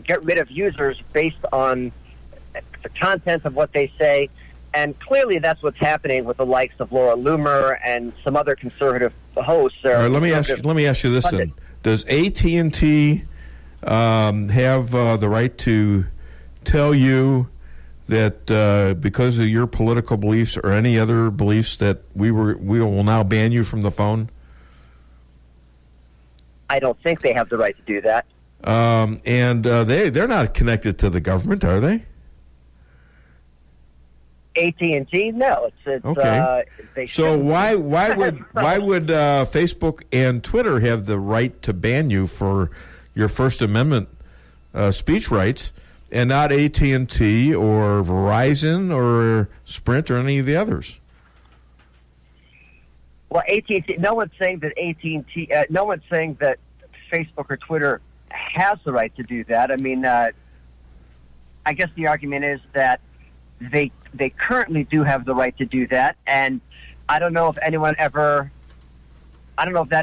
get rid of users based on the content of what they say. And clearly that's what's happening with the likes of Laura Loomer and some other conservative hosts. All right, let me ask you this then. Does AT&T have the right to tell you that because of your political beliefs or any other beliefs that we will now ban you from the phone? I don't think they have the right to do that. They're not connected to the government, are they? AT&T, no. It's okay. So why would Facebook and Twitter have the right to ban you for your First Amendment speech rights, and not AT&T or Verizon or Sprint or any of the others? Well, AT&T. No one's saying that AT&T. No one's saying that Facebook or Twitter has the right to do that. I mean, I guess the argument is that they currently do have the right to do that, and I don't know if that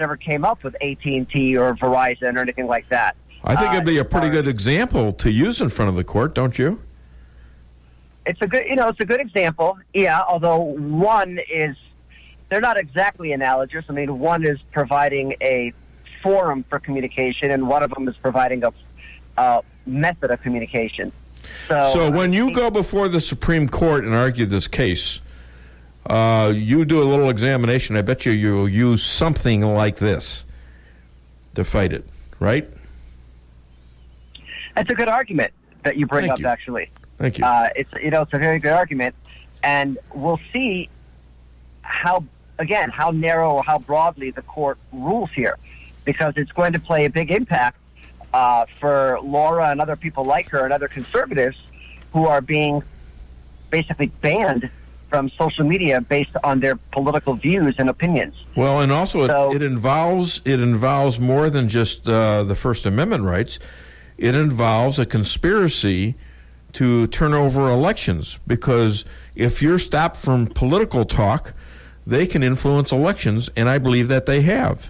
ever came up with AT&T or Verizon or anything like that. I think it'd be a pretty good example to use in front of the court, don't you? It's a good example. Yeah, although they're not exactly analogous. I mean, one is providing a forum for communication, and one of them is providing a method of communication. So when you go before the Supreme Court and argue this case, you do a little examination. I bet you'll use something like this to fight it, right? It's a good argument that you bring up, actually. Thank you. It's a very good argument, and we'll see how narrow or how broadly the court rules here, because it's going to play a big impact for Laura and other people like her and other conservatives who are being basically banned from social media based on their political views and opinions. Well, and also it involves more than just the First Amendment rights. It involves a conspiracy to turn over elections, because if you're stopped from political talk, they can influence elections, and I believe that they have.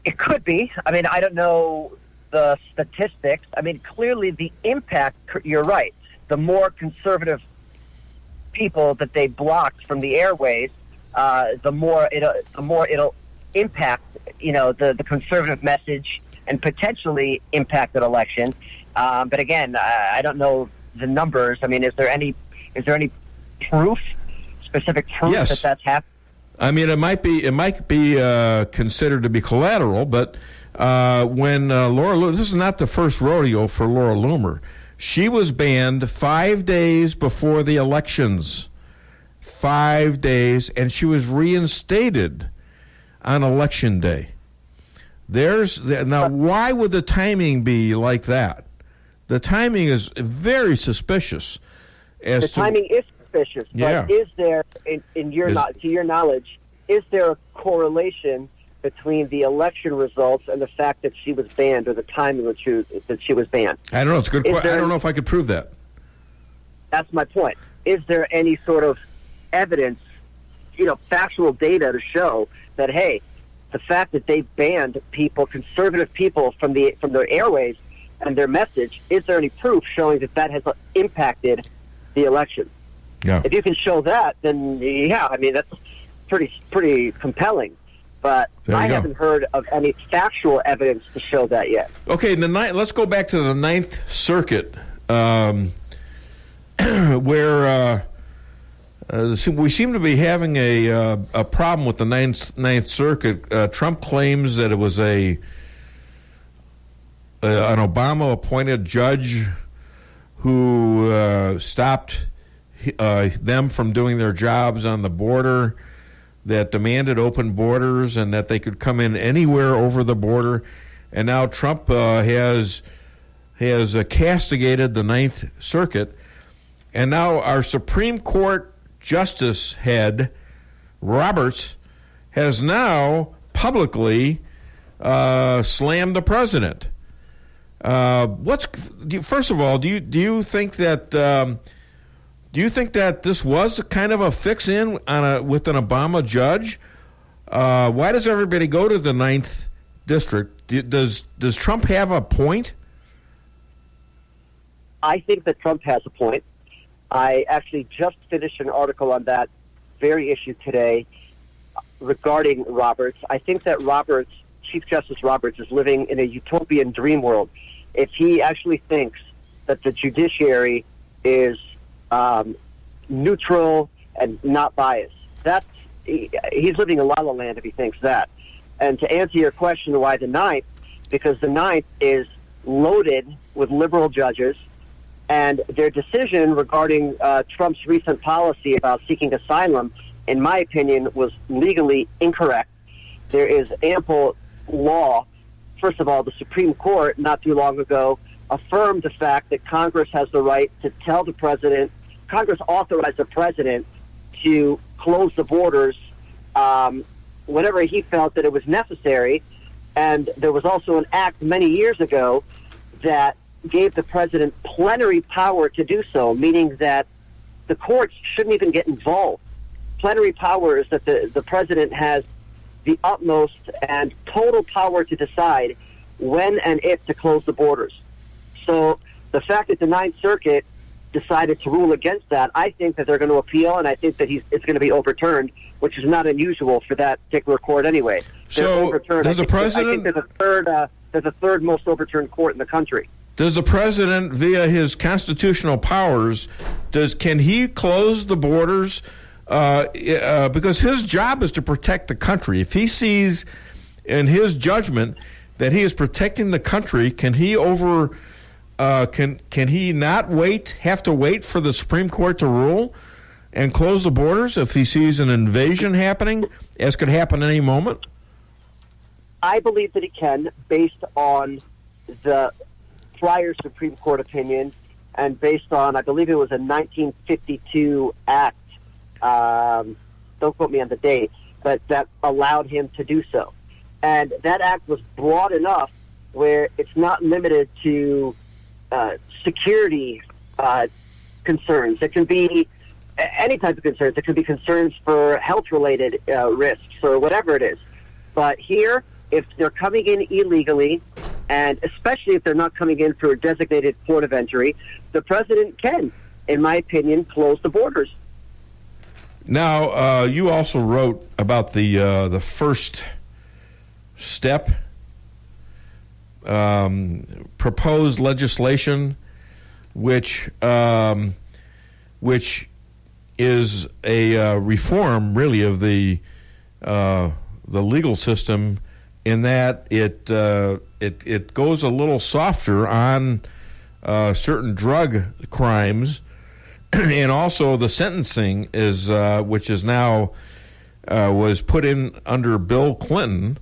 It could be. I mean, I don't know the statistics. I mean, clearly the impact, you're right. The more conservative people that they blocked from the airways, the more it'll impact, the conservative message and potentially impact an election. But again, I don't know the numbers. I mean, is there any proof, specific proof that that's happened? I mean, it might be considered to be collateral, but when Laura, this is not the first rodeo for Laura Loomer. She was banned 5 days before the elections. 5 days, and she was reinstated on Election Day. Now, why would the timing be like that? The timing is very suspicious. The timing is suspicious, but is there, to your knowledge, is there a correlation between the election results and the fact that she was banned, or the timing that she was banned? I don't know. It's a good question. I don't know if I could prove that. That's my point. Is there any sort of evidence, factual data to show that, hey, the fact that they banned conservative people from their airways and their message, is there any proof showing that has impacted the election? Yeah. If you can show that, then that's pretty compelling. But I haven't heard of any factual evidence to show that yet. Okay, let's go back to the Ninth Circuit, where we seem to be having a problem with the Ninth Circuit. Trump claims that it was an Obama-appointed judge who stopped them from doing their jobs on the border, that demanded open borders and that they could come in anywhere over the border. And now Trump has castigated the Ninth Circuit. And now our Supreme Court Justice head, Roberts, has now publicly slammed the president. First of all, do you think that this was kind of a fix-in with an Obama judge? Why does everybody go to the Ninth District? Does Trump have a point? I think that Trump has a point. I actually just finished an article on that very issue today regarding Roberts. I think that Chief Justice Roberts, is living in a utopian dream world if he actually thinks that the judiciary is neutral and not biased. He's living in La La Land if he thinks that. And to answer your question, why the ninth? Because the ninth is loaded with liberal judges, and their decision regarding Trump's recent policy about seeking asylum, in my opinion, was legally incorrect. There is ample law. First of all, the Supreme Court, not too long ago, affirmed the fact that Congress has the right to tell the president, Congress authorized the president to close the borders whenever he felt that it was necessary. And there was also an act many years ago that gave the president plenary power to do so, meaning that the courts shouldn't even get involved. Plenary power is that the president has the utmost and total power to decide when and if to close the borders. So the fact that the Ninth Circuit decided to rule against that, I think that they're going to appeal, and I think that it's going to be overturned, which is not unusual for that particular court anyway. So does the president... I think there's a third most overturned court in the country. Does the president, via his constitutional powers, can he close the borders? Because his job is to protect the country. If he sees in his judgment that he is protecting the country, can he can he not have to wait for the Supreme Court to rule and close the borders if he sees an invasion happening, as could happen at any moment? I believe that he can, based on the prior Supreme Court opinion and based on, I believe it was a 1952 act, don't quote me on the date, but that allowed him to do so. And that act was broad enough where it's not limited to security concerns. It can be any type of concerns. It can be concerns for health-related risks or whatever it is. But here, if they're coming in illegally, and especially if they're not coming in through a designated port of entry, the president can, in my opinion, close the borders. Now, you also wrote about the first step, proposed legislation, which is a reform, really, of the legal system, in that it goes a little softer on certain drug crimes. And also the sentencing is, which is now was put in under Bill Clinton,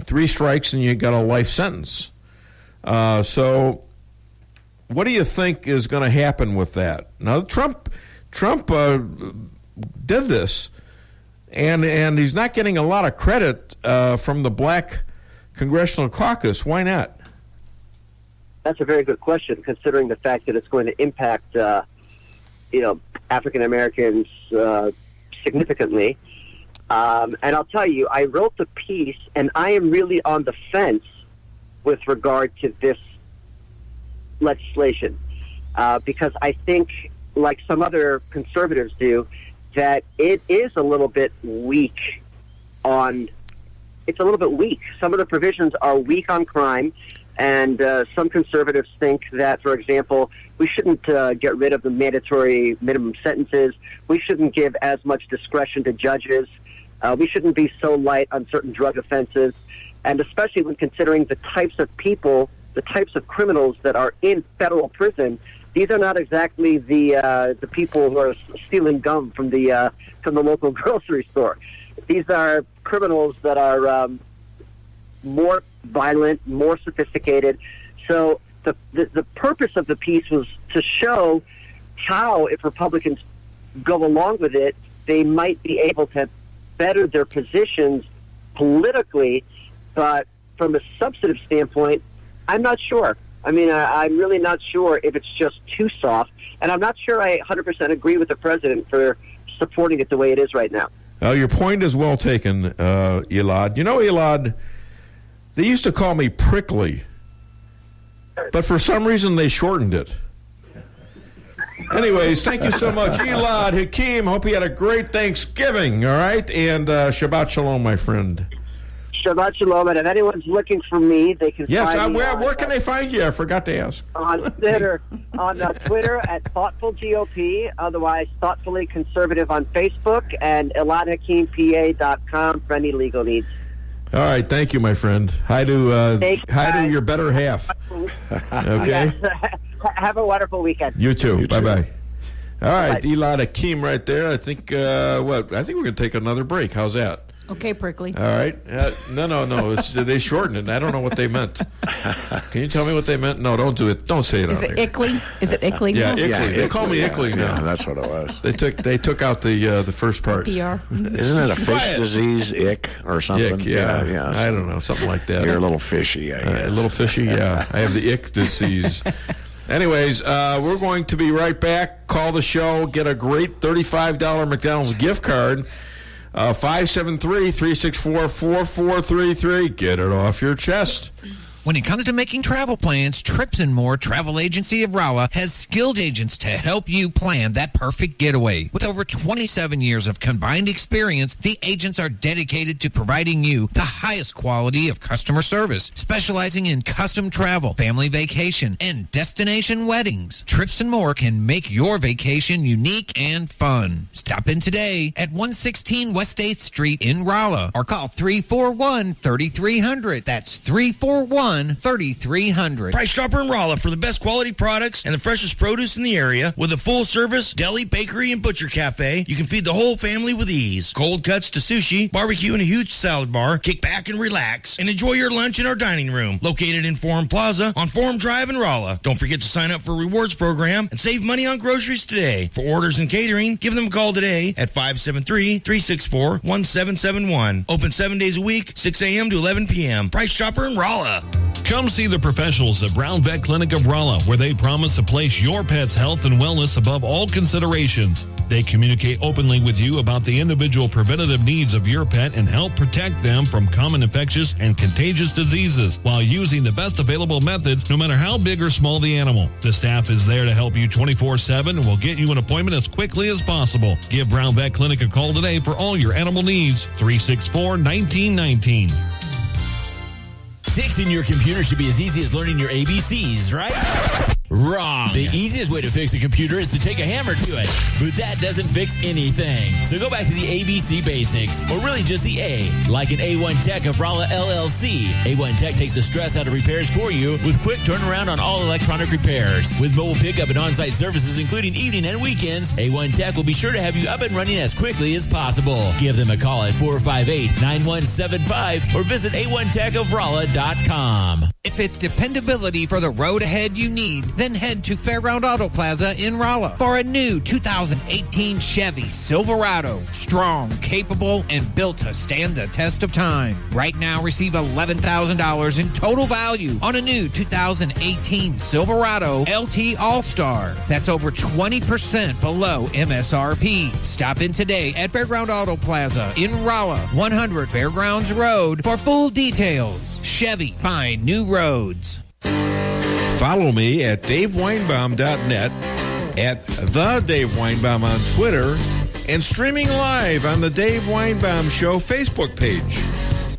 3 strikes and you got a life sentence. So, what do you think is going to happen with that? Now, Trump did this, and he's not getting a lot of credit from the Black Congressional Caucus. Why not? That's a very good question, considering the fact that it's going to impact, African Americans significantly. And I'll tell you, I wrote the piece, and I am really on the fence with regard to this legislation, because I think, like some other conservatives do, that it is a little bit weak it's a little bit weak. Some of the provisions are weak on crime. And some conservatives think that, for example, we shouldn't get rid of the mandatory minimum sentences. We shouldn't give as much discretion to judges. We shouldn't be so light on certain drug offenses. And especially when considering the types of people, the types of criminals that are in federal prison, these are not exactly the people who are stealing gum from the local grocery store. These are criminals that are more violent, more sophisticated. So the purpose of the piece was to show how, if Republicans go along with it, they might be able to better their positions politically, but from a substantive standpoint, I'm not sure. I mean, I'm really not sure if it's just too soft, and I'm not sure I 100% agree with the president for supporting it the way it is right now. Your point is well taken, Elad. You know, Elad, they used to call me Prickly, but for some reason they shortened it. Anyways, thank you so much, Elad Hakim. Hope you had a great Thanksgiving, all right? And Shabbat Shalom, my friend. Shabbat shalom. And if anyone's looking for me, they can find me. Where can they find you? I forgot to ask. On Twitter, at Thoughtful GOP, otherwise Thoughtfully Conservative on Facebook, and IlhanHakimPA.com for any legal needs. All right, thank you, my frifriend. Hi to your better half. Okay. Yes. Have a wonderful weekend. You too. Bye bye. All right, Bye-bye. Elon Hakim right there. I think I think we're going to take another break. How's that? Okay, Prickly. All right. No. They shortened it. I don't know what they meant. Can you tell me what they meant? No, don't do it. Don't say it. Is it Ickley? Is it Ickley? Yeah, now? Ickley. They call me Ickley now. Yeah, that's what it was. They took out the first part. PR. Isn't it a fish disease, ick, or something? Ick, yeah. I don't know, something like that. You're a little fishy, I guess. A little fishy, yeah. I have the ick disease. Anyways, we're going to be right back. Call the show. Get a great $35 McDonald's gift card. 573-364-4433. Get it off your chest. When it comes to making travel plans, Trips & More Travel Agency of Rolla has skilled agents to help you plan that perfect getaway. With over 27 years of combined experience, the agents are dedicated to providing you the highest quality of customer service, specializing in custom travel, family vacation, and destination weddings. Trips & More can make your vacation unique and fun. Stop in today at 116 West 8th Street in Rolla or call 341-3300. That's 341-3300. Price Chopper in Rolla for the best quality products and the freshest produce in the area. With a full-service deli, bakery, and butcher cafe, you can feed the whole family with ease. Cold cuts to sushi, barbecue, and a huge salad bar. Kick back and relax and enjoy your lunch in our dining room, located in Forum Plaza on Forum Drive in Rolla. Don't forget to sign up for a rewards program and save money on groceries today. For orders and catering, give them a call today at 573-364-1771. Open 7 days a week, 6 a.m. to 11 p.m. Price Chopper in Rolla. Come see the professionals at Brown Vet Clinic of Rolla, where they promise to place your pet's health and wellness above all considerations. They communicate openly with you about the individual preventative needs of your pet and help protect them from common infectious and contagious diseases while using the best available methods, no matter how big or small the animal. The staff is there to help you 24/7 and will get you an appointment as quickly as possible. Give Brown Vet Clinic a call today for all your animal needs. 364-1919. Fixing your computer should be as easy as learning your ABCs, right? Wrong. The easiest way to fix a computer is to take a hammer to it, but that doesn't fix anything. So go back to the ABC basics, or really just the A, like an A1 Tech of Rolla LLC. A1 Tech takes the stress out of repairs for you with quick turnaround on all electronic repairs. With mobile pickup and on-site services, including evening and weekends, A1 Tech will be sure to have you up and running as quickly as possible. Give them a call at 458-9175 or visit A1TechofRolla.com. If it's dependability for the road ahead you need, then head to Fairground Auto Plaza in Rolla for a new 2018 Chevy Silverado. Strong, capable, and built to stand the test of time. Right now, receive $11,000 in total value on a new 2018 Silverado LT All-Star. That's over 20% below MSRP. Stop in today at Fairground Auto Plaza in Rolla, 100 Fairgrounds Road for full details. Chevy, find new roads. Follow me at DaveWeinbaum.net, at The Dave Weinbaum on Twitter, and streaming live on the Dave Weinbaum Show Facebook page.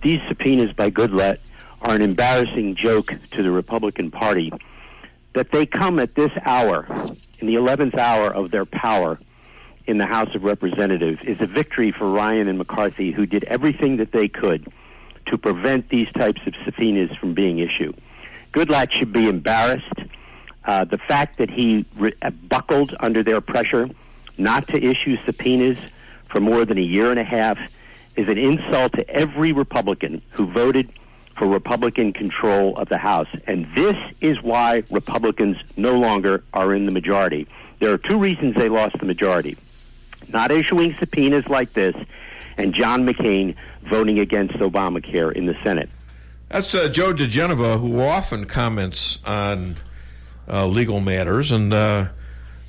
These subpoenas by Goodlatte are an embarrassing joke to the Republican Party. That they come at this hour, in the 11th hour of their power in the House of Representatives, is a victory for Ryan and McCarthy, who did everything that they could to prevent these types of subpoenas from being issued. Goodlatte should be embarrassed. The fact that he buckled under their pressure not to issue subpoenas for more than a year and a half is an insult to every Republican who voted for Republican control of the House. And this is why Republicans no longer are in the majority. There are two reasons they lost the majority. Not issuing subpoenas like this, and John McCain voting against Obamacare in the Senate. That's Joe DeGeneva, who often comments on legal matters. And, I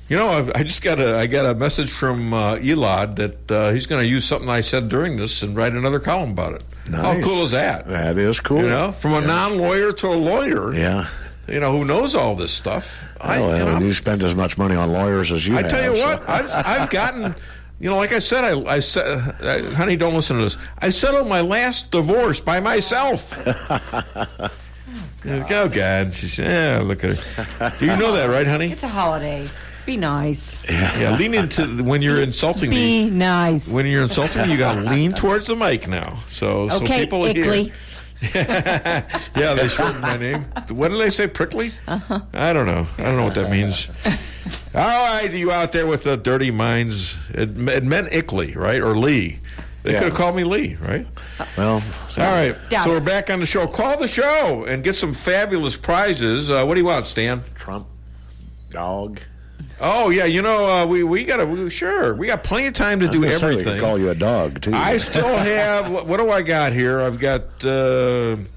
got a message from Elad that he's going to use something I said during this and write another column about it. Nice. How cool is that? That is cool. From a non-lawyer to a lawyer. Yeah. Who knows all this stuff. You spend as much money on lawyers as you have. I tell you what, I've gotten like I said, I said, honey, don't listen to this. I settled my last divorce by myself. Oh, God. She said, yeah, look at her. Do you know that, right, honey? It's a holiday. Be nice. Yeah, lean into when you're insulting me. Be nice. When you're insulting me, you got to lean towards the mic now. So people Ickley. hear. Yeah, they shortened my name. What did they say, Prickly? Uh-huh. I don't know what that means. All right, you out there with the dirty minds. It meant Ickley, right? Or Lee. They could have called me Lee, right? Well, all right. So we're back on the show. Call the show and get some fabulous prizes. What do you want, Stan? Trump. Dog. Oh, yeah, we got plenty of time to do everything. We could call you a dog, too. I still have, what do I got here? I've got 7.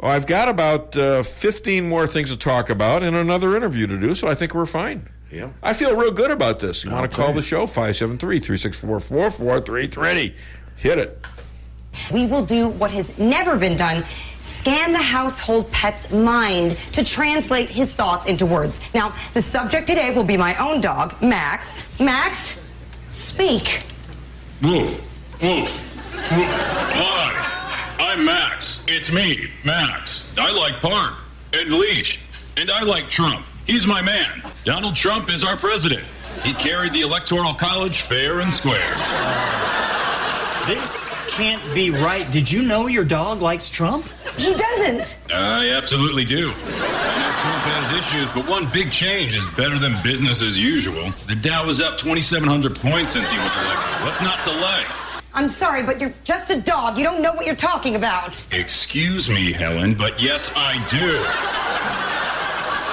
I've got about 15 more things to talk about and another interview to do, so I think we're fine. Yeah. I feel real good about this. You want to call the show? 573-364-4433. Hit it. We will do what has never been done. Scan the household pet's mind to translate his thoughts into words. Now, the subject today will be my own dog, Max. Max, speak. Woof, woof. Hi, I'm Max. It's me, Max. I like Park and Leash, and I like Trump. He's my man. Donald Trump is our president. He carried the Electoral College fair and square. This can't be right. Did you know your dog likes Trump? He doesn't. I absolutely do. I know Trump has issues, but one big change is better than business as usual. The Dow is up 2,700 points since he was elected. What's not to like? I'm sorry, but you're just a dog. You don't know what you're talking about. Excuse me, Helen, but yes, I do.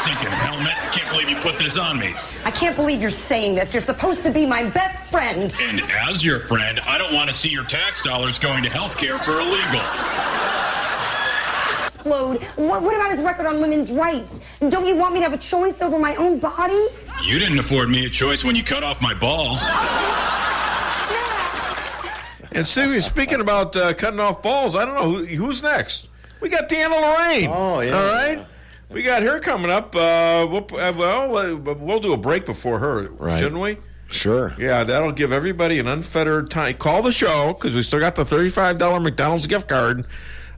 Stinking helmet. I can't believe you put this on me. I can't believe you're saying this. You're supposed to be my best friend. And as your friend, I don't want to see your tax dollars going to health care for illegals. Explode. What about his record on women's rights? Don't you want me to have a choice over my own body? You didn't afford me a choice when you cut off my balls. And speaking about cutting off balls, I don't know who's next. We got Deanna Lorraine. Oh, yeah. All right. We got her coming up. We'll do a break before her, shouldn't we? Sure. Yeah, that'll give everybody an unfettered time. Call the show because we still got the $35 McDonald's gift card.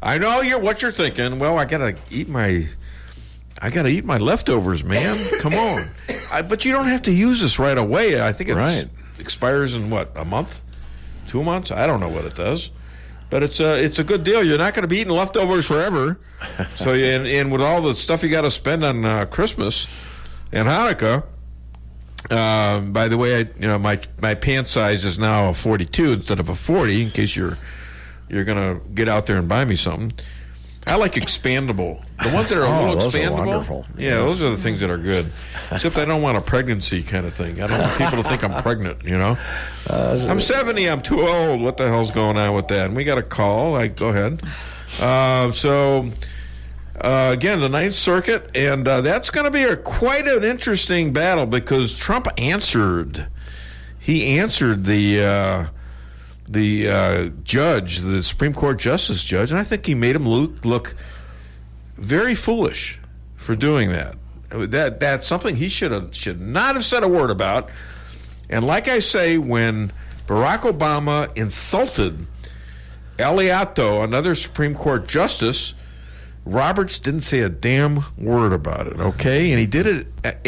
I know what you're thinking. Well, I gotta eat my leftovers, man. Come on. But you don't have to use this right away. I think it expires in a month, 2 months. I don't know what it does. But it's a good deal. You're not going to be eating leftovers forever. So and with all the stuff you got to spend on Christmas and Hanukkah. By the way, my pant size is now a 42 instead of a 40. In case you're going to get out there and buy me something. I like expandable. The ones that are a little expandable. Are wonderful. Yeah, those are the things that are good. Except I don't want a pregnancy kind of thing. I don't want people to think I'm pregnant, I'm 70. I'm too old. What the hell's going on with that? And we got a call. Go ahead. Again, the Ninth Circuit. And that's going to be quite an interesting battle because Trump answered. He answered the judge, the Supreme Court Justice Judge, and I think he made him look very foolish for doing that. That's something he should not have said a word about. And like I say, when Barack Obama insulted Alito, another Supreme Court justice, Roberts didn't say a damn word about it, okay? And he did it at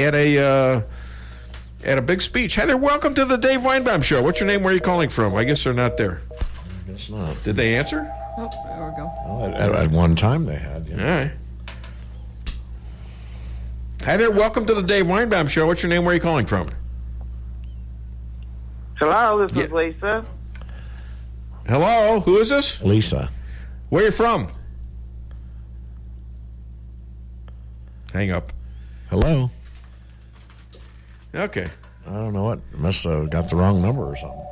a big speech. Hi there, welcome to the Dave Weinbaum Show. What's your name? Where are you calling from? I guess they're not there. I guess not. Did they answer? Oh, there we go. Well, at one time they had. All right. Hi there, welcome to the Dave Weinbaum Show. What's your name? Where are you calling from? Hello, this is Lisa. Hello, who is this? Lisa. Where are you from? Hang up. Hello. Okay. I don't know what. Must have got the wrong number or something.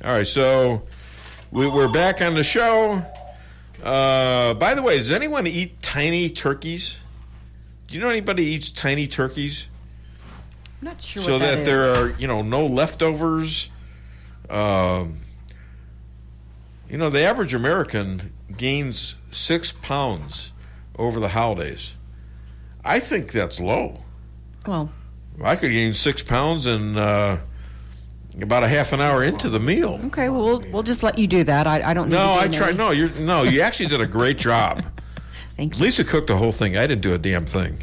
All right, so we're back on the show. By the way, does anyone eat tiny turkeys? Do you know anybody who eats tiny turkeys? I'm not sure so what that is. there are, no leftovers. The average American gains 6 pounds over the holidays. I think that's low. Well, I could gain 6 pounds in about a half an hour into the meal. Okay, well, we'll just let you do that. I don't need No, to I tried. No, you actually did a great job. Thank you. Lisa cooked the whole thing. I didn't do a damn thing.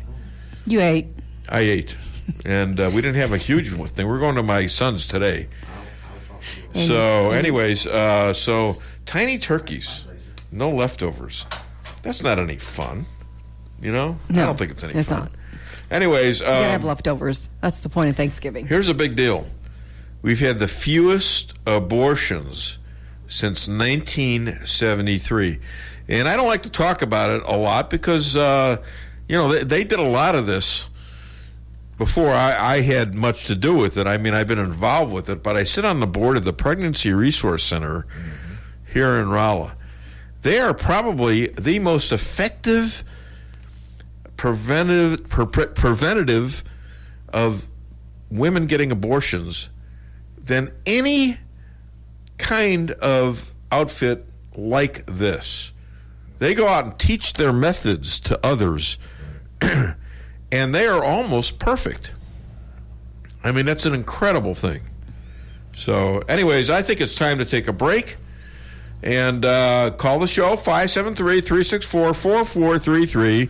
You ate. I ate. And we didn't have a huge thing. We're going to my son's today. So, anyways, so tiny turkeys, no leftovers. That's not any fun, you know? No, I don't think it's any fun. Not. Anyways. You gotta have leftovers. That's the point of Thanksgiving. Here's a big deal. We've had the fewest abortions since 1973. And I don't like to talk about it a lot because, they did a lot of this before I had much to do with it. I mean, I've been involved with it, but I sit on the board of the Pregnancy Resource Center here in Rolla. They are probably the most effective preventative of women getting abortions than any kind of outfit like this. They go out and teach their methods to others, and they are almost perfect. I mean, that's an incredible thing. So, anyways, I think it's time to take a break and call the show, 573-364-4433.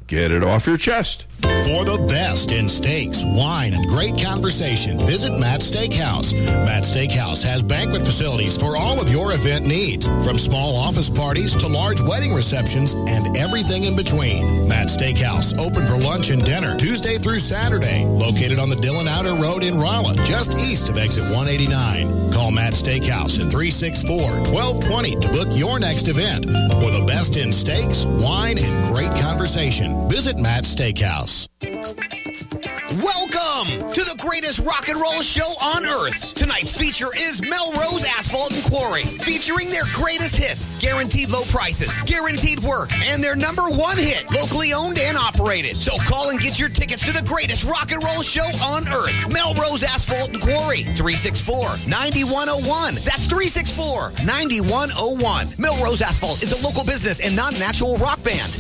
Get it off your chest. For the best in steaks, wine, and great conversation, visit Matt's Steakhouse. Matt's Steakhouse has banquet facilities for all of your event needs, from small office parties to large wedding receptions and everything in between. Matt's Steakhouse, open for lunch and dinner Tuesday through Saturday, located on the Dillon Outer Road in Rolla, just east of exit 189. Call Matt's Steakhouse at 364-1220 to book your next event. For the best in steaks, wine, and great conversation, visit Matt's Steakhouse. Welcome to the greatest rock and roll show on earth. Tonight's feature is Melrose Asphalt and Quarry, featuring their greatest hits, guaranteed low prices, guaranteed work, and their #1 hit, locally owned and operated. So call and get your tickets to the greatest rock and roll show on earth. Melrose Asphalt and Quarry, 364-9101. That's 364-9101. Melrose Asphalt is a local business and not an actual rock band.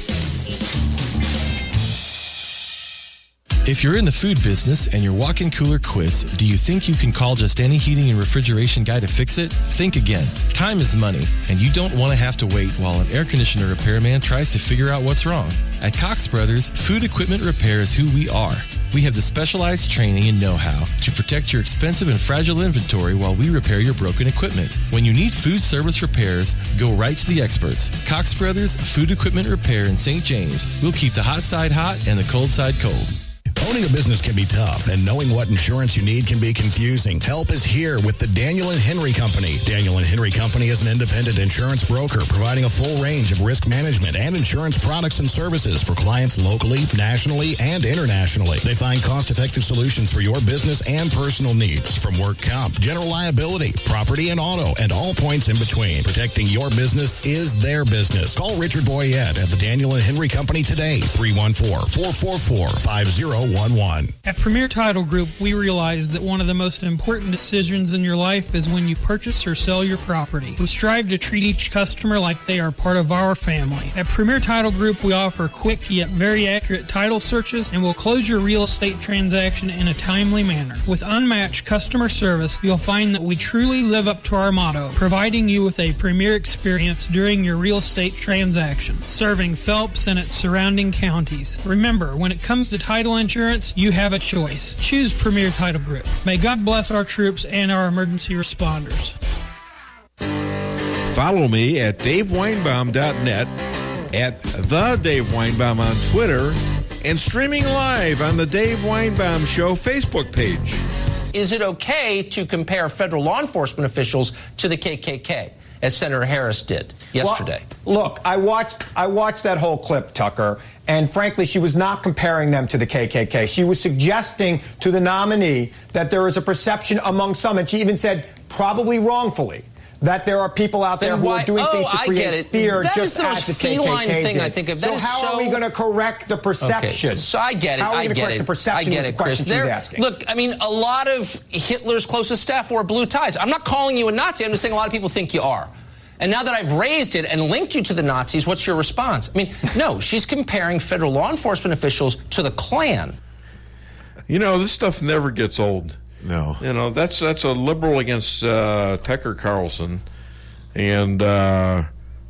If you're in the food business and your walk-in cooler quits, do you think you can call just any heating and refrigeration guy to fix it? Think again. Time is money, and you don't want to have to wait while an air conditioner repairman tries to figure out what's wrong. At Cox Brothers, food equipment repair is who we are. We have the specialized training and know-how to protect your expensive and fragile inventory while we repair your broken equipment. When you need food service repairs, go right to the experts. Cox Brothers Food Equipment Repair in St. James. We'll keep the hot side hot and the cold side cold. Owning a business can be tough, and knowing what insurance you need can be confusing. Help is here with the Daniel & Henry Company. Daniel & Henry Company is an independent insurance broker providing a full range of risk management and insurance products and services for clients locally, nationally, and internationally. They find cost-effective solutions for your business and personal needs, from work comp, general liability, property and auto, and all points in between. Protecting your business is their business. Call Richard Boyette at the Daniel & Henry Company today, 314-444-5011. At Premier Title Group, we realize that one of the most important decisions in your life is when you purchase or sell your property. We strive to treat each customer like they are part of our family. At Premier Title Group, we offer quick yet very accurate title searches and will close your real estate transaction in a timely manner. With unmatched customer service, you'll find that we truly live up to our motto, providing you with a premier experience during your real estate transaction, serving Phelps and its surrounding counties. Remember, when it comes to title insurance, you have a choice. Choose Premier Title Group. May God bless our troops and our emergency responders. Follow me at DaveWeinbaum.net, at The Dave Weinbaum on Twitter, and streaming live on the Dave Weinbaum Show Facebook page. Is it okay to compare federal law enforcement officials to the KKK, as Senator Harris did yesterday? Well, look, I watched that whole clip, Tucker, and frankly, she was not comparing them to the KKK. She was suggesting to the nominee that there is a perception among some, and she even said, probably wrongfully, that there are people out there who are doing things to create fear just as the KKK thing did. I think of. So how are we going to correct the perception? Okay. So I get it. How are we going to correct the perception of the question she's asking? Look, I mean, a lot of Hitler's closest staff wore blue ties. I'm not calling you a Nazi. I'm just saying a lot of people think you are. And now that I've raised it and linked you to the Nazis, what's your response? I mean, no, she's comparing federal law enforcement officials to the Klan. You know, this stuff never gets old. No. You know, that's a liberal against Tucker Carlson. And, you know,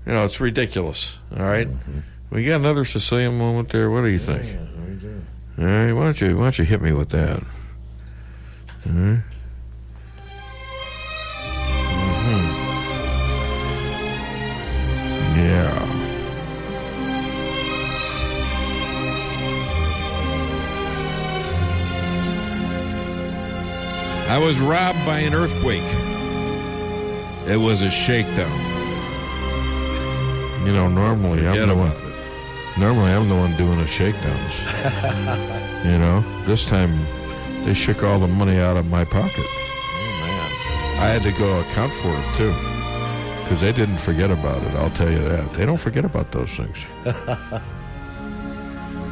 it's ridiculous. All right? Mm-hmm. We got another Sicilian moment there. What do you think? Yeah, we do. All right, why don't you hit me with that? All right. Mm-hmm. Yeah. I was robbed by an earthquake. It was a shakedown. You know, normally I'm the one doing the shakedowns. You know, this time they shook all the money out of my pocket. Oh, man. I had to go account for it, too, because they didn't forget about it. I'll tell you that. They don't forget about those things.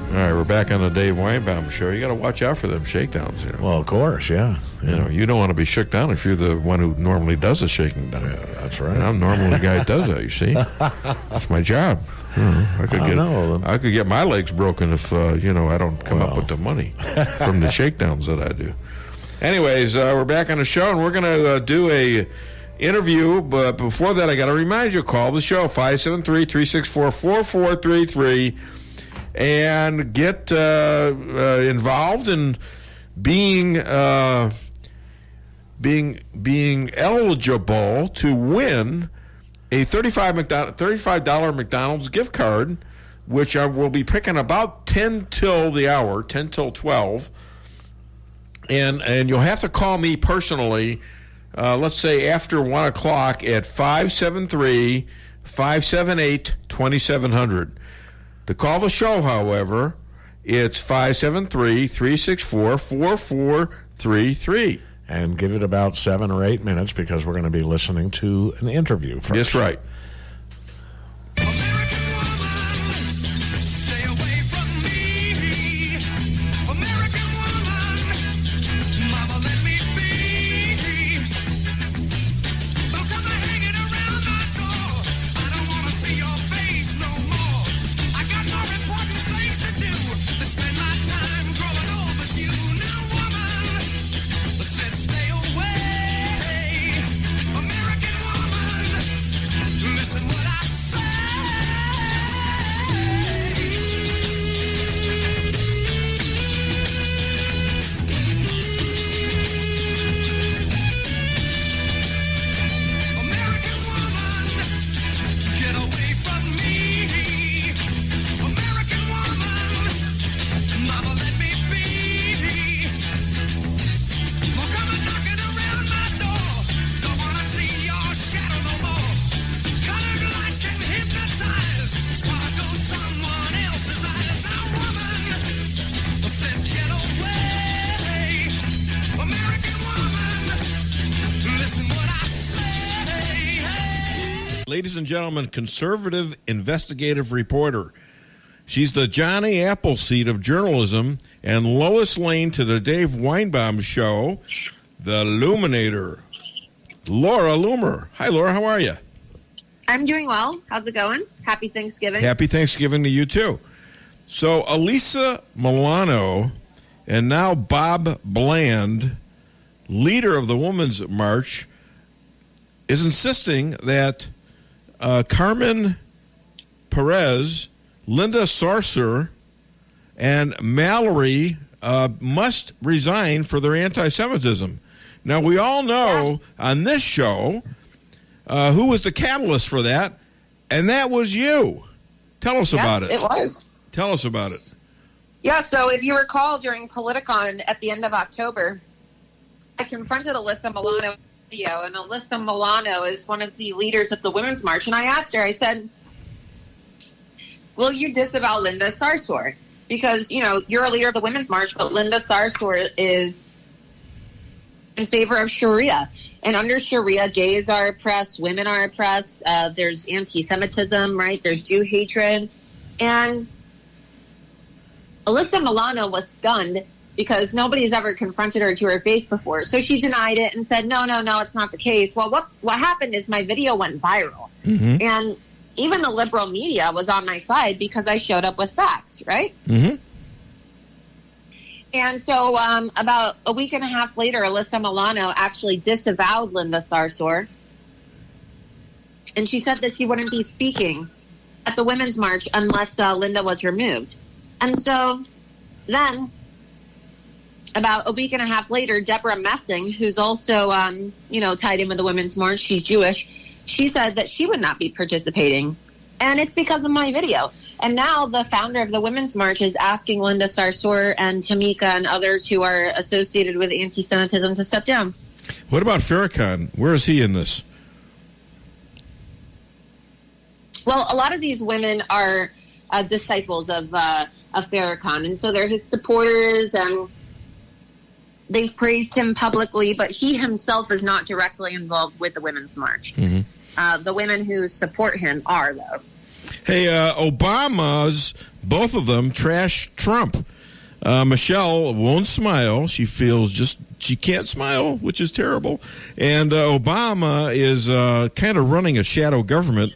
All right, we're back on the Dave Weinbaum Show. You got to watch out for them shakedowns. You know? Well, of course, yeah. You know, you don't want to be shook down if you're the one who normally does the shaking down. Yeah, that's right. And I'm normally the guy who does that, you see. That's my job. I could get my legs broken if, you know, I don't come up with the money from the shakedowns that I do. Anyways, we're back on the show, and we're going to do a interview. But before that, I got to remind you, call the show, 573-364-4433. And get involved in being eligible to win a $35 McDonald's gift card, which I will be picking about 10 till 12. And you'll have to call me personally, let's say after 1 o'clock at 573-578-2700. To call the show, however, it's 573-364-4433. And give it about 7 or 8 minutes because we're going to be listening to an interview first. That's right. Ladies and gentlemen, conservative investigative reporter. She's the Johnny Appleseed of journalism and Lois Lane to the Dave Weinbaum Show, the Luminator, Laura Loomer. Hi, Laura. How are you? I'm doing well. How's it going? Happy Thanksgiving. Happy Thanksgiving to you, too. So, Alyssa Milano and now Bob Bland, leader of the Women's March, is insisting that Carmen Perez, Linda Sarsour, and Mallory must resign for their anti-Semitism. Now, we all know on this show who was the catalyst for that, and that was you. Tell us about it. It was. Tell us about it. Yeah, so if you recall, during Politicon at the end of October, I confronted Alyssa Milano video, and Alyssa Milano is one of the leaders of the Women's March, and I asked her, I said, will you disavow Linda Sarsour? Because, you know, you're a leader of the Women's March, but Linda Sarsour is in favor of Sharia. And under Sharia, gays are oppressed, women are oppressed, there's anti-Semitism, right? There's Jew hatred. And Alyssa Milano was stunned because nobody's ever confronted her to her face before. So she denied it and said, no, it's not the case. Well, what happened is my video went viral. Mm-hmm. And even the liberal media was on my side because I showed up with facts, right? Mm-hmm. And so about a week and a half later, Alyssa Milano actually disavowed Linda Sarsour. And she said that she wouldn't be speaking at the Women's March unless Linda was removed. And so then, about a week and a half later, Deborah Messing, who's also, tied in with the Women's March, she's Jewish, she said that she would not be participating. And it's because of my video. And now the founder of the Women's March is asking Linda Sarsour and Tamika and others who are associated with anti-Semitism to step down. What about Farrakhan? Where is he in this? Well, a lot of these women are disciples of Farrakhan, and so they're his supporters, and they've praised him publicly, but he himself is not directly involved with the Women's March. Mm-hmm. The women who support him are, though. Hey, Obama's, both of them, trash Trump. Michelle won't smile. She feels she can't smile, which is terrible. And Obama is kind of running a shadow government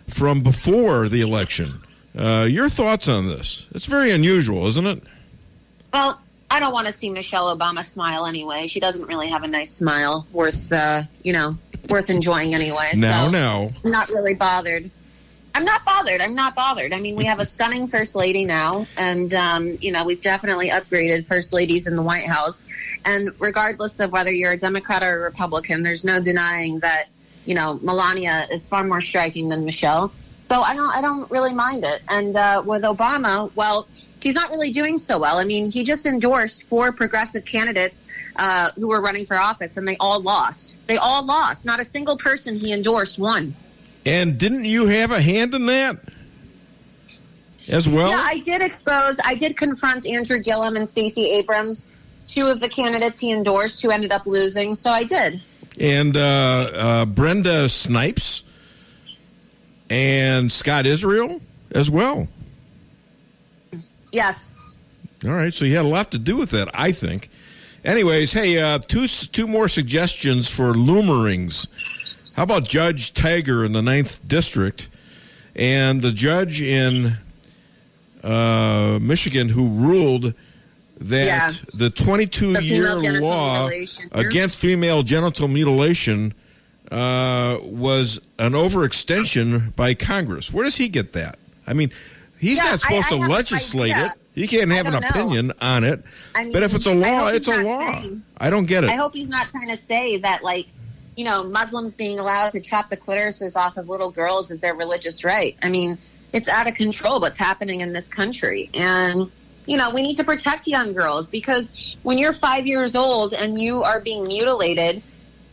from before the election. Your thoughts on this? It's very unusual, isn't it? Well, I don't want to see Michelle Obama smile anyway. She doesn't really have a nice smile worth enjoying anyway. No. I'm not really bothered. I'm not bothered. I mean, we have a stunning First Lady now, and, we've definitely upgraded First Ladies in the White House. And regardless of whether you're a Democrat or a Republican, there's no denying that, Melania is far more striking than Michelle. So I don't really mind it. And with Obama, well, he's not really doing so well. I mean, he just endorsed 4 progressive candidates who were running for office, and they all lost. Not a single person he endorsed won. And didn't you have a hand in that as well? Yeah, I did confront Andrew Gillum and Stacey Abrams, 2 of the candidates he endorsed who ended up losing. So I did. And Brenda Snipes and Scott Israel as well. Yes. All right, so you had a lot to do with that, I think. Anyways, hey, two more suggestions for loomerings. How about Judge Tiger in the 9th District and the judge in Michigan who ruled that the 22-year law against female genital mutilation was an overextension by Congress? Where does he get that? I mean, he's not supposed to legislate it. He can't have an opinion on it. I mean, but if it's a law, it's a law. I don't get it. I hope he's not trying to say that, Muslims being allowed to chop the clitorises off of little girls is their religious right. I mean, it's out of control what's happening in this country. And, we need to protect young girls because when you're 5 years old and you are being mutilated,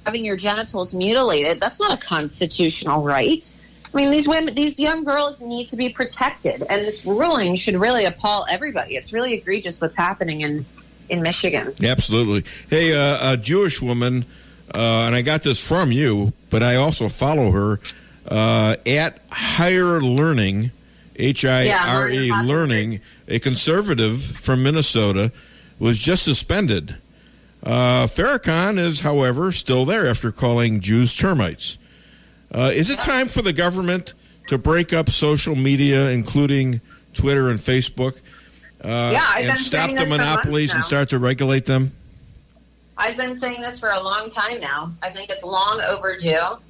having your genitals mutilated, that's not a constitutional right. I mean, these young girls need to be protected, and this ruling should really appall everybody. It's really egregious what's happening in Michigan. Absolutely. Hey, a Jewish woman, and I got this from you, but I also follow her at Higher Learning, H-I-R-E Learning, a conservative from Minnesota, was just suspended. Farrakhan is, however, still there after calling Jews termites. Is it time for the government to break up social media, including Twitter and Facebook, and stop the monopolies and start to regulate them? I've been saying this for a long time now. I think it's long overdue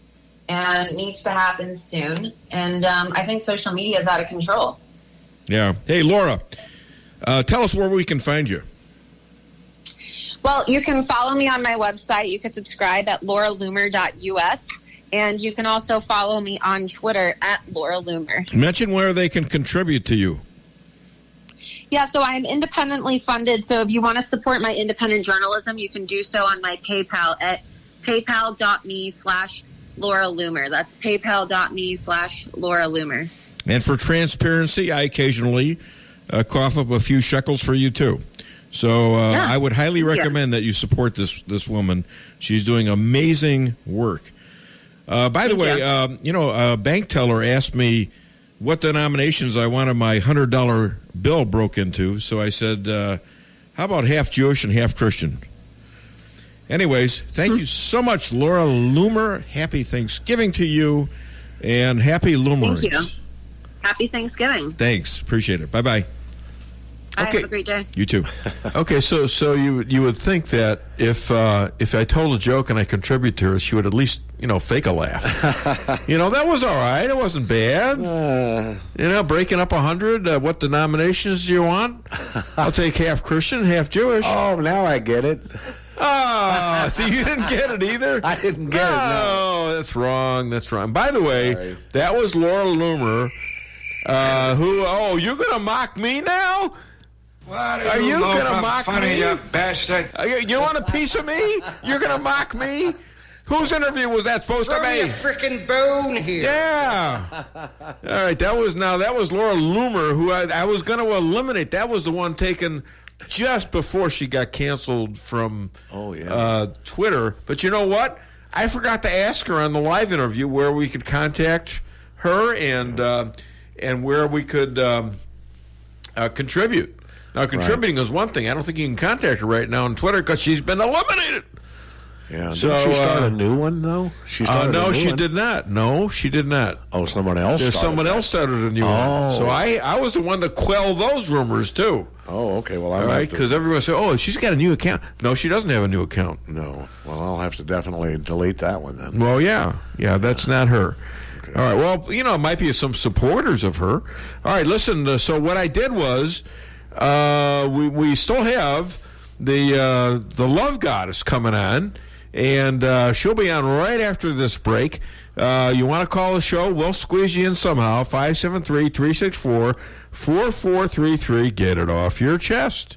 and needs to happen soon. And I think social media is out of control. Yeah. Hey, Laura, tell us where we can find you. Well, you can follow me on my website. You can subscribe at lauraloomer.us. And you can also follow me on Twitter at Laura Loomer. Mention where they can contribute to you. Yeah, so I'm independently funded. So if you want to support my independent journalism, you can do so on my PayPal at paypal.me/Laura Loomer. That's paypal.me/Laura Loomer. And for transparency, I occasionally cough up a few shekels for you, too. So I would highly recommend that you support this woman. She's doing amazing work. By the way, a bank teller asked me what denominations I wanted my $100 bill broke into. So I said, how about half Jewish and half Christian? Anyways, thank you so much, Laura Loomer. Happy Thanksgiving to you, and happy Loomerings. Thank you. Happy Thanksgiving. Thanks. Appreciate it. Bye-bye. Have a great day. You too. Okay, so you would think that if I told a joke and I contribute to her, she would at least fake a laugh. That was all right. It wasn't bad. Breaking up 100. What denominations do you want? I'll take half Christian, half Jewish. Oh, now I get it. Oh, see, you didn't get it either? I didn't get it, no. Oh, that's wrong. By the way, that was Laura Loomer, who, you're going to mock me now? Are you going to mock me? You bastard. You want a piece of me? You're going to mock me? Whose interview was that supposed to be? Throw me a frickin' bone here. Yeah. All right, that was Laura Loomer, who I was going to eliminate. That was the one taken just before she got canceled from Twitter. But you know what? I forgot to ask her on the live interview where we could contact her and where we could contribute. Now, contributing is one thing. I don't think you can contact her right now on Twitter because she's been eliminated. Yeah. So, did she start a new one, though? No, she did not. No, she did not. Oh, someone else started someone else started a new one. So I was the one to quell those rumors, too. Oh, okay. Well, all right, because everyone said, she's got a new account. No, she doesn't have a new account. No. Well, I'll have to definitely delete that one then. Well, yeah, that's not her. Okay. All right, well, it might be some supporters of her. All right, listen, so what I did was we still have the Love Goddess coming on, and she'll be on right after this break. You want to call the show, we'll squeeze you in somehow, 573-364-4433. Get it off your chest.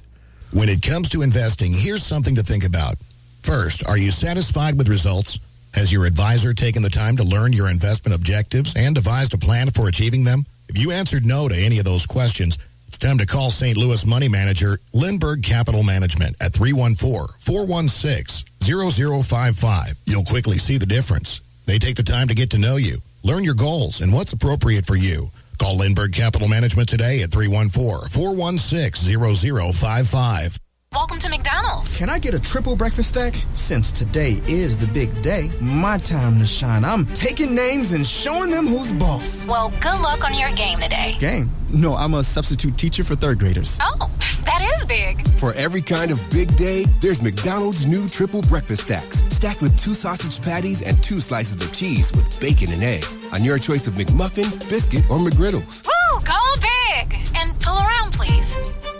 When it comes to investing, here's something to think about. First, are you satisfied with results? Has your advisor taken the time to learn your investment objectives and devised a plan for achieving them? If you answered no to any of those questions, it's time to call St. Louis money manager Lindbergh Capital Management at 314-416-0055. You'll quickly see the difference. They take the time to get to know you, learn your goals, and what's appropriate for you. Call Lindbergh Capital Management today at 314-416-0055. Welcome to McDonald's. Can I get a triple breakfast stack? Since today is the big day, my time to shine. I'm taking names and showing them who's boss. Well, good luck on your game today. Game? No, I'm a substitute teacher for third graders. Oh, that is big. For every kind of big day, there's McDonald's new triple breakfast stacks, stacked with 2 sausage patties and 2 slices of cheese with bacon and egg, on your choice of McMuffin, biscuit, or McGriddles. Woo, go big. And pull around, please.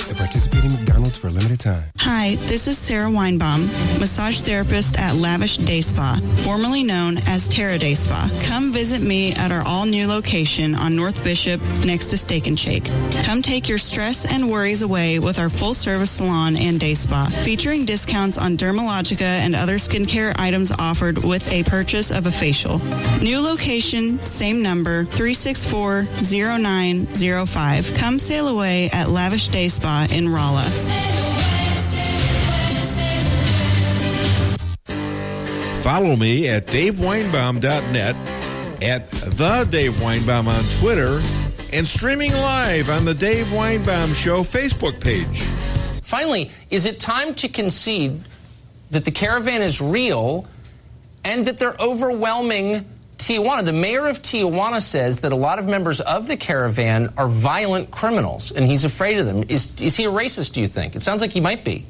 At participating McDonald's for a limited time. Hi, this is Sarah Weinbaum, massage therapist at Lavish Day Spa, formerly known as Terra Day Spa. Come visit me at our all-new location on North Bishop next to Steak and Shake. Come take your stress and worries away with our full-service salon and day spa, featuring discounts on Dermalogica and other skincare items offered with a purchase of a facial. New location, same number, 364-0905. Come sail away at Lavish Day Spa in Rolla. Follow me at DaveWeinbaum.net, at The Dave Weinbaum on Twitter, and streaming live on the Dave Weinbaum Show Facebook page. Finally, is it time to concede that the caravan is real and that they're overwhelming Tijuana? The mayor of Tijuana says that a lot of members of the caravan are violent criminals, and he's afraid of them. Is he a racist, do you think? It sounds like he might be.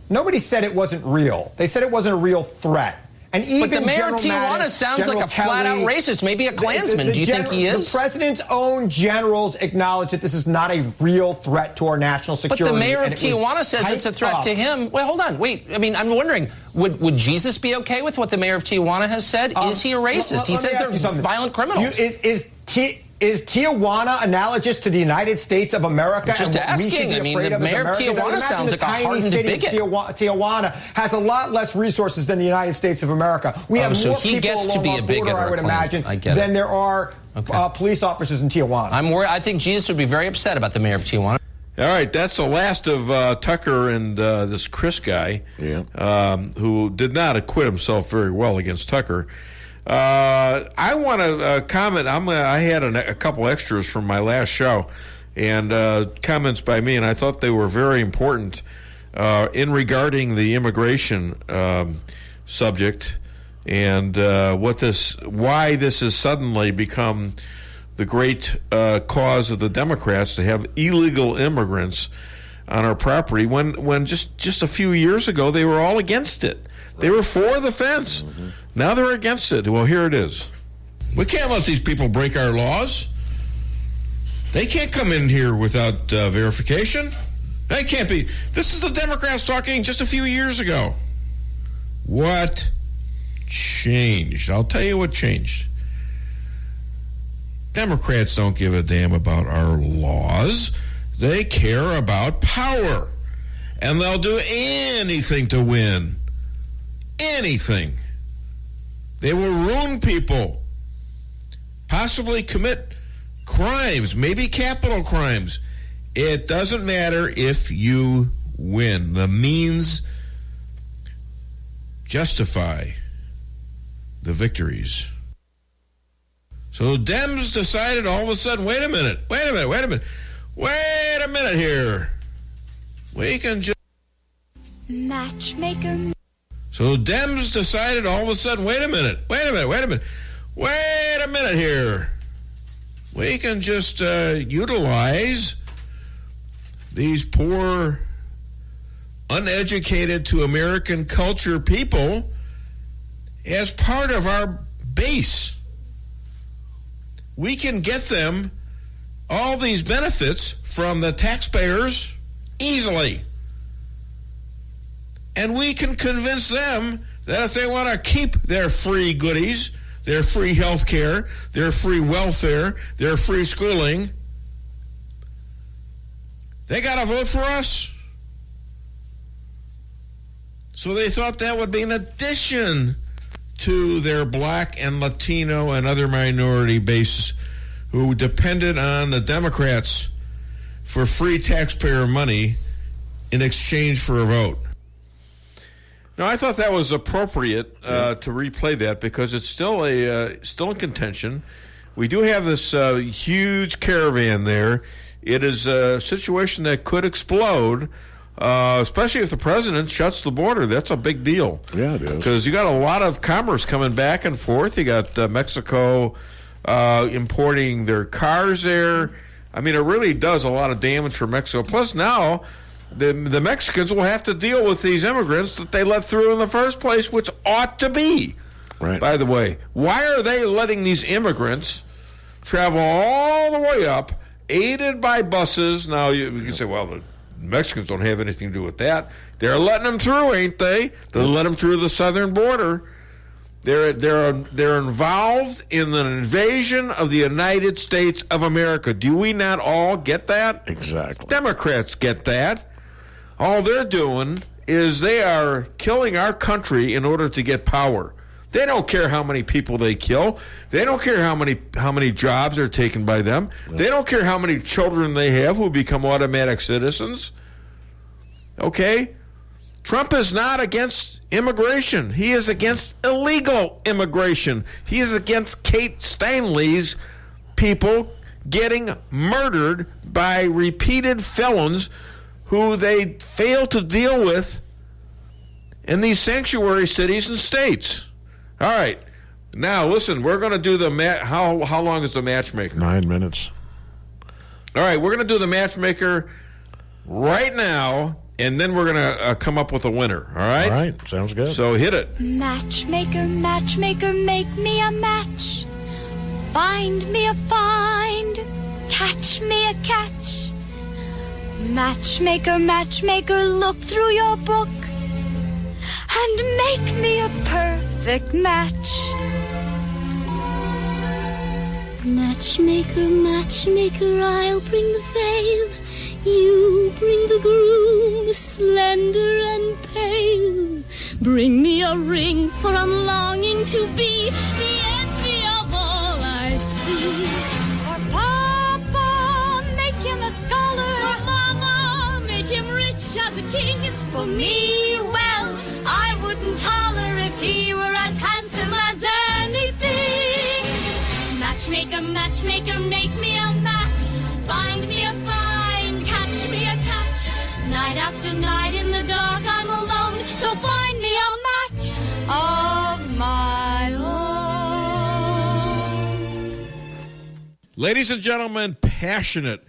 Nobody said it wasn't real. They said it wasn't a real threat. And even but the mayor General of Tijuana Mattis, sounds General like a flat-out racist, maybe a Klansman. Do you think he is? The president's own generals acknowledge that this is not a real threat to our national security. But the mayor of Tijuana says it's a threat to him. Wait, hold on. Wait, I mean, I'm wondering, would Jesus be okay with what the mayor of Tijuana has said? Is he a racist? He says they're violent criminals. Is Tijuana analogous to the United States of America? I'm just asking. I mean, the mayor of Tijuana sounds like a hardened bigot. Tijuana has a lot less resources than the United States of America. We have more people along our border, I would imagine, than there are police officers in Tijuana. I'm worried. I think Jesus would be very upset about the mayor of Tijuana. All right, that's the last of Tucker and this Chris guy, who did not acquit himself very well against Tucker. I want to comment. I had a couple extras from my last show, and comments by me, and I thought they were very important in regarding the immigration subject and why this has suddenly become the great cause of the Democrats to have illegal immigrants on our property when just a few years ago they were all against it. They were for the fence. Mm-hmm. Now they're against it. Well, here it is. We can't let these people break our laws. They can't come in here without verification. They can't be. This is the Democrats talking just a few years ago. What changed? I'll tell you what changed. Democrats don't give a damn about our laws. They care about power. And they'll do anything to win. Anything. They will ruin people. Possibly commit crimes, maybe capital crimes. It doesn't matter if you win. The means justify the victories. So Dems decided all of a sudden, wait a minute here. We can just... Matchmaker. So Dems decided all of a sudden, wait a minute here. We can just utilize these poor, uneducated to American culture people as part of our base. We can get them all these benefits from the taxpayers easily. And we can convince them that if they want to keep their free goodies, their free health care, their free welfare, their free schooling, they got to vote for us. So they thought that would be an addition to their black and Latino and other minority base who depended on the Democrats for free taxpayer money in exchange for a vote. Now, I thought that was appropriate to replay that because it's still in contention. We do have this huge caravan there. It is a situation that could explode, especially if the president shuts the border. That's a big deal. Yeah, it is. Because you got a lot of commerce coming back and forth. You got Mexico importing their cars there. I mean, it really does a lot of damage for Mexico. Plus, now the Mexicans will have to deal with these immigrants that they let through in the first place, which ought to be. Right. By the way, why are they letting these immigrants travel all the way up, aided by buses? Now, you can say, well, the Mexicans don't have anything to do with that. They're letting them through, ain't they? They'll let them through the southern border. They're involved in the invasion of the United States of America. Do we not all get that? Exactly. Democrats get that. All they're doing is they are killing our country in order to get power. They don't care how many people they kill. They don't care how many jobs are taken by them. Right. They don't care how many children they have who become automatic citizens. Okay? Trump is not against immigration. He is against illegal immigration. He is against Kate Steinle's people getting murdered by repeated felons who they fail to deal with in these sanctuary cities and states. All right. Now, listen, we're going to do the how long is the matchmaker? 9 minutes. All right, we're going to do the matchmaker right now, and then we're going to come up with a winner, all right? All right, sounds good. So hit it. Matchmaker, matchmaker, make me a match. Find me a find, catch me a catch. Matchmaker, matchmaker, look through your book and make me a perfect match. Matchmaker, matchmaker, I'll bring the veil. You bring the groom, slender and pale. Bring me a ring, for I'm longing to be the envy of all I see. For Papa, make him a scholar. For Mama, make him rich as a king. For me, well, I wouldn't holler if he were as handsome as anything. Matchmaker, matchmaker, make me a match. Find me a find, catch me a catch. Night after night in the dark I'm alone, so find me a match of my own. Ladies and gentlemen, passionate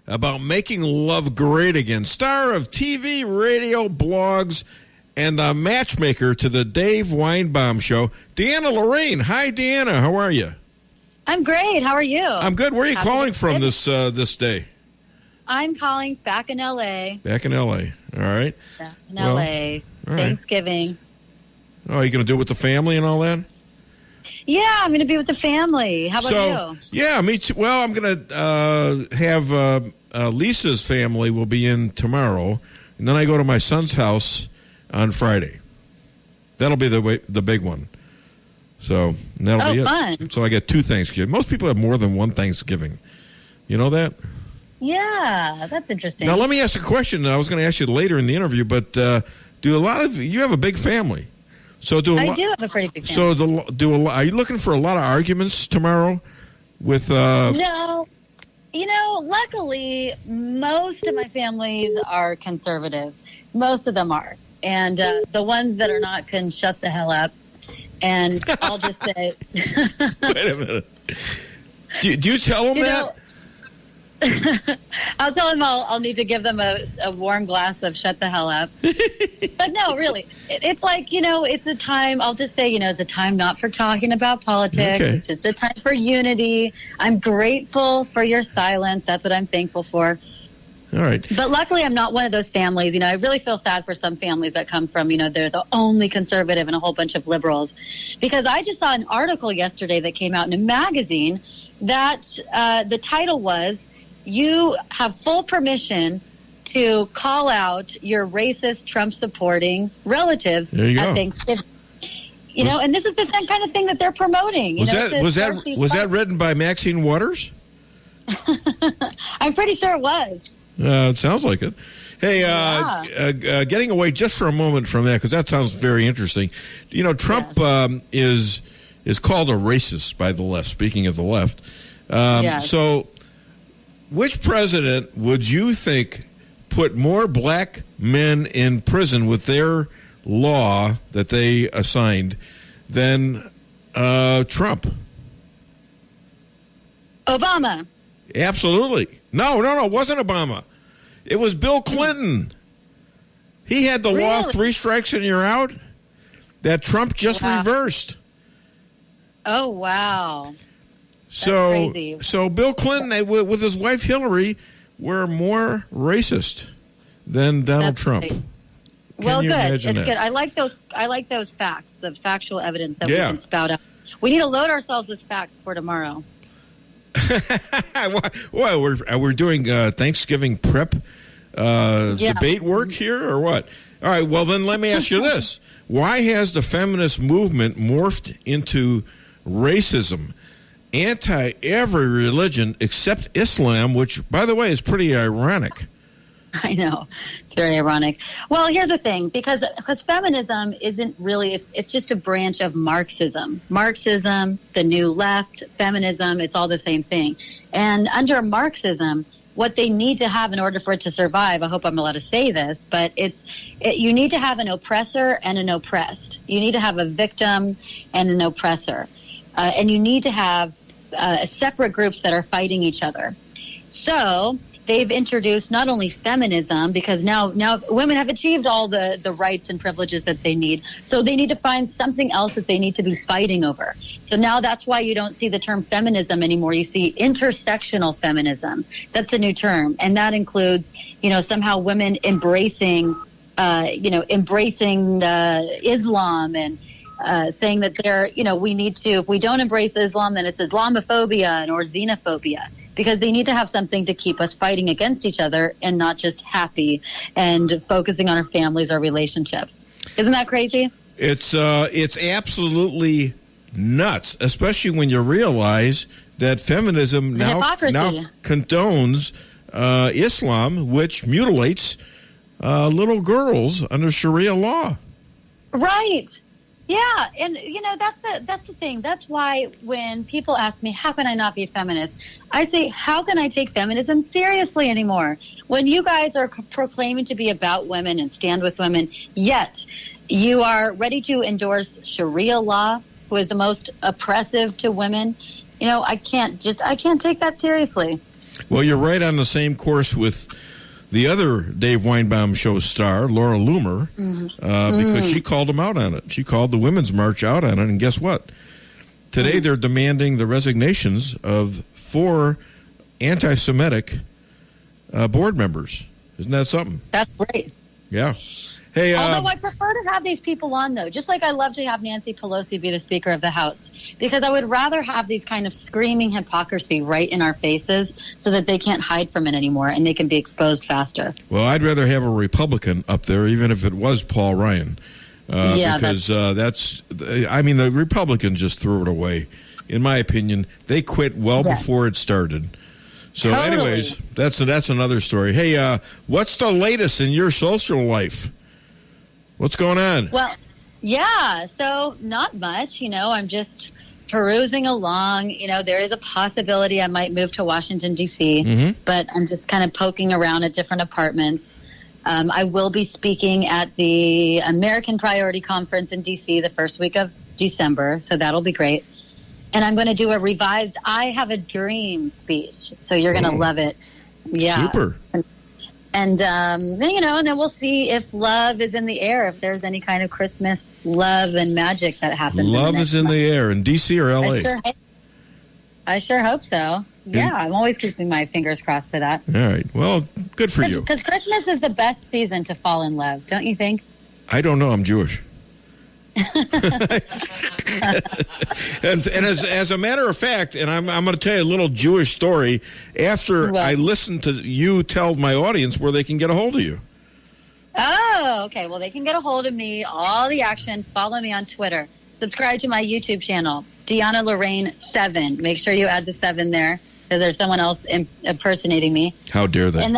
about making love great again. Star of TV, radio, blogs, and a matchmaker to the Dave Weinbaum Show, Deanna Lorraine. Hi, Deanna. How are you? I'm great. How are you? I'm good. Where are you calling from this day? I'm calling back in L.A. Back in L.A. All right. Back in L.A. Thanksgiving. Oh, are you going to do it with the family and all that? Yeah, I'm going to be with the family. How about you? Yeah, me too. Well, I'm going to have Lisa's family will be in tomorrow, and then I go to my son's house on Friday. That'll be the big one. So that'll be it. Fun. So I get 2 Thanksgiving. Most people have more than 1 Thanksgiving. You know that? Yeah, that's interesting. Now let me ask a question that I was going to ask you later in the interview. But you have a big family? So I do have a pretty big family. So are you looking for a lot of arguments tomorrow with? No, luckily most of my families are conservative. Most of them are, and the ones that are not can shut the hell up. And I'll just say, wait a minute. Do you tell them that? I'll tell them I'll need to give them a warm glass of shut the hell up. But no, really, it's like, it's a time, I'll just say, it's a time not for talking about politics. Okay. It's just a time for unity. I'm grateful for your silence. That's what I'm thankful for. All right. But luckily, I'm not one of those families. I really feel sad for some families that come from, they're the only conservative and a whole bunch of liberals. Because I just saw an article yesterday that came out in a magazine that the title was, "You have full permission to call out your racist, Trump-supporting relatives at Thanksgiving." And this is the same kind of thing that they're promoting. Was that written by Maxine Waters? I'm pretty sure it was. It sounds like it. Hey, getting away just for a moment from that, because that sounds very interesting. Trump is called a racist by the left, speaking of the left. So which president would you think put more black men in prison with their law that they assigned than Trump? Obama. Absolutely. No, it wasn't Obama. It was Bill Clinton. He had the law 3 strikes and you're out that Trump just reversed. Oh, wow. So, that's crazy. So Bill Clinton with his wife Hillary were more racist than Donald Trump. Right. Well, good. It's good. I like those facts, the factual evidence that we can spout out. We need to load ourselves with facts for tomorrow. Well, we're doing Thanksgiving prep debate work here, or what? All right. Well, then let me ask you this: why has the feminist movement morphed into racism, anti every religion except Islam, which, by the way, is pretty ironic? I know. It's very ironic. Well, here's the thing, because feminism isn't really, it's just a branch of Marxism. Marxism, the new left, feminism, it's all the same thing. And under Marxism, what they need to have in order for it to survive, I hope I'm allowed to say this, but you need to have an oppressor and an oppressed. You need to have a victim and an oppressor. And you need to have separate groups that are fighting each other. So they've introduced not only feminism, because now women have achieved all the rights and privileges that they need. So they need to find something else that they need to be fighting over. So now that's why you don't see the term feminism anymore. You see intersectional feminism. That's a new term. And that includes, somehow women embracing Islam and saying that we need to, if we don't embrace Islam, then it's Islamophobia or xenophobia. Because they need to have something to keep us fighting against each other and not just happy and focusing on our families, our relationships. Isn't that crazy? It's absolutely nuts, especially when you realize that feminism now condones Islam, which mutilates little girls under Sharia law. Right. Yeah, and that's the thing. That's why when people ask me, how can I not be a feminist? I say, how can I take feminism seriously anymore? When you guys are proclaiming to be about women and stand with women, yet you are ready to endorse Sharia law, who is the most oppressive to women, I can't take that seriously. Well, you're right on the same course with the other Dave Weinbaum Show star, Laura Loomer, because she called him out on it. She called the Women's March out on it, and guess what? Today they're demanding the resignations of 4 anti-Semitic board members. Isn't that something? That's great. Yeah. Hey, although I prefer to have these people on, though, just like I love to have Nancy Pelosi be the Speaker of the House, because I would rather have these kind of screaming hypocrisy right in our faces so that they can't hide from it anymore and they can be exposed faster. Well, I'd rather have a Republican up there, even if it was Paul Ryan. Because the Republicans just threw it away. In my opinion, they quit before it started. So anyways, that's another story. Hey, what's the latest in your social life? What's going on? Well, so not much. I'm just perusing along. There is a possibility I might move to Washington, D.C., but I'm just kind of poking around at different apartments. I will be speaking at the American Priority Conference in D.C. the first week of December, so that'll be great. And I'm going to do a revised I Have a Dream speech, so you're going to love it. Yeah. Super. And then we'll see if love is in the air, if there's any kind of Christmas love and magic that happens. Love is in the air in D.C. or L.A.? I sure hope so. Yeah, I'm always keeping my fingers crossed for that. All right. Well, good for you. Because Christmas is the best season to fall in love, don't you think? I don't know. I'm Jewish. and as a matter of fact, and I'm going to tell you a little Jewish story after I listened to you tell my audience where they can get a hold of you. Oh, okay. Well, they can get a hold of me, all the action. Follow me on Twitter. Subscribe to my YouTube channel, Deanna Lorraine 7. Make sure you add the 7 there, because there's someone else impersonating me. How dare they? And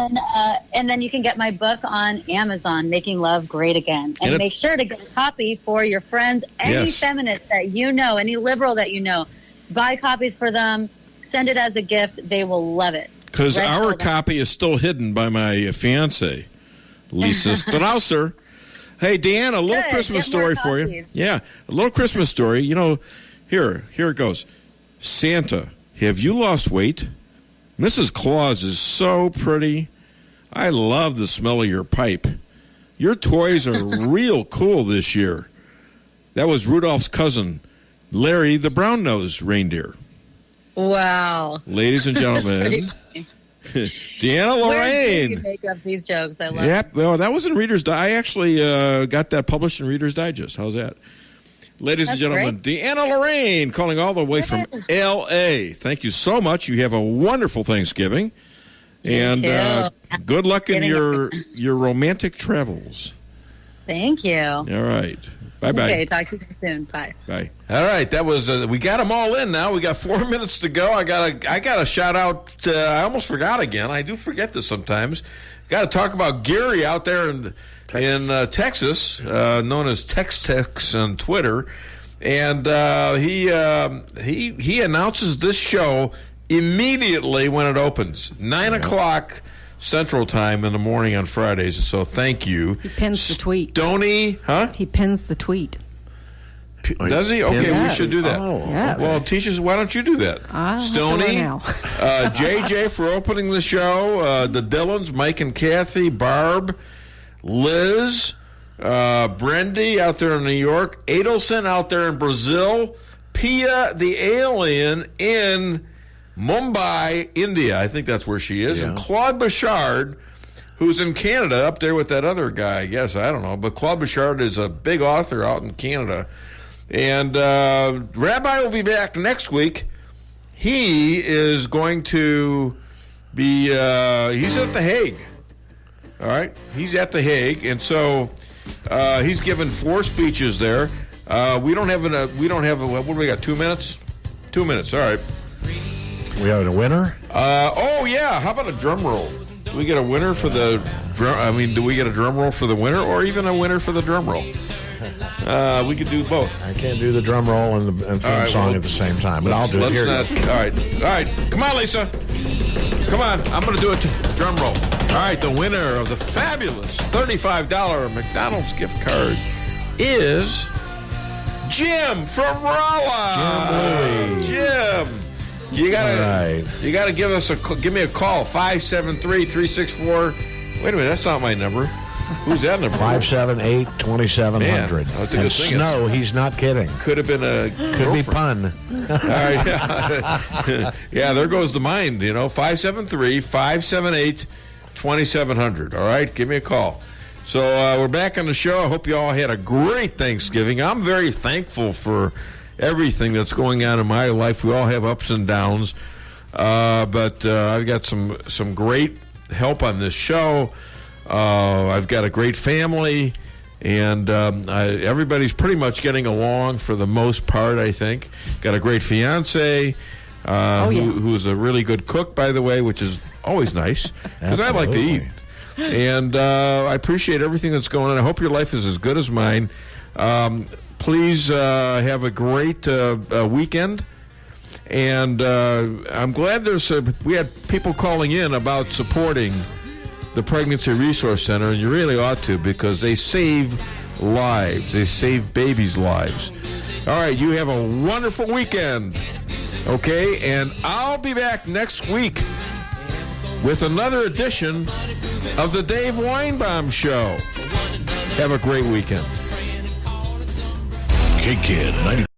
then you can get my book on Amazon, Making Love Great Again. And make sure to get a copy for your friends, any feminist that you know, any liberal that you know. Buy copies for them. Send it as a gift. They will love it. Because our copy is still hidden by my fiance, Lisa Strausser. Hey, Deanna, a little Christmas story for you. Yeah, a little Christmas story. Here it goes. Santa, have you lost weight? Mrs. Claus is so pretty. I love the smell of your pipe. Your toys are real cool this year. That was Rudolph's cousin, Larry the brown-nosed reindeer. Wow. Ladies and gentlemen, Deanna Lorraine. Where do you make up these jokes? I love it. Well, that was in Reader's Digest. I actually got that published in Reader's Digest. How's that? Ladies and gentlemen, Deanna Lorraine calling all the way from L.A. Thank you so much. You have a wonderful Thanksgiving. And good luck in your romantic travels. Thank you. All right. Bye-bye. Okay, talk to you soon. Bye. Bye. All right, that was we got them all in now. We got 4 minutes to go. I got a shout out. I almost forgot again. I do forget this sometimes. Got to talk about Gary out there in Texas, known as Tex on Twitter, and he announces this show immediately when it opens, 9:00 Central Time in the morning on Fridays. So thank you. He pins the tweet. Stoney, huh? He pins the tweet. Does he? Okay, yes. We should do that. Oh. Yes. Well, Tisha, why don't you do that? Stoney, JJ for opening the show, the Dillons, Mike and Kathy, Barb, Liz, Brendy out there in New York, Adelson out there in Brazil, Pia the alien in Mumbai, India. I think that's where she is. Yeah. And Claude Bouchard, who's in Canada up there with that other guy. I guess, I don't know. But Claude Bouchard is a big author out in Canada. And Rabbi will be back next week. He is going to be, he's at The Hague. All right? He's at The Hague. And so he's given 4 speeches there. We don't have, what do we got, 2 minutes? 2 minutes, all right. We have a winner? Oh, yeah. How about a drum roll? Do we get a winner for the drum? I mean, do we get a drum roll for the winner or even a winner for the drum roll? We could do both. I can't do the drum roll and the theme song at the same time, but I'll do it here. All right. Come on, Lisa. Come on. I'm going to do it. Drum roll. All right. The winner of the fabulous $35 McDonald's gift card is Jim from Rolla. Jim. You gotta give me a call. 573-364. Wait a minute, that's not my number. Who's that number? 578-2700. That's a good thing. No, he's not kidding. Could have been a Could be pun. All right, yeah, there goes the mind, 573-578-2700. All right, give me a call. So we're back on the show. I hope you all had a great Thanksgiving. I'm very thankful for everything that's going on in my life. We all have ups and downs, but I've got some great help on this show. I've got a great family, and everybody's pretty much getting along for the most part, I think. Got a great fiance who's a really good cook, by the way, which is always nice because I like to eat. And I appreciate everything that's going on. I hope your life is as good as mine. Please have a great weekend. And I'm glad we had people calling in about supporting the Pregnancy Resource Center, and you really ought to, because they save lives. They save babies' lives. All right, you have a wonderful weekend, okay? And I'll be back next week with another edition of the Dave Weinbaum Show. Have a great weekend. KKID 90.